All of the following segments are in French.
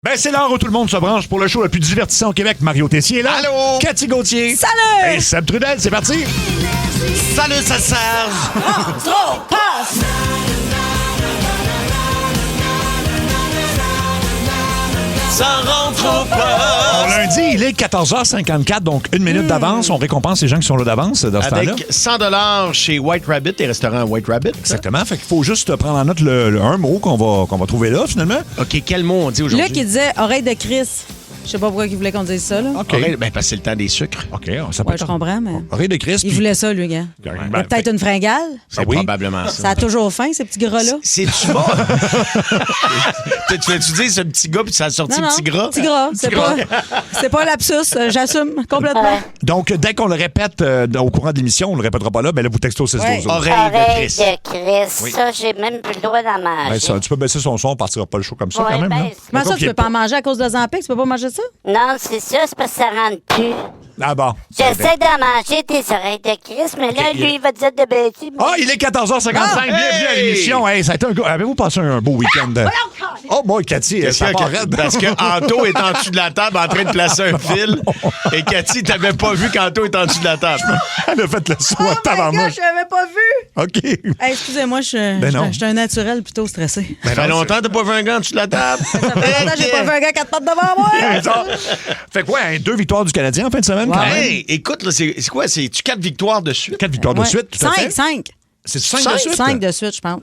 Ben, c'est l'heure où tout le monde se branche pour le show le plus divertissant au Québec. Mario Tessier est là. Allô? Cathy Gauthier. Salut! Et Seb Trudel, c'est parti. Salut, ça Serge! Trop passe! Ça rentre pas! Lundi, il est 14h54, donc une minute d'avance. On récompense les gens qui sont là d'avance dans ce temps-là. Avec 100 chez White Rabbit, les restaurants White Rabbit. Exactement. Fait qu'il faut juste prendre en note un mot qu'on va trouver là, finalement. OK, quel mot on dit aujourd'hui? Luc, il disait oreille de Chris. Je sais pas pourquoi il voulait qu'on dise ça, là. OK. Ben, parce que c'est le temps des sucres. OK, ça peut Ouais, je comprends, mais. Oreille de Christ. Il voulait ça, lui, gars. Ben, Il a peut-être une fringale. C'est oui. probablement ça. Ça a toujours faim, ces petits gras-là. C'est-tu bon? Tu dire ce petit gars puis ça a sorti petit gras? Petit gras. C'est pas un lapsus. J'assume complètement. Donc, dès qu'on le répète au courant de l'émission, on le répétera pas là, ben là, vous textez au 6 Ouais. 12. Oreille de Oreille Chris. de Chris. Ça, j'ai même plus le droit d'en manger. Ben, ça, tu peux baisser son son, on partira pas le show comme ça Ouais, quand même. ben, là. Comment ça, Donc, tu peux pas en manger à cause de Zampic? Tu peux pas manger ça? Non, c'est ça, c'est parce que ça rentre plus. Ah bon. J'essaie d'en manger tes oreilles de Chris, mais là, lui, il va te dire de bêtises. Ah, il est 14h55. Bienvenue à hey! l'émission. Hey, ça a été avez-vous passé un beau week-end? Oh, moi, Cathy, ça part raide. Parce que Anto est en dessous de la table en train de placer un fil. Et Cathy, t'avais pas vu qu'Anto est en dessous de la table. Elle a fait le saut à Oh my God, tabarnouche. je l'avais pas vu! OK. Hey, excusez-moi, non. je suis un naturel plutôt stressé. Ça fait longtemps que t'as pas vu un gars en dessous de la table. Ça fait longtemps que j'ai pas vu un gars quatre pattes devant moi! Ça. Fait quoi, 2 victoires du Canadien en fin de semaine, quand même? Hey, écoute, là, c'est quoi? C'est-tu 4 victoires de suite? 4 victoires de suite, tout à fait. 5. C'est 5 de suite? 5 de suite, je pense.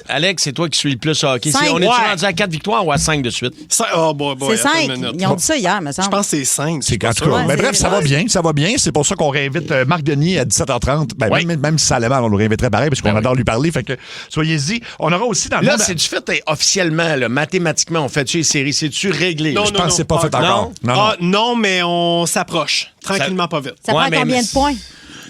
Alex, c'est toi qui suis le plus hockey. Cinq. On est-tu Ouais. rendu à 4 victoires ou à 5 de suite? Oh, boy, C'est attends 5. une minute. Ils ont dit ça hier, me Je semble. pense que c'est 5. C'est en tout cas. Ouais, Mais bref, c'est- ça va bien, ça va bien. C'est pour ça qu'on réinvite Marc Denis à 17h30. Ben, Oui. même si ça allait mal, on le réinviterait pareil parce qu'on Ben adore lui parler. Fait que soyez-y. On aura aussi dans le Là, monde- c'est-tu fait officiellement, là, mathématiquement, on fait-tu les séries? C'est-tu réglé? Non, là? Je pense que c'est pas fait encore. Non, Ah, non, mais on s'approche. Tranquillement, pas vite. Ça Ouais, prend mais- combien de points?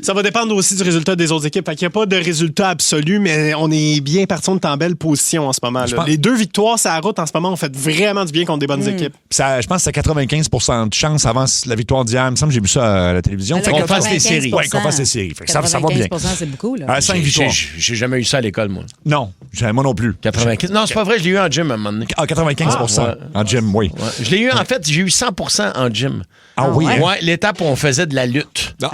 Ça va dépendre aussi du résultat des autres équipes. Fait qu'il n'y a pas de résultat absolu, mais on est bien parti. On est en belle position en ce moment. Je Là. pense- Les 2 victoires, ça route en ce moment. On fait vraiment du bien contre des bonnes équipes. Puis ça, je pense que c'est 95% de chance avant la victoire d'hier. Il me semble que j'ai vu ça à la télévision. Ben Fait là, que- qu'on fasse les séries. Ouais, qu'on fasse les séries. Fait que ça va bien. 95%, c'est beaucoup, là. 5 J'ai- victoires. J'ai jamais eu ça à l'école, moi. Non, moi non plus. 95. Non, c'est pas vrai, je l'ai eu en gym à un moment donné. Ah, 95%. Ah, ouais. En gym, oui. Ouais. Je l'ai eu, en fait, j'ai eu 100% en gym. Ah oui, ouais? hein? Ouais, l'étape où on faisait de la lutte. Ah,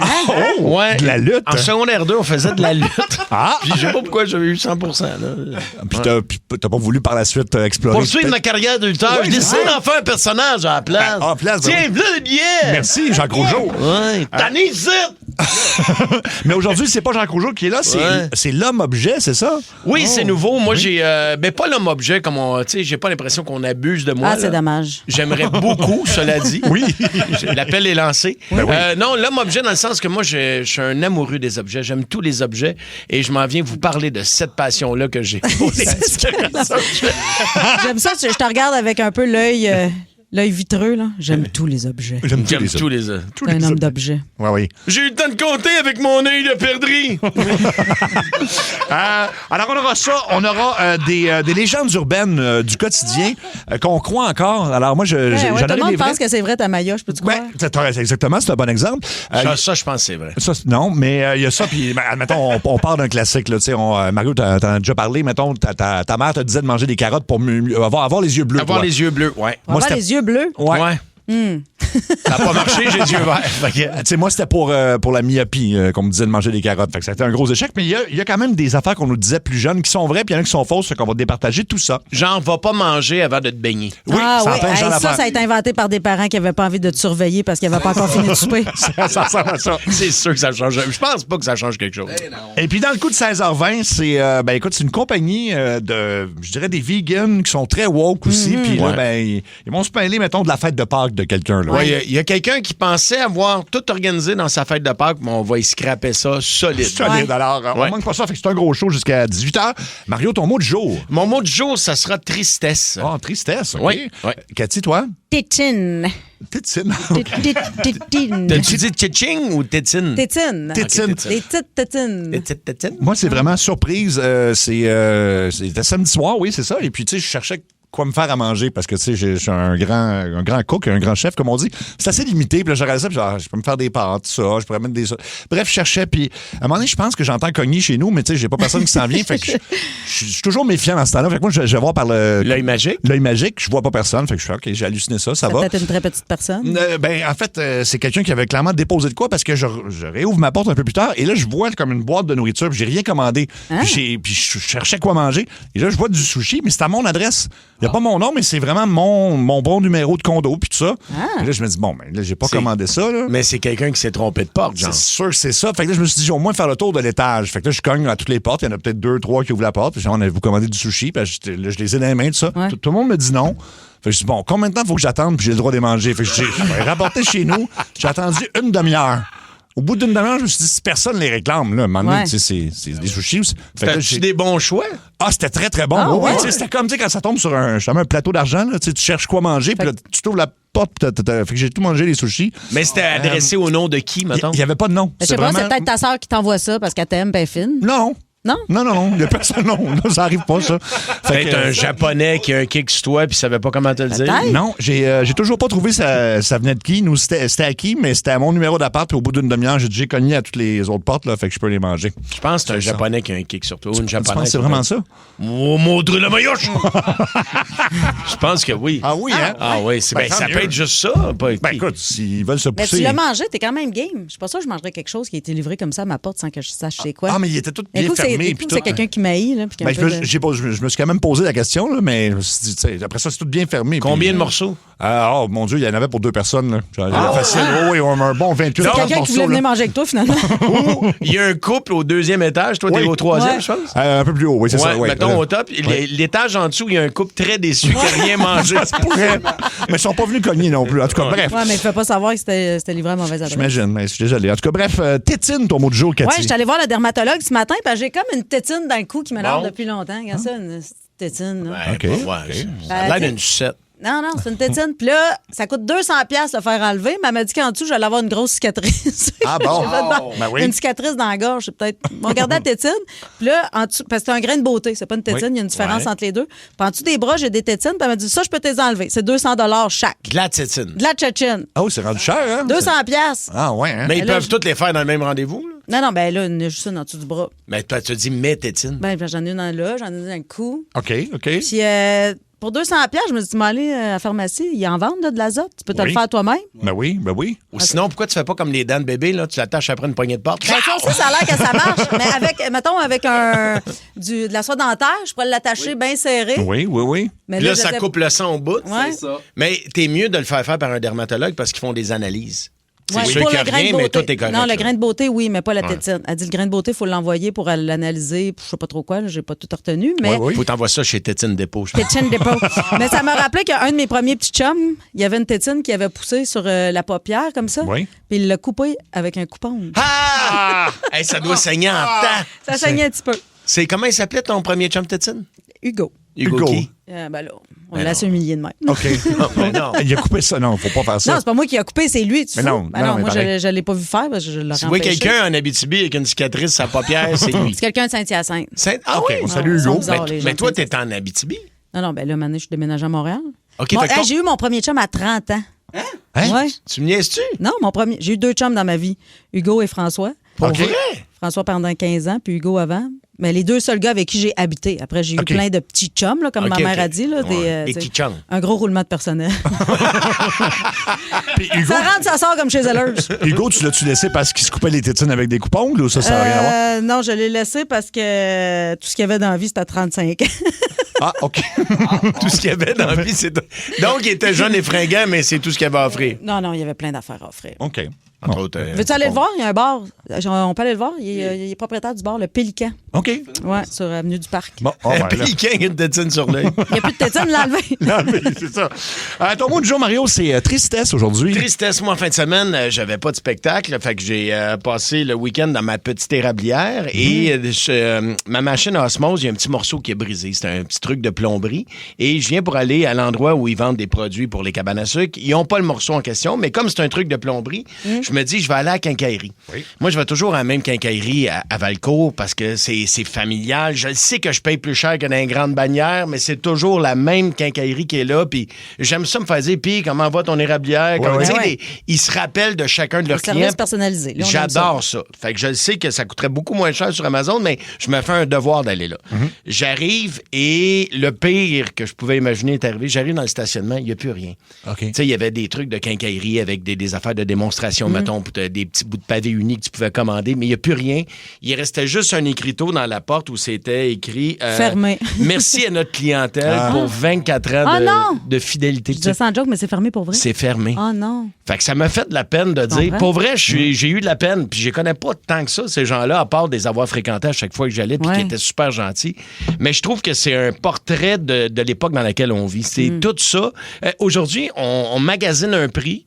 oh, Ouais. de la lutte. En secondaire 2, on faisait de la lutte. Ah. Puis je sais pas pourquoi j'avais eu 100%. Là. Puis t'as pas voulu par la suite explorer. Pour suivre ma carrière de lutteur, Ouais, je décide ouais. d'en faire un personnage à la place. À la place, ben Tiens, oui. voilà le billet! Merci, Jacques Rougeau. Ouais, tanné ici! Mais aujourd'hui, c'est pas Jacques Rougeau qui est là, Ouais. c'est l'homme-objet, c'est ça? Oui, c'est nouveau. Moi, j'ai. Ben, pas l'homme-objet, comme on. Tu sais, j'ai pas l'impression qu'on abuse de moi. Ah, là. c'est dommage. J'aimerais beaucoup, cela dit. Oui. L'appel est lancé. Ben oui. Non, l'homme-objet, dans le sens que moi, je suis un amoureux des objets. J'aime tous les objets et je m'en viens vous parler de cette passion-là que j'ai pour les différents objets. J'aime ça, je te regarde avec un peu l'œil vitreux, là. J'aime tous les objets. J'aime J'aime tous les. T'es un homme d'objets. Oui, oui. J'ai eu le temps de compter avec mon œil de perdrix. Alors, on aura ça. On aura des légendes urbaines du quotidien qu'on croit encore. Alors, moi, Ouais, j'en tout le aurai monde des pense vrais. que c'est vrai ta maillot, je peux te croire? C'est exactement, c'est un bon exemple. Ça, je pense que c'est vrai. Ça, non, mais il y a ça, puis mettons, on part d'un classique. Là, Mario, t'en as déjà parlé. Mettons, ta mère te disait de manger des carottes pour avoir les yeux bleus. Avoir toi. les yeux bleus, ouais. On va avoir c'était- les yeux bleus. Ouais. Ça n'a pas marché, j'ai les yeux verts. Fait que- Tu sais, moi, c'était pour la myopie qu'on me disait de manger des carottes. Fait que ça a été un gros échec. Mais il y a quand même des affaires qu'on nous disait plus jeunes qui sont vraies, puis il y en a qui sont fausses. Fait qu'on va départager tout ça. Genre, va pas manger avant de te baigner. Oui, Ah ça oui, en fait un genre ça d'affaires. a été inventé par des parents qui n'avaient pas envie de te surveiller parce qu'ils n'avaient pas encore fini de souper. Ça ressemble à ça. C'est sûr que ça change. Je pense pas que ça change quelque chose. Et puis, dans le coup de 16h20, c'est écoute, c'est une compagnie je dirais des vegans qui sont très woke aussi. Puis là, Ouais. ils vont se mêler, mettons, de la fête de Pâques de quelqu'un. Là. Ouais, il y a quelqu'un qui pensait avoir tout organisé dans sa fête de Pâques, mais on va y scraper ça solide. Solide. Ouais. Alors, on Ouais. manque pas ça. Fait que c'est un gros show jusqu'à 18h. Mario, ton mot du jour. Mon mot du jour, ça sera tristesse. Ah, tristesse. OK. Oui, oui. Cathy, toi? Tétine. Tétine. Tétine. T'as-tu dit tchitching ou tétine? Tétine. Tétine. Des petites tétines. Tétine? Moi, c'est vraiment surprise. C'était samedi soir, oui, c'est ça. Et puis, tu sais, je cherchais quoi me faire à manger parce que, tu sais, je suis un grand cook, un grand chef, comme on dit. C'est assez limité. Puis là, je regardais ça, puis je peux me faire des pâtes, tout ça, je pourrais mettre des... Bref, je cherchais, puis à un moment donné, je pense que j'entends cogner chez nous, mais tu sais, j'ai pas personne qui s'en vient. Fait que je suis toujours méfiant dans ce temps-là. Fait que moi, je vais voir par L'œil magique? L'œil magique, je vois pas personne. Fait que je fais, OK, j'ai halluciné ça va. Peut-être une très petite personne. En fait, c'est quelqu'un qui avait clairement déposé de quoi parce que je réouvre ma porte un peu plus tard et là, je vois comme une boîte de nourriture puis j'ai rien commandé. Puis je cherchais quoi manger et là, je vois du sushi, mais c'est à mon adresse. Il n'y a pas mon nom, mais c'est vraiment mon bon numéro de condo puis tout ça. Et là, je me dis, bon, ben là, j'ai pas commandé ça. Là. Mais c'est quelqu'un qui s'est trompé de porte, genre. C'est sûr que c'est ça. Fait que là, je me suis dit, j'ai au moins faire le tour de l'étage. Fait que là, je cogne à toutes les portes. Il y en a peut-être 2, 3 qui ouvrent la porte. Puis genre, vous commandez du sushi. Puis là, je les ai dans les mains, tout ça. Ouais. Tout le monde me dit non. Fait que je dis, bon, combien de temps faut que j'attende puis j'ai le droit de les manger? Fait que j'ai rapporté chez nous. J'ai attendu une demi-heure. Au bout d'une demi-heure, je me suis dit, si personne les réclame, là, à un moment donné, tu sais, c'est des sushis aussi. T'as-tu des bons choix? Ah, c'était très, très bon. Oui, tu sais, c'était comme, tu sais, quand ça tombe sur justement un plateau d'argent, là, tu sais, tu cherches quoi manger, puis là, tu t'ouvres la porte, puis fait que j'ai tout mangé, les sushis. Mais c'était adressé au nom de qui, mettons? Il n'y avait pas de nom. Je sais pas, c'est peut-être ta sœur qui t'envoie ça parce qu'elle t'aime, ben fine. Non. Non? Non. Il n'y a personne, non. Ça arrive pas, ça. Peut-être un Japonais qui a un kick sur toi puis savait pas comment te le dire. Peut-être. Non, j'ai toujours pas trouvé ça venait de qui. Nous, c'était à qui, mais c'était à mon numéro d'appart. Puis au bout d'une demi-heure, j'ai cogné à toutes les autres portes, là, fait que je peux les manger. Je pense que c'est un Japonais qui a un kick sur toi ou une Tu penses Japonaise. que c'est vraiment ça? Oh, Maudre le maillotche! Je pense que oui. Ah oui, hein? Ah oui, Ben, tant ça mieux. peut être juste ça. Pas Ben écoute, s'ils veulent se Mais pousser... tu l'as mangé, t'es quand même game. Je suis pas sûre que je mangerais quelque chose qui a été livré comme ça à ma porte sans que je sache c'est quoi. Ah, mais il était tout bien Écoute, fermé. c'est quelqu'un qui m'haït, là. Puis qui a Ben, un je, peu me, de- j'ai pas- je me suis quand même posé la question, là, mais je me suis dit, tu sais, après ça, c'est tout bien fermé. Combien puis- de morceaux? Oh mon Dieu, il y en avait pour 2 personnes. Là. Facile. Oh, oui, un bon 28 C'est 30 quelqu'un qui voulait morceaux, venir là. manger avec toi, finalement. Il y a un couple au 2e étage. Toi, t'es Oui. au 3e, Ouais. je pense. Un peu plus haut, oui, c'est ça. Ouais. Mettons au top. L'étage en dessous, il y a un couple très déçu qui n'a rien mangé. Mais ils sont pas venus cogner non plus. En tout cas, bref. Ouais, mais il ne pas savoir que c'était livré à mauvaise adresse. J'imagine, mais je suis désolé. En tout cas, bref, tétine ton mot de jour, Cathy. Ouais, je suis allée voir le dermatologue ce matin, parce que j'ai comme une tétine dans le cou qui m'énerve Bon. depuis longtemps. Regarde ça, une tétine. Là. Ouais, OK, ouais, OK. Ça a l'air Ben, d'une sucette. Non, c'est une tétine. Puis là, ça coûte 200$ de faire enlever, mais elle m'a dit qu'en dessous, j'allais avoir une grosse cicatrice. Ah bon? J'ai fait, bon, Ben oui. Une cicatrice dans la gorge, c'est peut-être. On regardait la tétine. Puis là, en dessous, parce que c'est un grain de beauté, c'est pas une tétine, Oui. il y a une différence Ouais. entre les deux. Puis en dessous des bras, j'ai des tétines, puis elle m'a dit ça, je peux te les enlever. C'est 200$ chaque. De la tétine. De la tchétchine. Oh, c'est rendu cher, hein? 200$. Ah, ouais, hein? Mais ils là, peuvent toutes les faire dans le même rendez-vous. Là. Non, ben là, il y en a juste une en dessous du bras. Mais toi, tu dis mes tétines. Ben, j'en ai une là, j'en ai une dans le cou. OK. Puis pour 200$, je me suis dit, m'en aller à la pharmacie, ils en vendent là, de l'azote. Tu peux te Oui. le faire toi-même. Ben oui. Ou sinon, pourquoi tu fais pas comme les dents de bébé, là? Tu l'attaches après une poignée de porte. Ben, ça aussi, ça a l'air que ça marche. Mais avec, mettons, avec de la soie dentaire, je pourrais l'attacher bien serré. Oui. Mais Là, je ça sais- coupe le sang au bout. Ouais. Mais t'es mieux de le faire par un dermatologue parce qu'ils font des analyses. C'est Ouais, sûr pour qu'il n'y a le grain de rien, mais beauté. tout est correct. Non, le là. grain de beauté, oui, mais pas la tétine. Elle dit le grain de beauté, il faut l'envoyer pour l'analyser. Je sais pas trop quoi, là, j'ai pas tout retenu. Mais Oui. Faut t'envoyer ça chez Tétine Dépôt. je pense. Tétine dépôt. Mais ça m'a rappelé qu'un de mes premiers petits chums, il y avait une tétine qui avait poussé sur la paupière comme ça. Oui. Puis il l'a coupé avec un coupon. Ah! Hey, ça doit saigner en temps. Ça saignait un petit peu. C'est comment il s'appelait ton premier chum Tétine? Hugo. Hugo. qui? Ben là, on l'a assez humilié de même. OK. Ben non. Il a coupé ça. Non, faut pas faire ça. Non, c'est pas moi qui a coupé, c'est lui. Tu Mais fous? non, Ben non, non, mais moi, pareil. je l'ai pas vu faire parce que je l'aurais Tu vois empêché. quelqu'un en Abitibi avec une cicatrice sur sa paupière, c'est lui. C'est quelqu'un de Saint-Hyacinthe. Ah OK, oui? on salue ils sont Hugo. bizarres, Mais, les gens mais toi, de t'es en Abitibi? Non, ben là, maintenant, je suis déménagée à Montréal. OK, Bon, fait que j'ai eu mon premier chum à 30 ans. Hein? Ouais. tu me niaises-tu? Non, j'ai eu 2 chums dans ma vie, Hugo et François. Pour OK. vrai? François pendant 15 ans, puis Hugo avant. Mais les 2 seuls gars avec qui j'ai habité. Après, j'ai eu OK. plein de petits chums, là, comme OK, ma mère OK. a dit. Là, Ouais. Des tu sais, petits chums. un gros roulement de personnel. Puis Hugo, Ça rentre, ça sort comme chez Zellers. Hugo, tu l'as-tu laissé parce qu'il se coupait les tétines avec des coupes-ongles ou ça n'a rien à voir? Non, je l'ai laissé parce que tout ce qu'il y avait dans la vie, c'était à 35 ans. Ah, OK. Tout ce qu'il y avait dans la vie, c'est... Donc, il était jeune et fringant, mais c'est tout ce qu'il avait à offrir. Non, il y avait plein d'affaires à offrir. OK. Entre autres... Veux-tu aller le voir? Il y a un bar. On peut aller le voir. Il est propriétaire du bar, le Pélican. OK. Ouais, sur Avenue du Parc. Bon, oh, Un ben, là. pélican et une tétine sur l'œil. Il n'y a plus de tétine, l'enlever. Non, mais c'est ça. Ton mot du jour, Mario, c'est tristesse aujourd'hui. Tristesse, moi, en fin de semaine, j'avais pas de spectacle. Fait que j'ai passé le week-end dans ma petite érablière et ma machine à osmose, il y a un petit morceau qui est brisé. C'est un petit truc de plomberie. Et je viens pour aller à l'endroit où ils vendent des produits pour les cabanes à sucre. Ils n'ont pas le morceau en question, mais comme c'est un truc de plomberie, je je me dis, je vais aller à la quincaillerie. Oui. Moi, je vais toujours à la même quincaillerie à Valcourt parce que c'est familial. Je sais que je paye plus cher que dans les grandes bannières, mais c'est toujours la même quincaillerie qui est là. Puis j'aime ça me faire dire, puis comment va ton érablière? Ouais, Tu sais, ouais. ils se rappellent de chacun de leurs clients. Service personnalisé. Là, on aime J'adore ça. Fait que je sais que ça coûterait beaucoup moins cher sur Amazon, mais je me fais un devoir d'aller là. J'arrive et le pire que je pouvais imaginer est arrivé. J'arrive dans le stationnement, il n'y a plus rien. OK. Tu sais, il y avait des trucs de quincaillerie avec des affaires de démonstration, mettons, des petits bouts de pavé uniques que tu pouvais commander, mais il n'y a plus rien. Il restait juste un écriteau dans la porte où c'était écrit Fermé. Merci à notre clientèle pour 24 ans Ah, non! de fidélité. Je dis ça en joke, mais c'est fermé pour vrai. C'est fermé. Oh non. Fait que ça m'a fait de la peine de dire. comprends. Pour vrai, j'ai eu de la peine. Puis je connais pas tant que ça, ces gens-là, à part des avoir fréquentés à chaque fois que j'allais, puis Ouais. qui étaient super gentils. Mais je trouve que c'est un portrait de l'époque dans laquelle on vit. C'est tout ça. Aujourd'hui, on magasine un prix.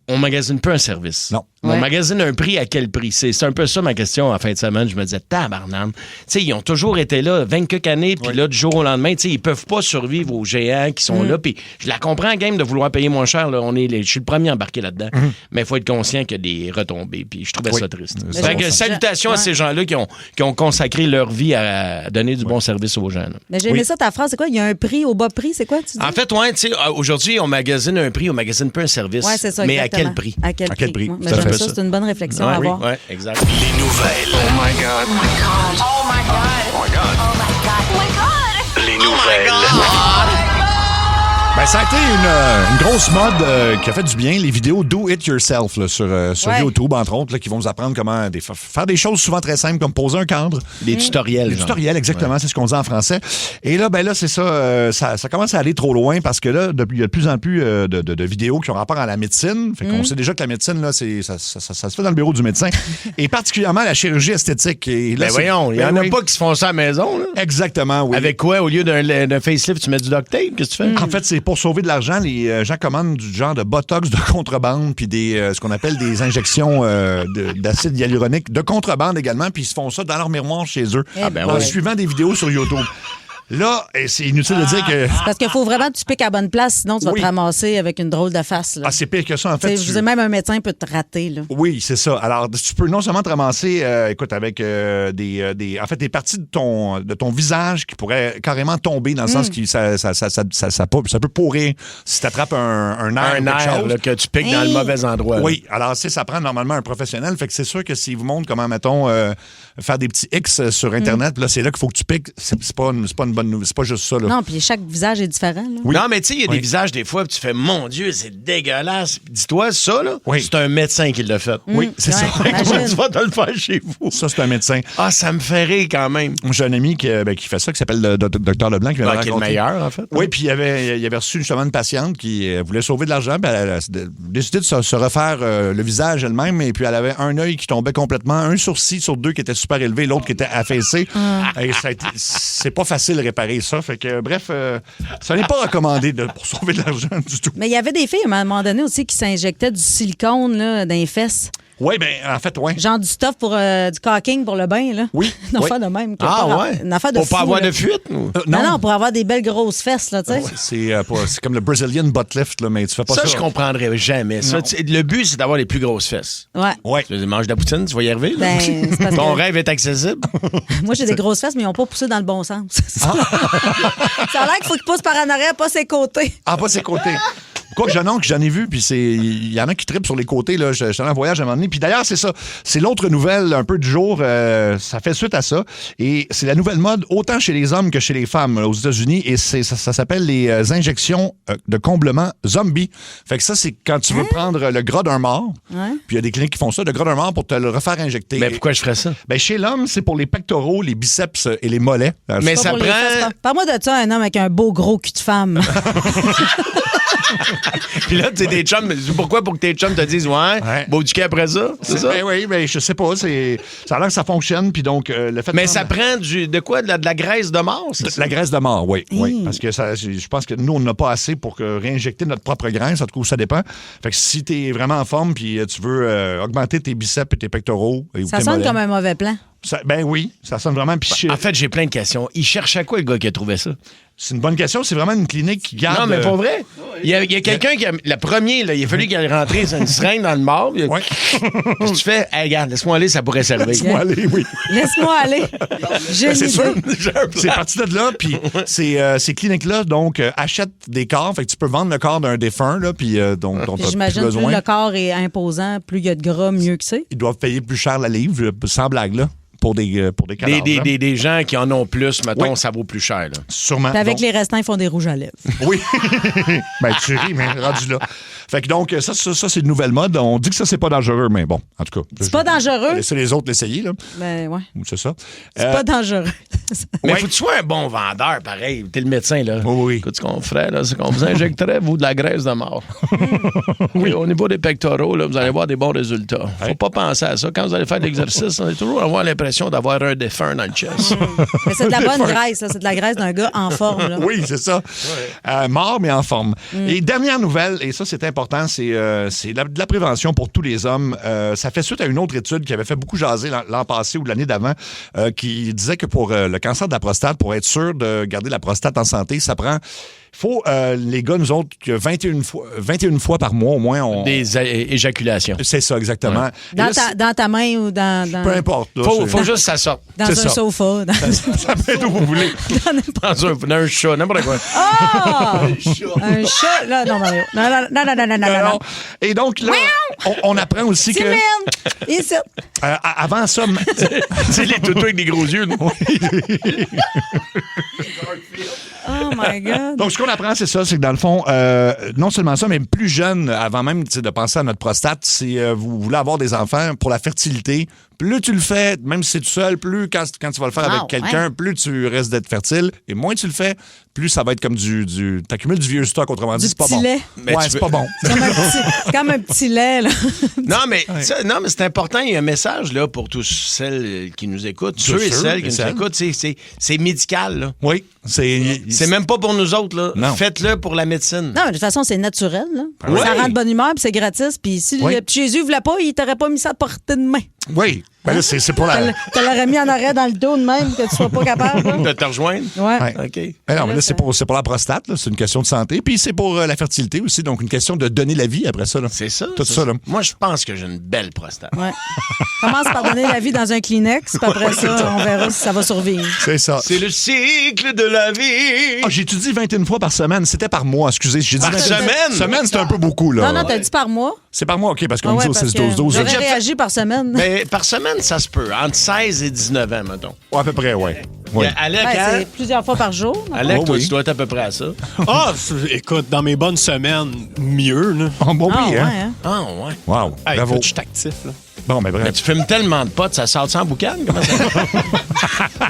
On magasine pas un service. Non. On Ouais. magasine un prix à quel prix? C'est un peu ça ma question en fin de semaine. Je me disais, tabarnane. Tu sais, ils ont toujours été là, 20 quelques années, puis là, du jour au lendemain, tu sais, ils peuvent pas survivre aux géants qui sont là. Puis je la comprends, game, de vouloir payer moins cher. Là. Je suis le premier embarqué là-dedans. Mais il faut être conscient qu'il y a des retombées. Puis je trouvais ça triste. Mais Fait je que comprends. salutations à Ouais. ces gens-là qui ont consacré leur vie à donner du bon service aux gens. là. Mais j'ai aimé ça, ta phrase. C'est quoi? Il y a un prix au bas prix. C'est quoi, tu dis? En fait, ouais, tu sais, aujourd'hui, on magasine un prix, on magasine pas un service. Ouais, c'est ça, mais à exactement. quel prix? À quel quel prix? Ouais, Tout mais à j'aime fait. ça, c'est une bonne réflexion à Ouais, avoir. ouais, exact. Les nouvelles. Oh my God. Oh my God. Oh my God. Oh my God. Oh my God. Oh my God. Les nouvelles. Ben, ça a été une grosse mode qui a fait du bien, les vidéos do it yourself là, sur Ouais. YouTube, entre autres, là, qui vont nous apprendre comment faire des choses souvent très simples, comme poser un cadre. Des tutoriels. Des genre. tutoriels, exactement, c'est ce qu'on dit en français. Et là, ben là, c'est ça, ça commence à aller trop loin parce que là, il y a de plus en plus de vidéos qui ont rapport à la médecine. Fait qu'on sait déjà que la médecine, là, ça se fait dans le bureau du médecin. Et particulièrement la chirurgie esthétique. Et là, Ben voyons, il y en Ben a oui. pas qui se font ça à la maison. Là. Exactement, oui. Avec quoi? Au lieu d'un facelift, tu mets du duct tape? Qu'est-ce que tu fais? En fait, c'est pour sauver de l'argent. Les gens commandent du genre de botox de contrebande, puis ce qu'on appelle des injections d'acide hyaluronique de contrebande également, puis ils se font ça dans leur miroir chez eux, Ah, ben en ouais. suivant des vidéos sur YouTube. Là, c'est inutile de dire que... Parce qu'il faut vraiment que tu piques à bonne place, sinon tu vas Oui. te ramasser avec une drôle de face. Là. Ah, c'est pire que ça, en fait. Tu sais, je veux dire, même un médecin peut te rater. Là. Oui, c'est ça. Alors, tu peux non seulement te ramasser, écoute, avec des parties de ton visage qui pourraient carrément tomber dans le sens que ça peut pourrir si tu attrapes un nerf ou Un quelque air chose. là, que tu piques dans le mauvais endroit. là. Oui, alors ça prend normalement un professionnel. Fait que c'est sûr que s'il vous montre comment, mettons, faire des petits X sur Internet, là, c'est là qu'il faut que tu piques. C'est pas une bonne nouvelle. C'est pas juste ça, là. Non, puis chaque visage est différent. Là. Oui. Non, mais tu sais, il y a Oui. des visages des fois, puis tu fais, mon Dieu, c'est dégueulasse. Dis-toi, ça, là, Oui. c'est un médecin qui l'a fait. Oui, c'est Ouais, ça. imagine. Comment tu vas te le faire chez vous? Ça, c'est un médecin. Ah, ça me fait rire quand même. J'ai un ami qui fait ça, qui s'appelle le Dr Leblanc, qui m'avait Qui est le raconté. meilleur, en fait. Oui, puis il avait reçu justement une patiente qui voulait sauver de l'argent, puis elle a décidé de se refaire le visage elle-même, et puis elle avait un œil qui tombait complètement, un sourcil sur deux qui était super élevé, l'autre qui était affaissé. Et c'est pas facile de réparer ça. Fait que, bref, ça n'est pas recommandé pour sauver de l'argent du tout. Mais il y avait des filles, à un moment donné aussi, qui s'injectaient du silicone là, dans les fesses. Oui, bien, en fait, oui. Genre du stuff pour du caulking pour le bain. Là. Oui, Une oui. affaire de même. qui a Ah, pas- ouais? Une affaire de Pour pas fou, avoir là. de fuite? ou? Non, pour avoir des belles grosses fesses, là, tu sais. C'est comme le Brazilian butt lift, là, mais tu fais pas ça. Ça, je comprendrais jamais. Ça, le but, c'est d'avoir les plus grosses fesses. Ouais. Ouais. Tu manges de la poutine, tu vas y arriver. là. Ben, c'est parce Ton que- rêve est accessible. Moi, j'ai des grosses fesses, mais ils n'ont pas poussé dans le bon sens. ça a l'air qu'il faut qu'ils poussent par en arrière, pas ses côtés. Ah, pas ses côtés. Quoi que j'en ai vu, puis il y en a qui trippent sur les côtés. Là. J'étais en voyage à un moment donné. Puis d'ailleurs, c'est ça. C'est l'autre nouvelle un peu du jour. Ça fait suite à ça. Et c'est la nouvelle mode, autant chez les hommes que chez les femmes aux États-Unis. Et ça s'appelle les injections de comblement zombie. Fait que ça, c'est quand tu veux prendre le gras d'un mort. Ouais. Puis il y a des cliniques qui font ça, le gras d'un mort pour te le refaire injecter. Mais pourquoi je ferais ça? Ben, chez l'homme, c'est pour les pectoraux, les biceps et les mollets. Mais Pas ça pour les fesses, prend. pas. Parle-moi de ça, un homme avec un beau gros cul de femme. Puis là, tu sais, tes chums, pourquoi pour que tes chums te disent, ouais, beau du cul après ça? C'est ça? Ben oui, ben je sais pas. Ça a l'air que ça fonctionne. Puis donc, le fait de Mais prendre- ça prend de quoi? De la graisse de mort, c'est ça? La graisse de mort, oui. Hey. Oui. Parce que je pense que nous, on n'a pas assez pour réinjecter notre propre graisse. En tout cas, ça dépend. Fait que si tu es vraiment en forme puis tu veux augmenter tes biceps et tes pectoraux. Et Ça tes sonne mollets, comme un mauvais plan. ben oui, ça sonne vraiment. Puis En fait, j'ai plein de questions. Il cherchait quoi, le gars qui a trouvé ça? C'est une bonne question. C'est vraiment une clinique qui garde... Non, mais pour vrai. Il y a quelqu'un qui a... Le premier, là, il a fallu qu'il aille rentrer une seringue dans le marbre. Ouais. Si tu fais, hey, regarde, laisse-moi aller, ça pourrait servir. Laisse-moi aller, oui. Laisse-moi aller. J'ai C'est une sûr. idée. C'est parti de là, puis ces cliniques-là, donc, achètent des corps. Fait que tu peux vendre le corps d'un défunt, là, puis dont Puis tu plus j'imagine que besoin. plus le corps est imposant, plus il y a de gras, mieux que c'est. Ils doivent payer plus cher la livre, sans blague, là, pour des cadavres. là. Des gens qui en ont plus, mettons, Oui. ça vaut plus cher. Là. Sûrement. Puis avec Donc- les restants, ils font des rouges à lèvres. Oui. Ben, tu ris, mais rendu là. Fait que donc, ça c'est une nouvelle mode. On dit que ça, c'est pas dangereux, mais bon, en tout cas. C'est pas dangereux. Laissez les autres l'essayer, là. Ben ouais. C'est ça. C'est pas dangereux. Mais Ouais. faut que tu sois un bon vendeur, pareil. T'es le médecin, là. Oui. Écoute, ce qu'on ferait, là, c'est qu'on vous injecterait, vous, de la graisse de mort. Oui, au niveau des pectoraux, là, vous allez avoir des bons résultats. Faut pas penser à ça. Quand vous allez faire de l'exercice, on va toujours avoir l'impression d'avoir un défunt dans le chest. Mais c'est de la bonne graisse, là. C'est de la graisse d'un gars en forme. Là. Oui, c'est ça. Mort, mais en forme. Et dernière nouvelle, et ça, c'est important, c'est de la prévention pour tous les hommes. Ça fait suite à une autre étude qui avait fait beaucoup jaser l'an passé ou l'année d'avant, qui disait que pour le cancer de la prostate, pour être sûr de garder la prostate en santé, ça prend... faut, les gars, nous autres, que 21 fois par mois, au moins, on... Des éjaculations. C'est ça, exactement. Et Dans, là, dans ta main ou dans peu importe. Là, Faut c'est- juste que ça sorte. dans un c'est ça. sofa. ça peut être où vous voulez. Dans un chat, n'importe quoi. Ah! Un chat. Là, non, Mario. Non, non, non, non, non, non, non, non, non. Et donc, là, on apprend aussi que... Timine! Ici. Avant ça... C'est les toutous avec des gros yeux. non? Oh my God. Donc, ce qu'on apprend, c'est ça, c'est que dans le fond, non seulement ça, mais plus jeune, avant même de penser à notre prostate, c'est vous voulez avoir des enfants pour la fertilité. Plus tu le fais, même si c'est tout seul, plus quand tu vas le faire avec quelqu'un, plus tu restes d'être fertile. Et moins tu le fais, plus ça va être comme t'accumules du vieux stock, autrement dit, Du c'est pas petit bon. lait. Mais Ouais, tu c'est peux- pas bon. C'est comme un petit lait, là. Non, mais c'est important. Il y a un message là, pour tous celles qui nous écoutent. Ceux et sûr, celles qui et nous celles. écoutent, c'est médical. Là. Oui, C'est même pas pour nous autres. Là. Non. Faites-le pour la médecine. Non, mais de toute façon, c'est naturel. Là. Ouais. Ça rend de bonne humeur, puis c'est gratis. Puis si Oui. le petit Jésus ne voulait pas, il t'aurait pas mis ça à portée de main. Oui. Ben là, c'est pour la... Tu l'aurais mis en arrêt dans le dos de même, que tu sois pas capable. là. De te rejoindre? Ouais. Ouais. OK. Ben non, mais là, c'est pour la prostate, là. C'est une question de santé. Puis c'est pour la fertilité aussi, donc une question de donner la vie après ça. Là. C'est ça. Tout ça, là. Moi, je pense que j'ai une belle prostate. Ouais. Commence par donner la vie dans un Kleenex, puis après ça, on verra si ça va survivre. C'est ça. C'est le cycle de la vie. Ah, j'ai-tu dit 21 fois par semaine? C'était par mois, excusez. J'ai dit Par 21 semaine? Semaine, c'est un peu beaucoup, là. Non, c'est par mois. C'est par mois, OK, parce qu'on Ah me ouais, dit au parce 6-12-12. que là. j'aurais réagi par semaine. Mais par semaine, ça se peut. Entre 16 et 19 ans, mettons. Ouais, à peu près, ouais. Oui. Alec, Ouais, hein? c'est plusieurs fois par jour. Alec, Oh, toi, oui. tu dois être à peu près à ça. Ah, écoute, dans mes bonnes semaines, mieux, là. Oh, bon, Ah, oui, ouais, hein? hein? Ah, ouais. Wow, Hey, bravo. écoute, je suis actif, là. Bon, mais Mais bref. tu fumes tellement de potes, ça sort sans boucan? Comment ça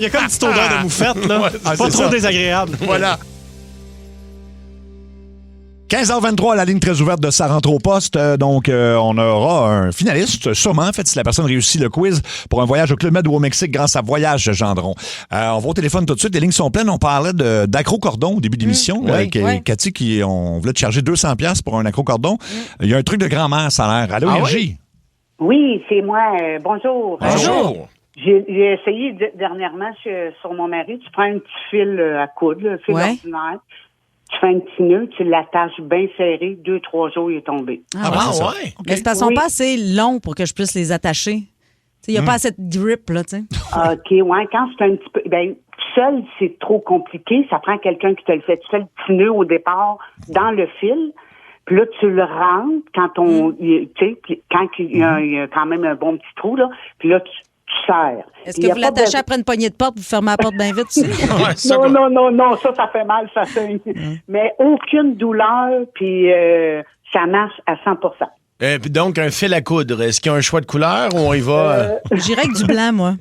Il y a comme une petite odeur de moufette, là. Ah, pas c'est trop ça. désagréable. Voilà. 15h23, la ligne très ouverte de Ça rentre au poste. Donc, on aura un finaliste, sûrement, en fait, si la personne réussit le quiz pour un voyage au Club Med ou au Mexique grâce à Voyage Gendron. On va au téléphone tout de suite. Les lignes sont pleines. On parlait d'accro-cordon au début d'émission. Oui, oui. Cathy, on voulait te charger 200$ pour un accro-cordon. Il y a un truc de grand-mère, ça a l'air. Allô, Ah Énergie? Oui, c'est moi. Bonjour. Bonjour. J'ai essayé dernièrement sur mon mari. Tu prends un petit fil à coudre, là, un fil Ouais. ordinaire. Tu fais un petit nœud, tu l'attaches bien serré. 2-3 jours, il est tombé. Ah, ben, ouais. c'est ça. ouais. Mais c'est parce qu'ils sont Oui. pas assez longs pour que je puisse les attacher. Il n'y a pas assez de grip, là, tu sais. OK, ouais. Quand c'est un petit peu... Ben, seul, c'est trop compliqué. Ça prend quelqu'un qui te le fait. Tu fais le petit nœud au départ dans le fil. Puis là, tu le rentres quand tu sais, puis quand il y a quand même un bon petit trou, là. Puis là, tu serres. Est-ce Puis il y que a vous pas l'attachez besoin- après une poignée de porte, vous fermez la porte bien vite aussi? Ouais, c'est ça, Non, quoi. non, ça fait mal, ça saigne. Mais aucune douleur, puis ça marche à 100%. Puis donc, un fil à coudre. Est-ce qu'il y a un choix de couleur ou on y va? J'irais avec du blanc, moi.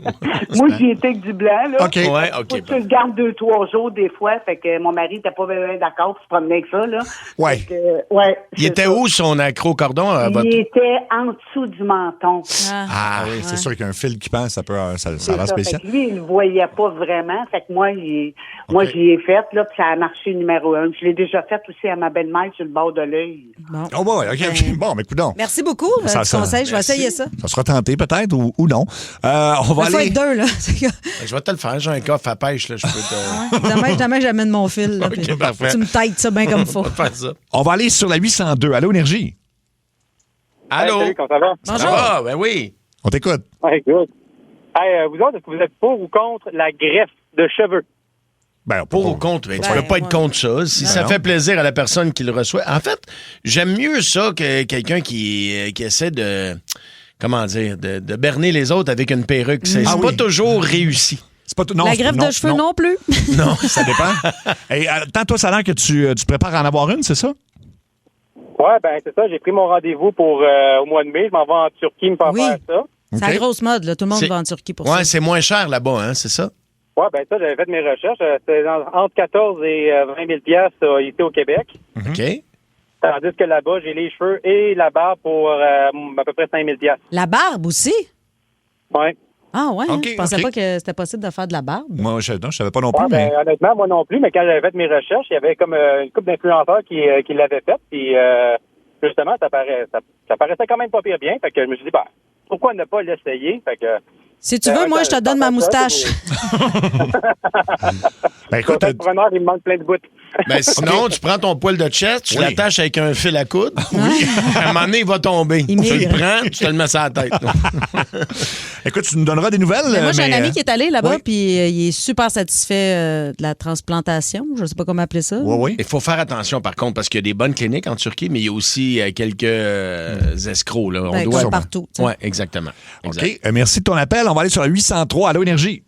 Moi, j'y étais avec du blanc, là. OK. Ouais, Faut OK. que tu le gardes 2-3 jours, des fois. Fait que mon mari n'était pas bien d'accord pour se promener avec ça, là. Ouais. Fait que, ouais. Il c'est était ça. où son accro-cordon? À votre... Il était en dessous du menton. Ah oui, c'est sûr qu'un fil qui pend, ça a C'est l'air ça. spécial. Fait que lui, il le voyait pas vraiment. Fait que moi, OK. j'y ai fait, là, puis ça a marché numéro 1. Je l'ai déjà fait aussi à ma belle-mère sur le bord de l'œil. Bon. Oh, ouais, OK. Bon, mais écoute, non. Merci beaucoup du conseil. Je vais essayer ça. Ça sera tenté peut-être ou non. On va Il faut aller... être deux, là. Je vais te le faire. J'ai un coffre à pêche. Là. Je peux te... Demain, j'amène mon fil. Là, puis parfait. tu me têtes ça bien comme il faut. On va faire ça. On va aller sur la 802. Allô, Énergie? Allô? Salut, comment ça va? Bonjour. Ah, ben oui. On t'écoute. Ouais, good. Hey, vous autres, est-ce que vous êtes pour ou contre la greffe de cheveux? Ben, Pour ou contre, ben, tu peux pas être contre ça. Si ça fait plaisir à la personne qui le reçoit. En fait, j'aime mieux ça que quelqu'un qui essaie de, comment dire, de berner les autres avec une perruque. C'est pas toujours réussi. C'est pas tout... non, La c'est- greffe non, de cheveux non plus. Non. Ça dépend. Hey, attends, toi, ça a l'air que tu prépares à en avoir une, c'est ça? Ouais, ben c'est ça. J'ai pris mon rendez-vous pour au mois de mai. Je m'en vais en Turquie me faire Oui. faire ça. C'est la grosse mode. Là. Tout le monde C'est- va en Turquie pour Ouais, ça. c'est moins cher là-bas, hein, c'est ça? Ouais, ben ça, j'avais fait mes recherches. C'était entre 14 et 20 000 piastres ici au Québec. OK. Tandis que là-bas, j'ai les cheveux et la barbe pour à peu près 5 000 piastres. La barbe aussi? Ouais. Ah ouais, hein? OK, Je pensais OK. pas que c'était possible de faire de la barbe. Moi, je savais pas non plus, Ouais, mais... ben, honnêtement, moi non plus, mais quand j'avais fait mes recherches, il y avait comme une couple d'influenceurs qui l'avaient fait. Puis justement, ça paraissait quand même pas pire bien. Fait que je me suis dit, ben, pourquoi ne pas l'essayer? Fait que Si tu veux, moi, je te donne ma moustache. Ben, écoute, Peut-être pour une heure, il me manque plein de bouts. Ben, sinon, tu prends ton poil de chest, tu Oui. l'attaches avec un fil à coudre. Oui. À un moment donné, il va tomber. Il Tu le migre. prends, tu te le mets sur la tête. écoute, tu nous donneras des nouvelles. Mais moi, j'ai un ami qui est allé là-bas, oui. puis il est super satisfait de la transplantation. Je sais pas comment appeler ça. Oui, oui. Il faut faire attention, par contre, parce qu'il y a des bonnes cliniques en Turquie, mais il y a aussi quelques escrocs. Là. On Ben, doit... comme partout. tu sais. Oui, exactement. OK. Exact. Merci de ton appel. On va aller sur la 803. Allô, Énergie?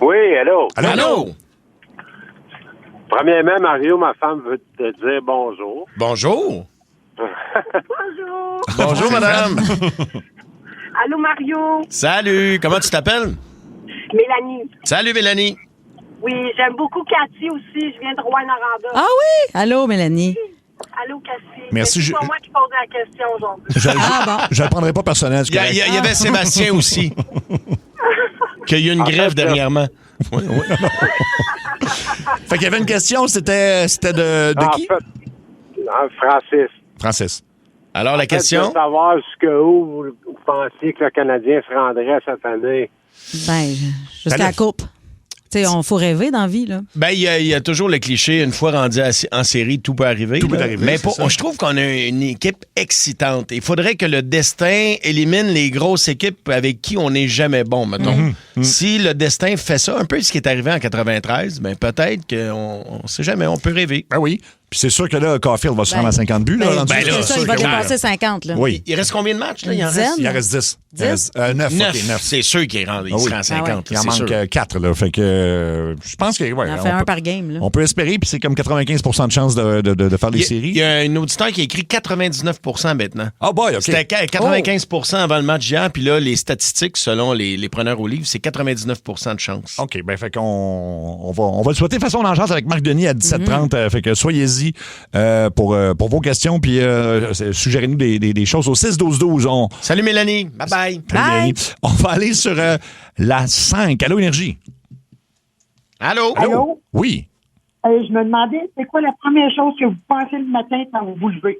Oui, allô. Allô? Premièrement, Mario, ma femme veut te dire bonjour. Bonjour. Bonjour. Bonjour, madame. Allô, Mario. Salut. Comment tu t'appelles? Mélanie. Salut, Mélanie. Oui, j'aime beaucoup Cathy aussi. Je viens de Rouen-Noranda. Ah oui? Allô, Mélanie. Allô, Cathy. Merci, Mais C'est je- pas moi qui posais la question aujourd'hui. Je le prendrai pas personnel. c'est Il y, correct. il y avait Sébastien aussi, qui a eu une grève dernièrement. Oui, oui. Fait qu'il y avait une question, c'était de En qui? fait, Francis. Francis. Alors, la Je question? veux savoir jusqu'où vous pensiez que le Canadien se rendrait cette année. Ben, jusqu'à Ben là- la coupe. Tu sais, on faut rêver dans la vie, là. Ben, il y a toujours le cliché, une fois rendu en série, tout peut arriver. Tout peut là. arriver, Mais c'est ça. je trouve qu'on a une équipe excitante. Il faudrait que le destin élimine les grosses équipes avec qui on n'est jamais bon, mettons. Si le destin fait ça, un peu ce qui est arrivé en 93, ben peut-être qu'on ne sait jamais, on peut rêver. Ben oui. Puis c'est sûr que là, Caulfield va se Ben, rendre à 50 buts. Là, Ben, rendu- ben là, c'est ça, sûr il va que- dépasser 50, là. Oui. Il reste combien de matchs, là? Il en Une dizaine? reste Il en reste 10. 10? 9. 9. OK, 9. C'est sûr qu'il rentre, il Ah oui. sera à 50. Il en c'est manque sûr. 4. Là. Fait que je pense que. Ouais, Il en fait un par game, là. On peut espérer, puis c'est comme 95 de chance de faire les séries. Il y a un auditeur qui a écrit 99 maintenant. Ah, boy, OK. C'était 95 avant le match d'hier, puis là, les statistiques, selon les preneurs au livre, c'est 99 de chance. OK, ben fait qu'on on va le souhaiter. De toute façon, on en chance avec Marc Denis à 17h30. Fait que soyez-y pour vos questions, puis suggérez-nous des choses au 6-12-12. Salut Mélanie, bye-bye. Bye. On va aller sur la 5. Allô, Énergie? Allô? Allô? Oui. Je me demandais, c'est quoi la première chose que vous pensez le matin quand vous vous levez?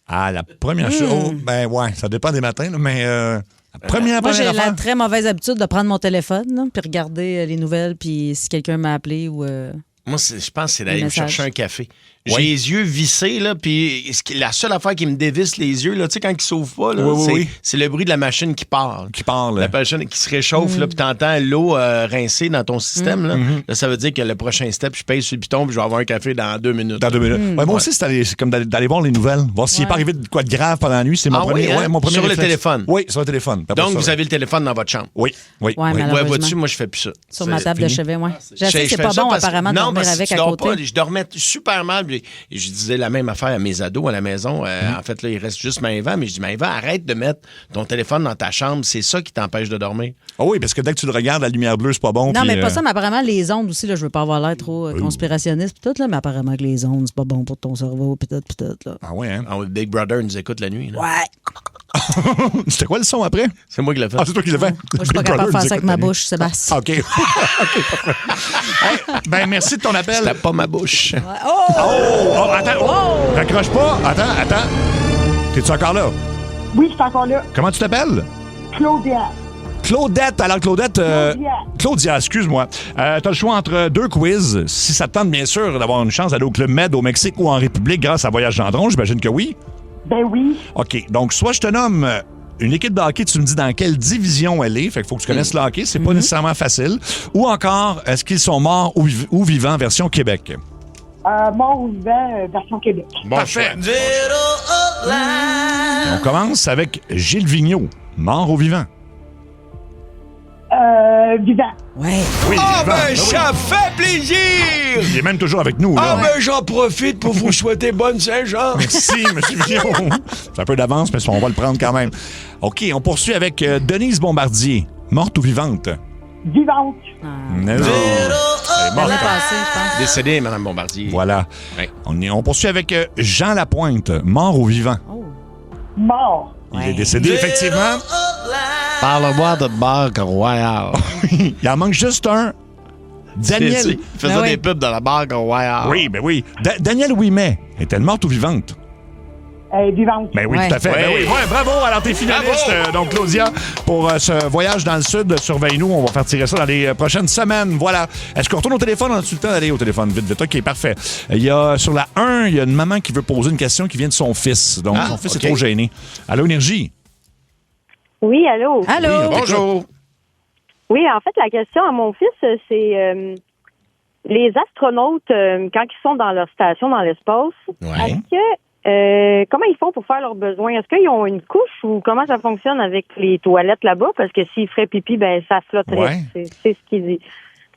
Ah, la première chose. Ben ouais, ça dépend des matins, là, mais la première Moi, j'ai la affaire. très mauvaise habitude de prendre mon téléphone, là, puis regarder les nouvelles, puis si quelqu'un m'a appelé ou... Moi, je pense que c'est d'aller Des me messages. chercher un café. J'ai les yeux vissés, là, puis la seule affaire qui me dévisse les yeux, là, tu sais, quand ils s'ouvrent pas, là, Oui. c'est le bruit de la machine qui part. Qui parle. La machine qui se réchauffe, là, puis t'entends l'eau rincer dans ton système, là. Là, ça veut dire que le prochain step, je paye sur le piton, puis je vais avoir un café dans 2 minutes. Dans 2 minutes. Ouais, moi aussi, c'est comme d'aller voir les nouvelles. Voir s'il n'est pas arrivé de quoi de grave pendant la nuit. C'est mon Ah premier. oui, hein? Ouais, mon premier Sur le réflexe. téléphone. Oui, sur le téléphone. Après Donc, ça, vous avez le téléphone dans votre chambre. Oui. Ouais, Ouais, malheureusement. vois-tu, moi, je fais plus ça. Sur ma table de fini. chevet, ouais. Je sais que Je c'est fais pas ça bon, parce- apparemment, de non, dormir parce que avec tu à dors côté. pas. Je dormais super mal. Puis je disais la même affaire à mes ados à la maison. En fait, là, il reste juste Maëva. Mais je dis, Maëva, arrête de mettre ton téléphone dans ta chambre. C'est ça qui t'empêche de dormir. Ah oui, parce que dès que tu le regardes, la lumière bleue, c'est pas bon. Non, puis, mais pas ça, mais apparemment, les ondes aussi, là, je veux pas avoir l'air trop conspirationniste, pis tout, là, mais apparemment que les ondes, c'est pas bon pour ton cerveau, pis tout, là. Ah oui, hein? Ah, Big Brother nous écoute la nuit. là. Ouais. C'était quoi le son après? C'est moi qui l'ai fait. Ah, c'est toi qui l'as fait? Moi, je suis pas capable de faire ça avec ma bouche, Sébastien. Ah, OK. OK. Hey, ben, merci de ton appel. C'était pas ma bouche. Oh, attends. Raccroche pas. Attends. T'es-tu encore là? Oui, je suis encore là. Comment tu t'appelles? Claudia. Claudette. Alors, Claudette... Claudia, excuse-moi. T'as le choix entre 2 quiz. Si ça te tente, bien sûr, d'avoir une chance d'aller au Club Med au Mexique ou en République grâce à Voyage Gendron, j'imagine que oui. Ben oui. OK. Donc, soit je te nomme une équipe de hockey, tu me dis dans quelle division elle est. Fait qu'il faut que tu connaisses le hockey. C'est pas nécessairement facile. Ou encore, est-ce qu'ils sont morts ou vivants, version Québec? Mort ou vivant, version Québec. Bon, parfait. On commence avec Gilles Vigneault. Mort ou vivant? Vivant. Ouais. Oui, Ah, vivant. ben, ça fait plaisir! Il est même toujours avec nous. Ah, Là. ben, j'en profite pour vous souhaiter bonne Saint-Jean. Merci, M. Vigneault. C'est un peu d'avance, mais on va le prendre quand même. OK, on poursuit avec Denise Bombardier. Morte ou vivante? Vivante. Non. Elle est morte. L'année passée, je pense. Décédé, Mme Bombardier. Voilà. Ouais. On poursuit avec Jean Lapointe. Mort ou vivant? Mort. Il est décédé, effectivement. Parle-moi de Barque Royale. Il en manque juste un. Daniel. Il faisait des pubs dans la Barque Royale. Oui, ben oui. Daniel Ouimet. Est-elle morte ou vivante? Vivante. Ben oui, Ouais. tout à fait. Ouais. Ben oui. Ouais, bravo. Alors, t'es finaliste, donc Claudia, pour ce voyage dans le sud. Surveille-nous. On va faire tirer ça dans les prochaines semaines. Voilà. Est-ce qu'on retourne au téléphone? On a-tu le temps d'aller au téléphone? Vite, vite. OK, parfait. Il y a, sur la 1, il y a une maman qui veut poser une question qui vient de son fils. Donc, son fils OK. est trop gêné. Allô, Énergie? Oui, allô? Allô? Oui, Bonjour. Oui, en fait, la question à mon fils, c'est les astronautes, quand ils sont dans leur station dans l'espace, Ouais. est-ce que comment ils font pour faire leurs besoins? Est-ce qu'ils ont une couche ou comment ça fonctionne avec les toilettes là-bas? Parce que s'ils feraient pipi, ben ça flotterait. Ouais. C'est ce qu'il dit.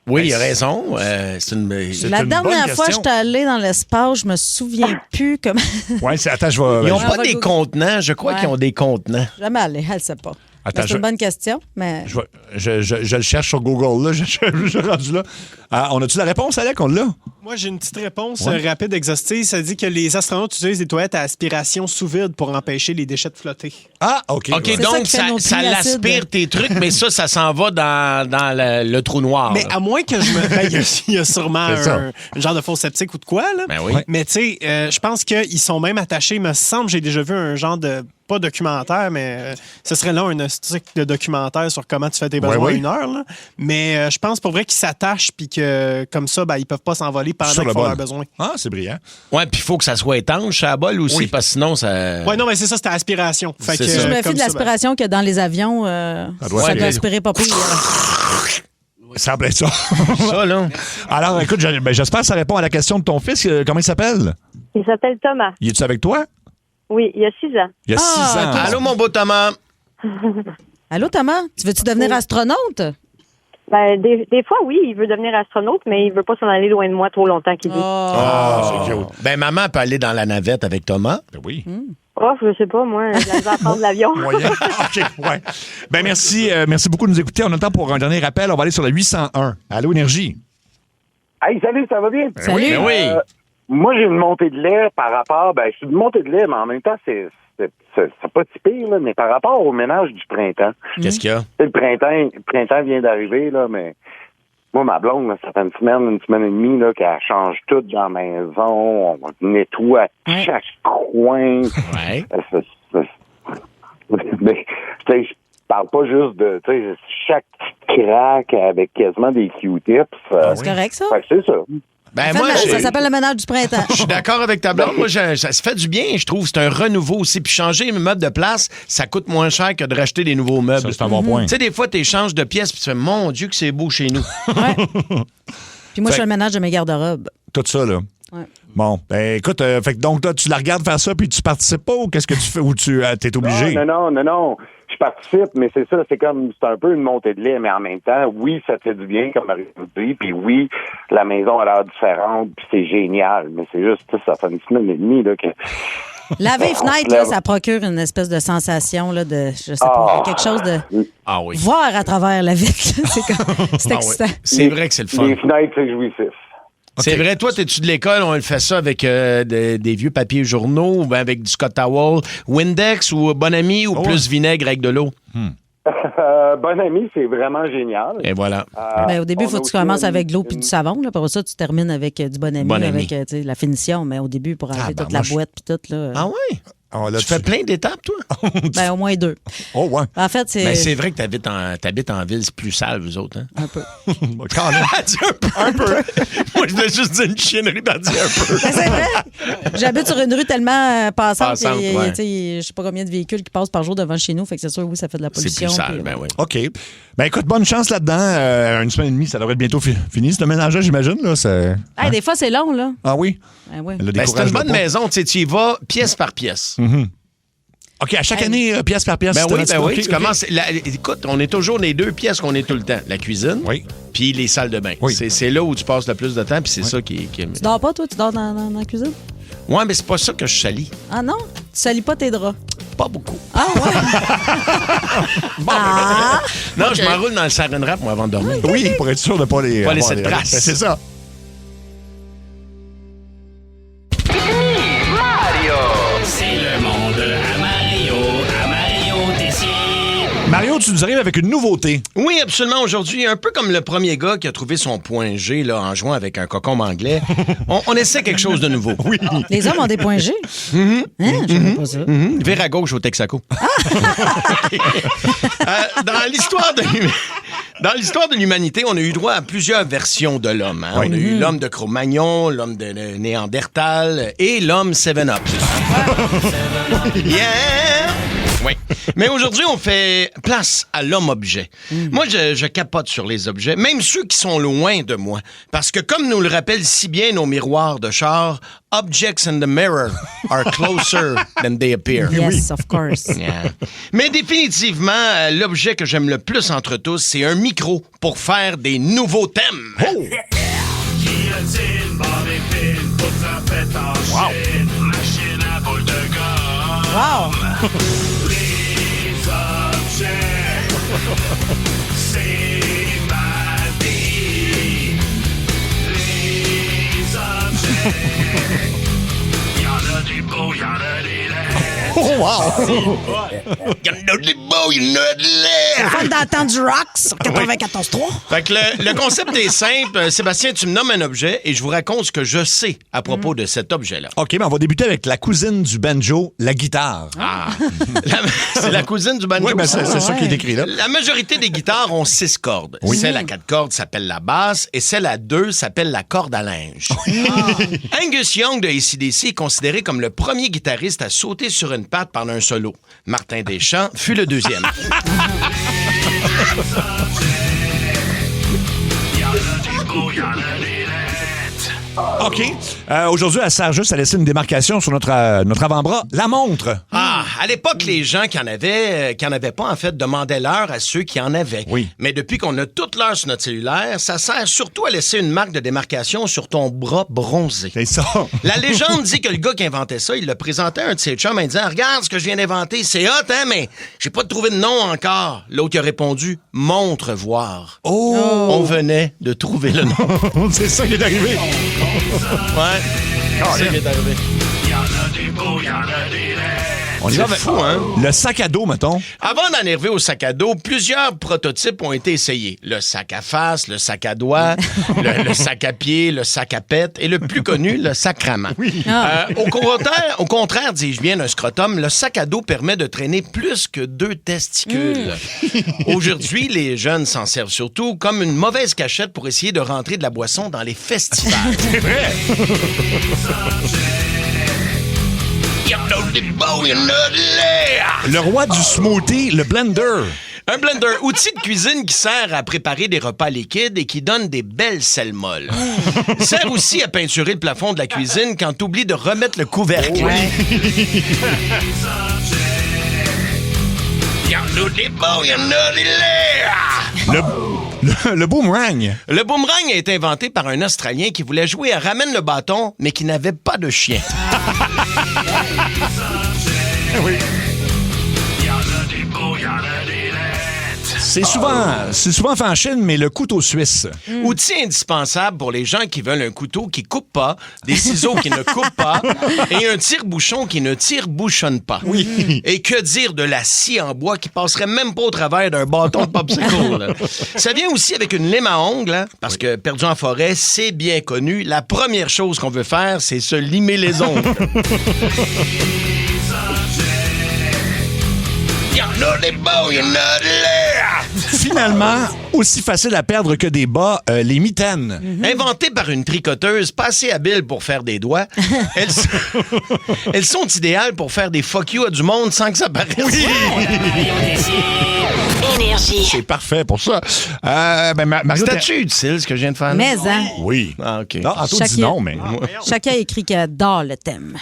Oui, il a raison. C'est une... La une bonne dernière fois que question. j'étais allée dans l'espace, je me souviens plus comment. Oui, attends, je vais. Ils n'ont on pas va des googler. contenants. Je crois Ouais. qu'ils ont des contenants. Jamais allée, elle ne sait pas. Attends, C'est une bonne question, mais. Je le cherche sur Google, là. Je suis rendu là. Ah, on a-tu la réponse, Alec? On l'a? Moi, j'ai une petite réponse Ouais. rapide, exhaustive. Ça dit que les astronautes utilisent des toilettes à aspiration sous vide pour empêcher les déchets de flotter. Ah, OK. OK, Ouais. ça donc qui fait nos ça pluies acides. l'aspire tes trucs, mais ça s'en va dans le trou noir. Mais là. à moins que je me. Ben, il y a sûrement C'est ça. un genre de faux sceptique ou de quoi, là. Ben oui. Ouais. Mais tu sais, je pense qu'ils sont même attachés. Il me semble, j'ai déjà vu un genre de. Pas documentaire, mais ce serait là un stick de documentaire sur comment tu fais tes besoins Ouais, ouais. à une heure. Là. Mais je pense pour vrai qu'ils s'attachent puis que comme ça, ben, ils peuvent pas s'envoler pendant Sur qu'ils le font bol. leurs besoins. Ah, c'est brillant. Ouais, puis il faut que ça soit étanche, à la bolle aussi, Oui. parce que sinon, ça. Ouais, non, mais c'est ça, c'était aspiration. Fait C'est que, ça. Je me fie comme de ça, l'aspiration qu'il y a dans les avions. Ça doit Ça être- doit aspirer pas pire. Ça semble être ça. Ça, là. Alors, écoute, j'espère que ça répond à la question de ton fils. Comment il s'appelle? Il s'appelle Thomas. Il est-tu avec toi? Oui, il a 6 ans. Il y a 6 ans. OK. Allô, mon beau Thomas. Allô, Thomas? Tu veux-tu devenir astronaute? Ben, des fois, oui, il veut devenir astronaute, mais il veut pas s'en aller loin de moi trop longtemps, qu'il dit. Ah, c'est cute. Ben, maman peut aller dans la navette avec Thomas. Ben oui. Oh, je sais pas, moi, je vais prendre l'avion. Moyen. OK, ouais. Ben merci beaucoup de nous écouter. On a le temps pour un dernier rappel. On va aller sur le 801. Allô, Énergie? Hey, salut, ça va bien? Salut. Ben oui. Moi, j'ai une montée de lait par rapport... Ben, c'est une montée de lait, mais en même temps, c'est pas si pire, là, mais par rapport au ménage du printemps. Qu'est-ce qu'il y a? Tu sais, le printemps vient d'arriver, là, mais moi, ma blonde, là, ça fait une semaine et demie, là, qu'elle change tout dans la maison, on nettoie Ouais. chaque coin. Ouais. Mais, tu sais, je parle pas juste de, tu sais, chaque crack avec quasiment des Q-tips. C'est correct, ça? Fait que c'est ça. Ben, moi, Ça s'appelle le ménage du printemps. je suis d'accord avec ta blonde. Moi, ça se fait du bien, je trouve. C'est un renouveau aussi. Puis changer les meubles de place, ça coûte moins cher que de racheter des nouveaux meubles. Ça, c'est un bon point. Tu sais, des fois, tu échanges de pièces puis tu fais, mon Dieu, que c'est beau chez nous. Puis moi, je fais le ménage de mes garde-robes. Tout ça, là. Ouais. Bon, ben écoute, fait que donc, toi, tu la regardes faire ça, puis tu participes pas, ou qu'est-ce que tu fais, ou tu t'es obligé? Non. Je participe, mais c'est ça, c'est un peu une montée de lait, mais en même temps, oui, ça te fait du bien, comme Marie vous dit, puis oui, la maison a l'air différente, puis c'est génial, mais c'est juste, ça fait une semaine et demie, là, que... Laver les fenêtres, là, ça procure une espèce de sensation, là, de, je sais pas, quelque chose de Ah oui. voir à travers la vitre. là. C'est Ah oui. excitant. C'est vrai que c'est le fun. Les fenêtres, c'est jouissif. C'est vrai, toi, t'es-tu de l'école? On le fait ça avec des vieux papiers journaux, ou bien avec du Scott Towel, Windex ou Bon Ami, ou plus vinaigre avec de l'eau? Bon ami, c'est vraiment génial. Et voilà. Ben, au début, il faut on que tu a aussi commences une- avec de l'eau puis du savon. Là. Pour ça, tu termines avec du bon ami, Bon ami. avec tu sais, la finition. Mais au début, pour enlever toute la moi, je- boîte puis tout. Là, Ah oui? Oh, là, Tu fais plein d'étapes, toi? Ben, au moins 2. Oh, ouais. En fait, c'est. Mais c'est vrai que t'habites en ville, c'est plus sale, vous autres, hein? Un peu. Quand même. Elle dit un peu. Moi, je voulais juste dire une chiennerie, t'as dit un peu. Ben, c'est vrai. J'habite sur une rue tellement passante. Passante, et, ouais. tu sais, je sais pas combien de véhicules qui passent par jour devant chez nous. Fait que c'est sûr, oui, ça fait de la C'est pollution. plus sale, puis, ben oui. OK. Ben écoute, bonne chance là-dedans. Une semaine et demie, ça devrait être bientôt fini, ce ménage-là, j'imagine. Là, Hey, des fois, c'est long, là. Ah oui? Ben, oui. Le Ben, c'est décourage une bonne pas. maison, tu sais, tu y vas pièce par pièce. OK, à chaque année, pièce par pièce. Ben oui, systématiquement. oui. OK, Tu OK. commences. Écoute, on est toujours les 2 pièces qu'on est tout le temps. La cuisine, Oui. puis les salles de bain. Oui. C'est là où tu passes le plus de temps, puis c'est ça qui est. Tu dors pas, toi? Tu dors dans la cuisine? Ouais, mais c'est pas ça que je salis. Ah non? Tu salis pas tes draps? Pas beaucoup. Ah ouais? Non, je m'enroule dans le saran wrap, moi, avant de dormir. Oui, pour être sûr de ne pas les... Pas laisser avoir de les- traces. Ben, c'est ça. C'est le monde à Mario Tessier. Mario, tu nous arrives avec une nouveauté. Oui, absolument. Aujourd'hui, un peu comme le premier gars qui a trouvé son point G là, en jouant avec un cocon anglais, on essaie quelque chose de nouveau. Oui. Les hommes ont des points G? Hein? Je savais pas ça. Vire à gauche au Texaco. Dans l'histoire de l'humanité, on a eu droit à plusieurs versions de l'homme. Hein. Oui. On a eu l'homme de Cro-Magnon, l'homme de Néandertal et l'homme 7-Up. Yeah! Oui. Mais aujourd'hui, on fait place à l'homme-objet. Moi, je capote sur les objets, même ceux qui sont loin de moi. Parce que comme nous le rappellent si bien nos miroirs de char, objects in the mirror are closer than they appear. Yes, of course. Yeah. Mais définitivement, l'objet que j'aime le plus entre tous, c'est un micro pour faire des nouveaux thèmes. Guillotine, barre et pile, tout ça fait en Chine. Machine à boule de gomme. Wow! Les objets, c'est ma vie. Les objets, y'en a des beaux, y'en a des laids. Oh, wow! Y'en a des beaux, y'en a des laids. Fun d'entendre du rock sur 94.3. Fait que le concept est simple. Sébastien, tu me nommes un objet et je vous raconte ce que je sais à propos de cet objet-là. OK, mais on va débuter avec la cousine du banjo, la guitare. Ah. C'est la cousine du banjo. Oui, ben c'est ça qui est ouais. écrit là. La majorité des guitares ont 6 cordes. Oui. Celle à 4 cordes s'appelle la basse et celle à 2 s'appelle la corde à linge. Angus Young de AC/DC est considéré comme le premier guitariste à sauter sur une patte pendant un solo. Martin Deschamps fut le deuxième. Y'en a des beaux, y'en a des laids. OK. Aujourd'hui, elle sert juste à laisser une démarcation sur notre avant-bras. La montre. Ah, à l'époque, les gens qui en avaient pas, en fait, demandaient l'heure à ceux qui en avaient. Oui. Mais depuis qu'on a toute l'heure sur notre cellulaire, ça sert surtout à laisser une marque de démarcation sur ton bras bronzé. C'est ça. La légende dit que le gars qui inventait ça, il le présentait à un de ses chums en disant « Regarde ce que je viens d'inventer, c'est hot, hein, mais j'ai pas trouvé de nom encore. » L'autre a répondu « Montre voir. » Oh! On venait de trouver le nom. C'est ça qui est arrivé. Ouais. C'est ça qui est arrivé. Y'en a des beaux, y'en a des laids. On y C'est va avec fou, hein? le sac à dos, mettons. Avant d'en arriver au sac à dos, plusieurs prototypes ont été essayés. Le sac à face, le sac à doigts, le sac à pied, le sac à pète et le plus connu, le sacrament. Au contraire, dis-je bien, d'un scrotum, le sac à dos permet de traîner plus que 2 testicules. Aujourd'hui, les jeunes s'en servent surtout comme une mauvaise cachette pour essayer de rentrer de la boisson dans les festivals. C'est vrai. Le roi du smoothie, le blender. Un blender, outil de cuisine qui sert à préparer des repas liquides et qui donne des belles selles molles. Sert aussi à peinturer le plafond de la cuisine quand t'oublies de remettre le couvercle. Y'en a des beaux, y'en a des laids. Le boomerang. Le boomerang a été inventé par un Australien qui voulait jouer à ramène le bâton, mais qui n'avait pas de chien. Oui. Y'en a des beaux, y'en a des laids. C'est souvent fait en Chine, mais le couteau suisse. Outil indispensable pour les gens qui veulent un couteau qui coupe pas, des ciseaux qui ne coupent pas et un tire-bouchon qui ne tire-bouchonne pas. Oui. Et que dire de la scie en bois qui passerait même pas au travers d'un bâton de popsicle. Là. Ça vient aussi avec une lime à ongles, hein, parce que perdu en forêt, c'est bien connu. La première chose qu'on veut faire, c'est se limer les ongles. Finalement, aussi facile à perdre que des bas, les mitaines. Inventées par une tricoteuse pas assez habile pour faire des doigts, elles sont idéales pour faire des fuck you à du monde sans que ça paraisse. Énergie. C'est parfait pour ça. Mario, C'est-tu utile, ce que je viens de faire? Mais, hein. Oui. Ah, OK. Non, Anto dit non, mais... Chacun écrit qu'il adore le thème.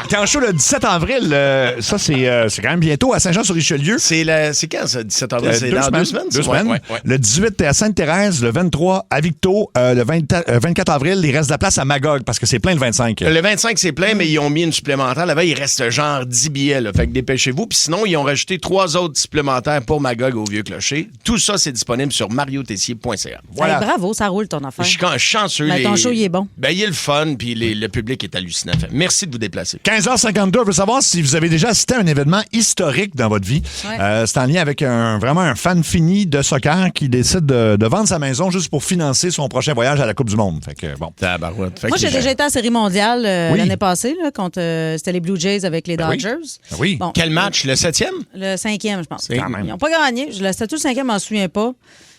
T'es en show le 17 avril. Ça, c'est quand même bientôt à Saint-Jean-sur-Richelieu. C'est quand, ça, 17 avril? C'est dans 2 semaines? 2 semaines. Ouais. Le 18, t'es à Sainte-Thérèse. Le 23, à Victo. Le 24 avril, il reste de la place à Magog parce que c'est plein le 25. Le 25, c'est plein, mais ils ont mis une supplémentaire. Là-bas, il reste genre 10 billets. Là. Fait que dépêchez-vous. Puis sinon, ils ont rajouté 3 autres supplémentaires pour Magog au Vieux-Clocher. Tout ça, c'est disponible sur mariotessier.ca. Voilà. Hey, bravo, ça roule ton affaire. Je suis chanceux. Ben, ton show, il est bon. Ben, il est le fun, puis le public est hallucinant. Fait, merci de vous déplacer. 15h52, je veux savoir si vous avez déjà assisté à un événement historique dans votre vie. Ouais. C'est en lien avec vraiment un fan fini de soccer qui décide de vendre sa maison juste pour financer son prochain voyage à la Coupe du Monde. Fait que, bon. Tabarouette. Fait Moi, que j'ai déjà été en série mondiale Oui. l'année passée, là, contre c'était les Blue Jays avec les Ben oui. Dodgers. Ben oui. Bon, Quel match? Le 7e? le 5e, je pense. Quand même. Ils n'ont pas gagné. Le statut 5e, je m'en souviens pas.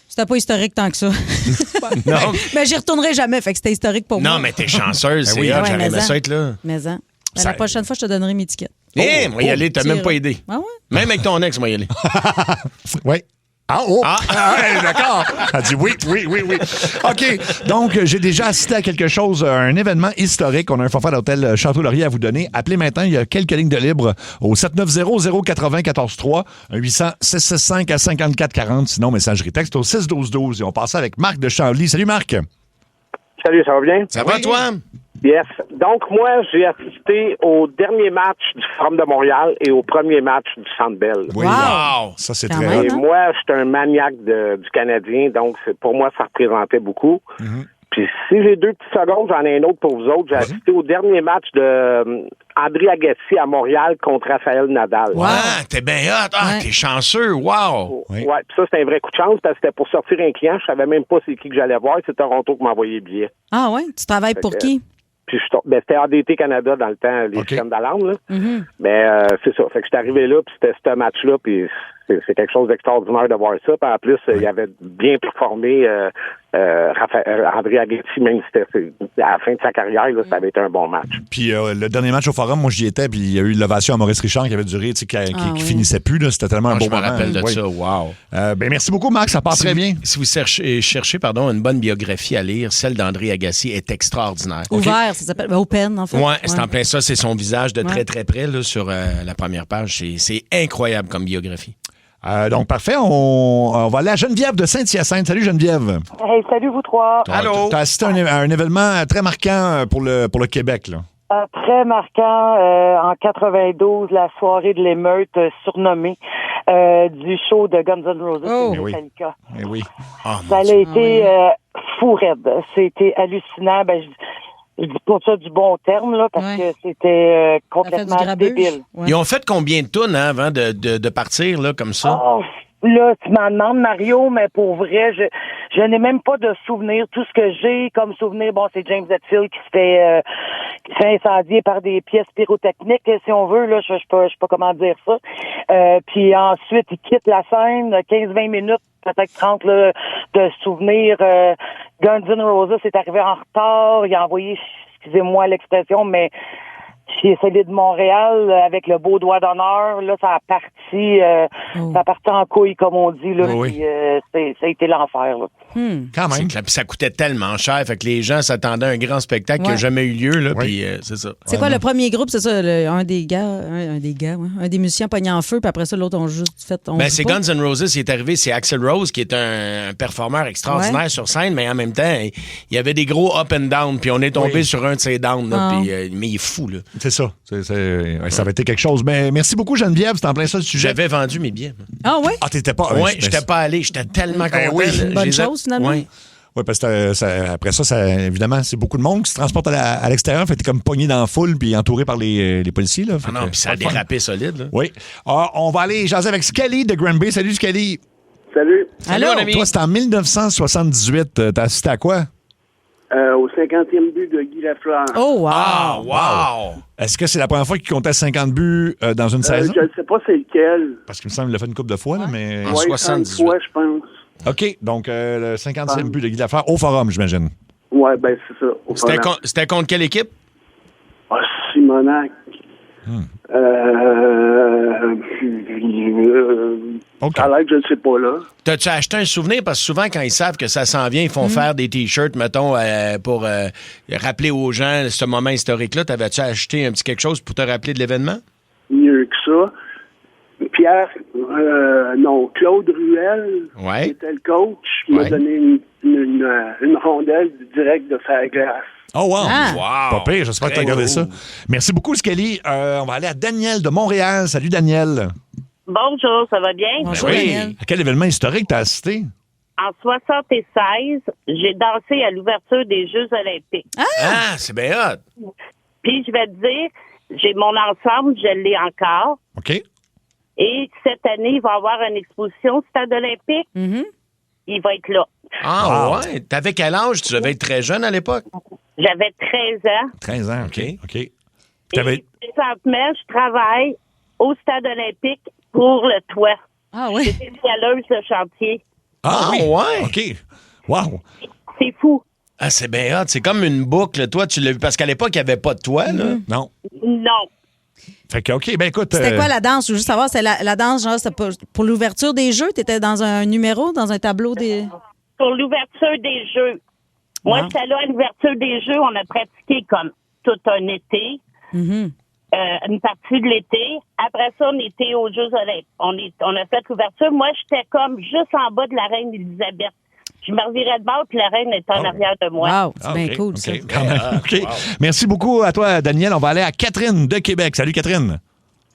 C'était pas historique tant que ça. Non. Mais j'y retournerai jamais, fait que c'était historique pour moi. Non, mais t'es chanceuse. C'est oui. hot, Ouais, j'aurais aimé mais ça être là. Mais hein. Ça- La prochaine fois, je te donnerai mes tickets. Moi y aller, t'as même pas aidé. Ah ouais? Même avec ton ex, moi y aller. Oui. Ouais, d'accord. Elle dit oui. OK. Donc, j'ai déjà assisté à quelque chose, un événement historique. On a un forfait d'hôtel Château-Laurier à vous donner. Appelez maintenant. Il y a quelques lignes de libre au 790-080-14-3, 800-665-5440. Sinon, messagerie texte au 612-12. Et on passe avec Marc de Chambly. Salut, Marc. Salut, ça va bien? Ça va, toi? Yes. Donc, moi, j'ai assisté au dernier match du Forum de Montréal et au premier match du Centre Bell. Oui. Wow! Ça, c'est Quand très même. Et hein? moi, je suis un maniaque du Canadien, donc pour moi, ça représentait beaucoup. Puis si j'ai 2 petites secondes, j'en ai un autre pour vous autres. J'ai assisté au dernier match de André Agassi à Montréal contre Raphaël Nadal. Ouais, t'es bien hot. Ah, Ouais. t'es chanceux. Wow! Oui. Ouais, puis ça, c'était un vrai coup de chance parce que c'était pour sortir un client. Je savais même pas c'est qui que j'allais voir. C'est Toronto qui m'a envoyé le billet. Ah ouais? Tu travailles pour que- qui? Puis c'était ADT Canada dans le temps, les OK. systèmes d'alarme. Là. Mm-hmm. Mais c'est ça. Fait que j'étais arrivé là, puis c'était ce match-là, puis c'est quelque chose d'extraordinaire de voir ça. Puis en plus, il avait bien performé André Agassi, même si c'était à la fin de sa carrière, là, ça avait été un bon match. Puis le dernier match au Forum, moi, j'y étais, puis il y a eu l'ovation à Maurice Richard qui avait duré, tu sais, qui oui. finissait plus. Là. C'était tellement un Moi, beau je me moment. rappelle de Oui. ça. Wow! Merci beaucoup, Marc. Ça passe très bien. Si vous cherchez une bonne biographie à lire, celle d'André Agassi est extraordinaire. Ouvert, ça s'appelle Open, en fait. Ouais, c'est en plein ça. C'est son visage de très, Ouais. très près là, sur la première page. C'est incroyable comme biographie. Donc, parfait. On va aller à Geneviève de Saint-Hyacinthe. Salut, Geneviève. Hey, salut vous trois. Allô? Tu as assisté à un événement très marquant pour le Québec, là. Très marquant en 92, la soirée de l'émeute surnommée du show de Guns N' Roses Oh. et Metallica. Eh oui. Oh, Ça a été fou raide. C'était hallucinant. Ben, je dis pas ça du bon terme, là, parce Ouais. que c'était Ça fait du complètement grabuge. débile. Ouais. Ils ont fait combien de tonnes avant de partir là, comme ça? Oh, là, tu m'en demandes, Mario, mais pour vrai, je n'ai même pas de souvenir. Tout ce que j'ai comme souvenir, bon, c'est James Hetfield qui se fait incendier par des pièces pyrotechniques, si on veut. Là, je sais pas comment dire ça. Puis ensuite, il quitte la scène, 15-20 minutes, peut-être 30 là, de souvenirs. Guns N' Roses est arrivé en retard. Il a envoyé, excusez-moi l'expression, mais chez celui de Montréal, avec le beau doigt d'honneur, là, ça a parti en couille, comme on dit, là. Oui, Puis, ça a été l'enfer, là. Quand même. C'est clair. Puis ça coûtait tellement cher, fait que les gens s'attendaient à un grand spectacle qui n'a Ouais. jamais eu lieu, là, Oui. puis c'est ça. C'est quoi le premier groupe? C'est ça, un des musiciens pogné en feu, puis après ça, l'autre, on juste fait. Ben, c'est Guns N' Roses qui est arrivé, c'est Axl Rose qui est un performeur extraordinaire Ouais. sur scène, mais en même temps, il y avait des gros up and down, puis on est tombé Oui. sur un de ces downs, là, Ah. puis, mais il est fou, là. C'est ça. Ouais, ça avait été quelque chose. Mais merci beaucoup, Geneviève. C'est en plein ça le sujet. J'avais vendu mes billets. Ah oui? Ah, t'étais pas. Ouais, j'étais pas allé, j'étais tellement Ben content. oui. là. C'est une bonne Je les ai- chose, finalement. Ouais. Oui, parce que après ça, évidemment, c'est beaucoup de monde qui se transporte à l'extérieur. Fait que t'es comme pogné dans la foule puis entouré par les policiers. Là. Fait Ah non, que puis ça a pas de fun. dérapé solide, là. Oui. On va aller jaser avec Scully de Granby. Salut, Scully. Salut. Salut, mon ami. Toi, c'était en 1978. T'as assisté à quoi? Au 50e but de Guy Lafleur. Oh, wow! Ah, wow! Est-ce que c'est la première fois qu'il comptait 50 buts dans une saison? Je ne sais pas c'est lequel. Parce qu'il me semble qu'il l'a fait une couple de fois, là, mais... En Ouais, 78. fois, je pense. OK, donc le 50e but de Guy Lafleur au Forum, j'imagine. Ouais, ben c'est ça. C'était contre quelle équipe? Ah, Simonac. OK. Ça a l'air que je ne sais pas, là. T'as-tu acheté un souvenir? Parce que souvent, quand ils savent que ça s'en vient, ils font faire des T-shirts, mettons, pour rappeler aux gens ce moment historique-là. T'avais-tu acheté un petit quelque chose pour te rappeler de l'événement? Mieux que ça. Pierre, non, Claude Ruel, Ouais. qui était le coach, m'a donné une rondelle direct de sa glace. Oh, wow! Ah. Wow! Pas pire, j'espère que tu as Très regardé cool. ça. Merci beaucoup, Skelly. On va aller à Daniel de Montréal. Salut, Daniel. Bonjour, ça va bien? Bonjour, oui. Daniel. À quel événement historique t'as assisté? En 76, j'ai dansé à l'ouverture des Jeux olympiques. Ah, c'est bien hot! Puis, je vais te dire, j'ai mon ensemble, je l'ai encore. OK. Et cette année, il va y avoir une exposition au Stade olympique. Mhm. Il va être là. Ah, Wow. ouais? T'avais quel âge? Tu devais être très jeune à l'époque? J'avais 13 ans. 13 ans, OK. OK. Et T'avais... présentement, je travaille au Stade olympique pour le toit. Ah oui. J'étais fialeuse de chantier. Ah, oui. ouais? OK. Wow. C'est fou. Ah, c'est bien hot. C'est comme une boucle. Toi, tu l'as vu. Parce qu'à l'époque, il n'y avait pas de toit, là. Non. Non. Fait que, OK, ben écoute... C'était quoi la danse? Je veux juste savoir, c'est la danse, genre, c'était pour l'ouverture des Jeux? T'étais dans un numéro, dans un tableau des... Pour l'ouverture des Jeux. Moi, Wow. j'étais là à l'ouverture des Jeux. On a pratiqué comme tout un été, Mhm. une partie de l'été. Après ça, on était aux Jeux olympiques. On a fait l'ouverture. Moi, j'étais comme juste en bas de la reine Élisabeth. Je me revirais de bord, puis la reine était en arrière de moi. Wow, c'est bien OK, cool, OK, ça. quand même. OK. Merci beaucoup à toi, Daniel. On va aller à Catherine de Québec. Salut, Catherine.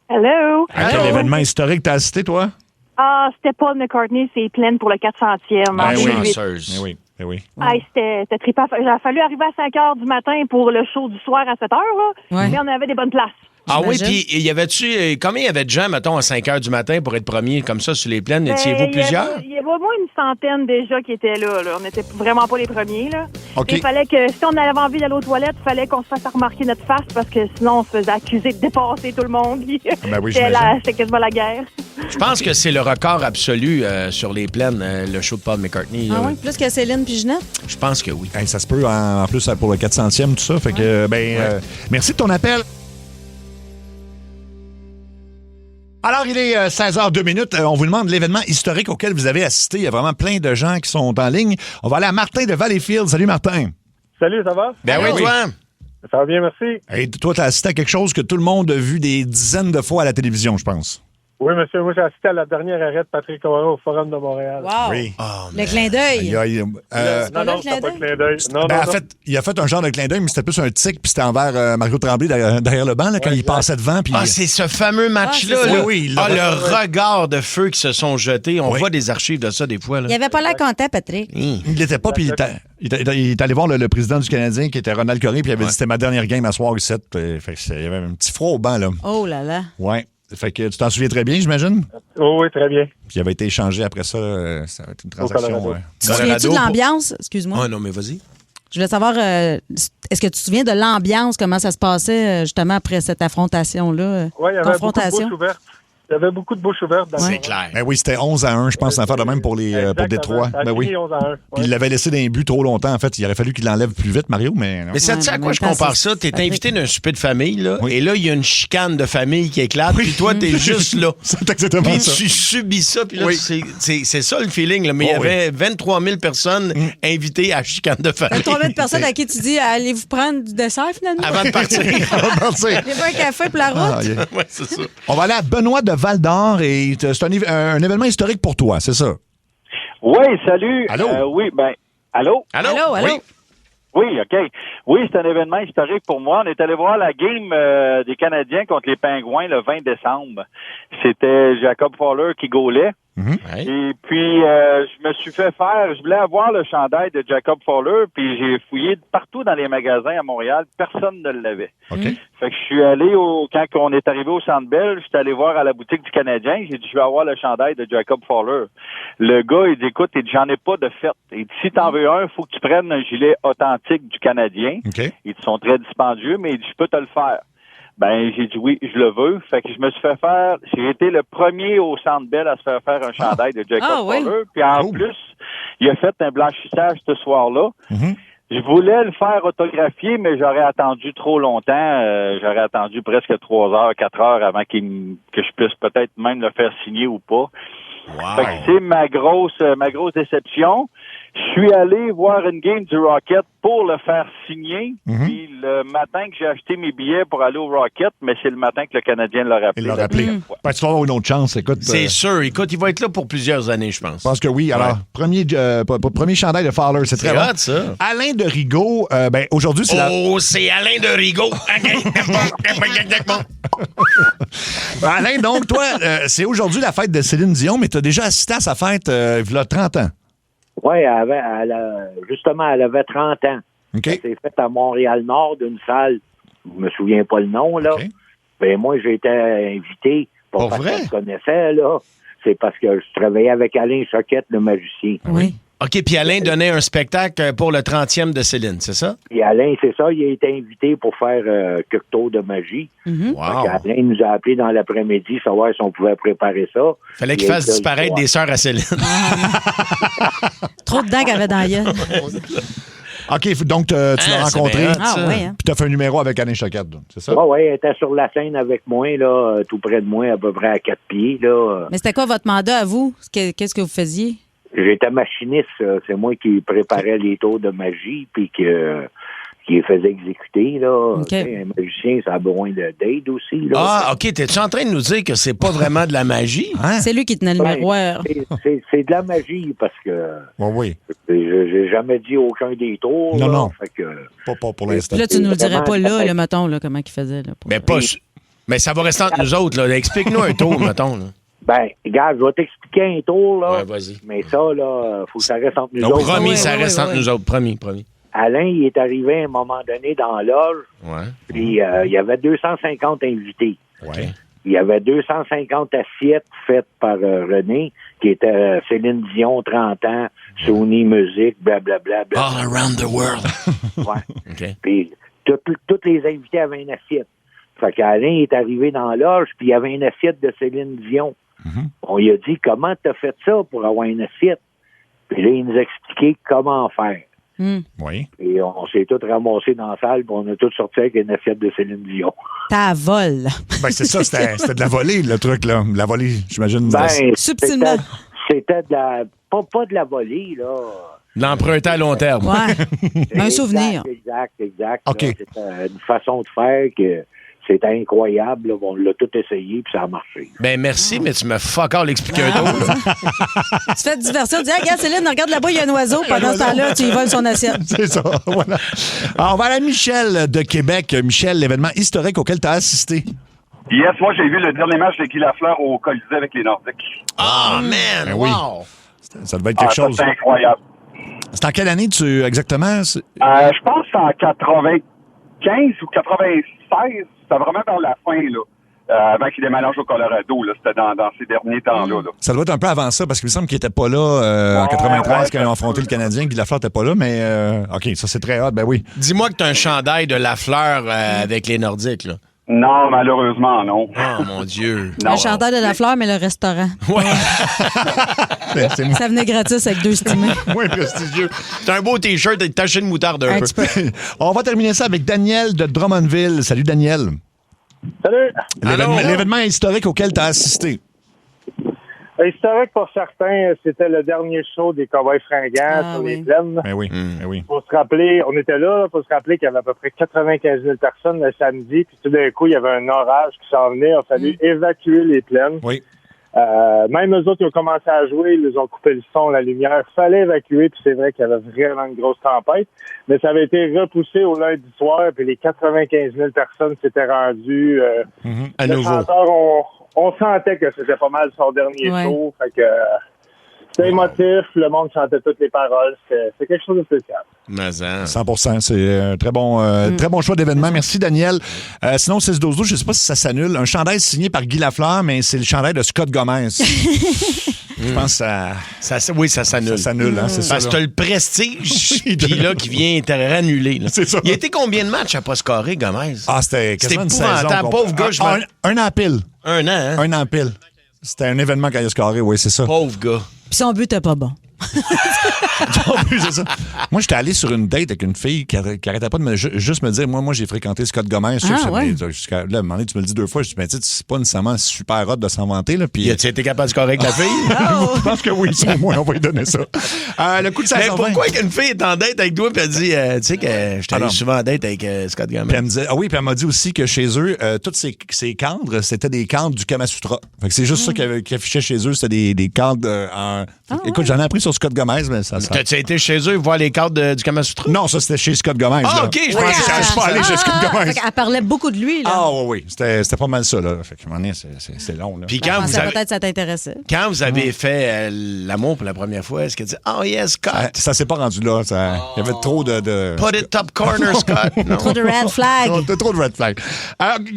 Hello. À quel événement historique t'as assisté, toi? Ah, c'était Paul McCartney, c'est pleine pour le 400e. Ben en oui. 2008. Chanceuse. Eh oui, eh oui. Hey, c'était trippant. Il a fallu arriver à 5 h du matin pour le show du soir à 7 h, là. Ouais. Mais on avait des bonnes places. Ah oui, J'imagine. puis y avait-tu... Combien il y avait de gens, mettons, à 5 h du matin pour être premier comme ça sur les plaines? Étiez-vous plusieurs? Il y avait au moins une centaine déjà qui étaient là. On n'était vraiment pas les premiers, là. OK. Il fallait que, si on avait envie d'aller aux toilettes, il fallait qu'on se fasse remarquer notre face parce que sinon, on se faisait accuser de dépasser tout le monde. Ben oui, C'était j'imagine. c'était quasiment la guerre. Je pense que c'est le record absolu sur les plaines, le show de Paul McCartney. Ah là. oui, plus que Céline puis Ginette? Je pense que oui. Hey, ça se peut en plus pour le 400e, tout ça. Fait que, merci de ton appel. Alors, il est 16h02. On vous demande l'événement historique auquel vous avez assisté. Il y a vraiment plein de gens qui sont en ligne. On va aller à Martin de Valleyfield. Salut, Martin. Salut, ça va? Ben oui, toi? Ça va bien, merci. Et toi, tu as assisté à quelque chose que tout le monde a vu des dizaines de fois à la télévision, je pense. Oui, monsieur, moi j'ai assisté à la dernière arrêt de Patrick O'Hara au Forum de Montréal. Wow. Oui. Le clin d'œil. Aïe, aïe, pas là, non, le clin c'était pas d'œil? clin d'œil. Non, Ben, non, en non. fait, il a fait un genre de clin d'œil, mais c'était plus un tic, puis c'était envers Mario Tremblay derrière le banc, là, quand il passait devant. Puis... Ah, c'est ce fameux match-là. Ah, c'est là. ça. Oui, il l'a Ah, le fait. regard de feu qui se sont jetés. On voit des archives de ça des fois. Là. Il avait pas l'air content, Patrick. Il l'était pas, puis il est allé voir le président du Canadien, qui était Ronald Coré, puis il avait dit c'était ma dernière game à soir ici. Fait que il y avait un petit froid au banc, là. Oh là là. Ouais. Fait que tu t'en souviens très bien, j'imagine? Oh, oui, très bien. Puis il avait été échangé après ça. Ça va être une transaction. Colorado. Tu te souviens-tu de l'ambiance? Excuse-moi. Ah non, mais vas-y. Je voulais savoir, est-ce que tu te souviens de l'ambiance, comment ça se passait justement après cette affrontation-là? Oui, il y avait beaucoup de confrontation? bouches ouvertes. Il y avait beaucoup de bouches ouvertes. Dans C'est le- clair. Ben oui, c'était 11-1, je pense, une affaire de même pour Exactement. Détroit. Ça a Ben oui. fini 11-1. Puis il l'avait laissé dans les buts trop longtemps, en fait. Il aurait fallu qu'il l'enlève plus vite, Mario, mais non. Mais c'est à quoi je compare ça? T'es invité d'un souper de famille, là, Oui. et là, il y a une chicane de famille qui éclate, puis toi, t'es juste là. C'est exactement Puis ça. tu subis ça, puis là, Oui. c'est ça le feeling. Là. Mais il y Oh, avait 23 000 personnes invitées à chicane de famille. 3 personnes à qui tu dis, allez-vous prendre du dessert finalement? Avant de partir. On va partir. Allez-vous un café pour la route? Ah, yeah. Ouais, c'est ça. On va aller à Benoît de Val-d'Or et c'est un événement historique pour toi, c'est ça? Oui, salut. Allô? Oui, ben, allô? Allô? Allô? Oui. Oui, OK. Oui, c'est un événement historique pour moi. On est allé voir la game des Canadiens contre les Pingouins le 20 décembre. C'était Jacob Fowler qui gaulait. Et puis, je me suis fait faire... Je voulais avoir le chandail de Jacob Fowler, puis j'ai fouillé partout dans les magasins à Montréal. Personne ne l'avait. Fait que je suis allé quand on est arrivé au Centre Bell, je suis allé voir à la boutique du Canadien. J'ai dit, je vais avoir le chandail de Jacob Fowler. Le gars, il dit, écoute, j'en ai pas de fait. Il dit, si t'en veux un, il faut que tu prennes un gilet authentique du Canadien. Ils sont très dispendieux, mais il dit, je peux te le faire. Ben, j'ai dit oui, je le veux. Fait que je me suis fait faire, j'ai été le premier au Centre Bell à se faire faire un chandail de Jacob Fowler. Puis en plus, il a fait un blanchissage ce soir-là. Je voulais le faire autographier, mais j'aurais attendu trop longtemps. J'aurais attendu presque 3 heures, 4 heures avant que je puisse peut-être même le faire signer ou pas. Fait que c'est ma grosse déception. Je suis allé voir une game du Rocket pour le faire signer. Puis le matin que j'ai acheté mes billets pour aller au Rocket, mais c'est le matin que le Canadien l'a rappelé. Il l'a rappelé. Ben, tu vas avoir une autre chance. Écoute, c'est sûr. Écoute, il va être là pour plusieurs années, je pense. Je pense que oui. Alors, premier chandail de Fowler, c'est très hot, bon. ça. Alain de Rigaud, aujourd'hui, c'est c'est Alain de Rigaud. Alain, donc, toi, c'est aujourd'hui la fête de Céline Dion, mais tu as déjà assisté à sa fête il y a 30 ans. Oui, justement, elle avait 30 ans. Ça s'est fait à Montréal-Nord d'une salle, je me souviens pas le nom, là. Ben moi, j'ai été invité, pas parce que je connaissais, là. C'est parce que je travaillais avec Alain Choquette, le magicien. Oui. OK, puis Alain donnait un spectacle pour le 30e de Céline, c'est ça? Puis Alain, c'est ça, il a été invité pour faire quelques tours de magie. Wow. Alain nous a appelés dans l'après-midi, savoir si on pouvait préparer ça. Fallait qu'il fasse disparaître des sœurs à Céline. Trop de dents qu'elle avait dans la gueule. OK, donc tu l'as rencontré. Puis tu as fait un numéro avec Alain Choquette, c'est ça? Oui, elle était sur la scène avec moi, là, tout près de moi, à peu près à 4 pieds. Là. Mais c'était quoi votre mandat à vous? Qu'est-ce que vous faisiez? J'étais machiniste. C'est moi qui préparais les tours de magie puis qui les faisait exécuter. Là. Un magicien, ça a besoin d'aide aussi. Là. Ah, OK. T'es-tu en train de nous dire que c'est pas vraiment de la magie? Hein? C'est lui qui tenait le miroir. C'est de la magie parce que oui. J'ai jamais dit aucun des tours. Non, là, non. Fait que, pas pour l'instant. Là, tu nous le dirais pas là, mettons, là, comment il faisait. Là, mais ça va rester entre nous autres. Là. Explique-nous un tour, mettons. Là. Ben, regarde, je vais t'expliquer un tour, là. Ouais, vas-y. Mais ça, là, faut que ça reste entre nous autres. Promis, ça reste entre nous autres. Promis. Alain, il est arrivé à un moment donné dans la loge. Puis, il y avait 250 invités. Il y avait 250 assiettes faites par René, qui était Céline Dion, 30 ans, Sony Music, blablabla. All around the world. Puis, tous les invités avaient une assiette. Fait qu'Alain est arrivé dans la loge, puis il y avait une assiette de Céline Dion. On lui a dit, comment t'as fait ça pour avoir une assiette? Puis là, il nous a expliqué comment faire. Oui. Et on s'est tous ramassés dans la salle, puis on a tous sorti avec une assiette de Céline Dion. T'as vol. Ben, c'est ça, c'était de la volée, le truc, là. La volée, j'imagine. Subtilement. C'était de la... Pas de la volée, là. L'emprunter à long terme. Ouais. Un souvenir. Exact. OK. C'était une façon de faire que... C'était incroyable. Là. On l'a tout essayé, puis ça a marché. Ben merci, mais tu m'as fuck all expliqué un tour. Tu fais diversion. Tu dis, regarde, Céline, regarde là-bas, il y a un oiseau. Pendant ce temps-là, tu y voles son assiette. C'est ça, voilà. Alors, on va à Michel de Québec. Michel, l'événement historique auquel tu as assisté. Yes, moi, j'ai vu le dernier match de Guy Lafleur au Colisée avec les Nordiques. Ah, man, oui. Ça devait être quelque chose. C'est incroyable. C'est en quelle année, incexactement? Je pense que c'est en 95 ou 96. C'était vraiment dans la fin, là. Avant qu'il déménage au Colorado, là. C'était dans ces derniers temps-là. Là. Ça doit être un peu avant ça, parce qu'il me semble qu'il n'était pas là en 93 quand ils ont affronté le Canadien. Guy Lafleur n'était pas là, mais OK, ça c'est très hot, ben oui. Dis-moi que tu as un chandail de Lafleur avec les Nordiques, là. Non, malheureusement, non. Oh, mon Dieu. Un chandail de Lafleur, mais le restaurant. Ouais. Ça venait gratis avec 2 stimés. Oui, prestigieux. C'est un beau T-shirt et taché de moutarde un peu. On va terminer ça avec Daniel de Drummondville. Salut, Daniel. Salut. L'événement historique auquel tu as assisté. Historique pour certains, c'était le dernier show des Cowboys fringants sur les plaines. Ben oui. Faut se rappeler, on était là, faut se rappeler qu'il y avait à peu près 95 000 personnes le samedi, puis tout d'un coup, il y avait un orage qui s'en venait, il a fallu évacuer les plaines. Oui. Même eux autres, ils ont commencé à jouer, ils ont coupé le son, la lumière. Fallait évacuer, puis c'est vrai qu'il y avait vraiment une grosse tempête. Mais ça avait été repoussé au lundi soir, puis les 95 000 personnes s'étaient rendues. À le nouveau. chanteur, on sentait que c'était pas mal son dernier show. Fait que c'était émotif, le monde chantait toutes les paroles. C'est quelque chose de spécial. 100%. C'est un très bon choix d'événement. Merci, Daniel. Sinon, 6-12-12, je ne sais pas si ça s'annule. Un chandail signé par Guy Lafleur, mais c'est le chandail de Scott Gomez. Je pense que oui, ça s'annule. Ça s'annule, hein, c'est ça. Parce que t'as le prestige, puis là, qui vient te rannuler. C'est ça. Il a été combien de matchs à pas scorer, Gomez? Ah, c'était quasiment une saison. Épouvantable. Pauvre gars, je un an pile. Un an, hein? Un an pile. C'était un événement quand il a scoré, oui, c'est ça. Pauvre gars. Puis son but était pas bon. C'est ça. Moi, j'étais allé sur une date avec une fille qui arrêtait pas de juste me dire, moi, j'ai fréquenté Scott Gomez. Là, à un moment donné, tu me le dis 2 fois. Je dis, tu sais, c'est pas nécessairement super hot de s'en vanter. Là, puis... Tu été capable de scorer avec la fille? Je pense que oui, c'est moi, on va lui donner ça. Le coup de 16h20. Mais pourquoi qu'une fille est en date avec toi et elle dit, tu sais, que j'étais allé souvent en date avec Scott Gomez? Puis elle me disait, puis elle m'a dit aussi que chez eux, tous ces cadres, c'était des cadres du Kamasutra. Fait que c'est juste ça qui affichait chez eux, c'était des cadres en. Écoute, j'en ai appris sur Scott Gomez, mais ça. T'as été chez eux voir les cadres du Kamasutra? Non, ça, c'était chez Scott Gomez. Ah, là. OK, je pensais que je suis pas allé chez Scott Gomez. Elle parlait beaucoup de lui, là. Ah, oui. C'était pas mal ça, là. Fait que, à un moment donné, c'est long, là. Puis quand vous avez... peut-être ça t'intéressait. Quand vous avez fait l'amour pour la première fois, est-ce que tu dis, oh yes, Scott? Ça s'est pas rendu là. Il y avait trop de... Put it top corner, Scott. Trop de red flag. Trop de red flag.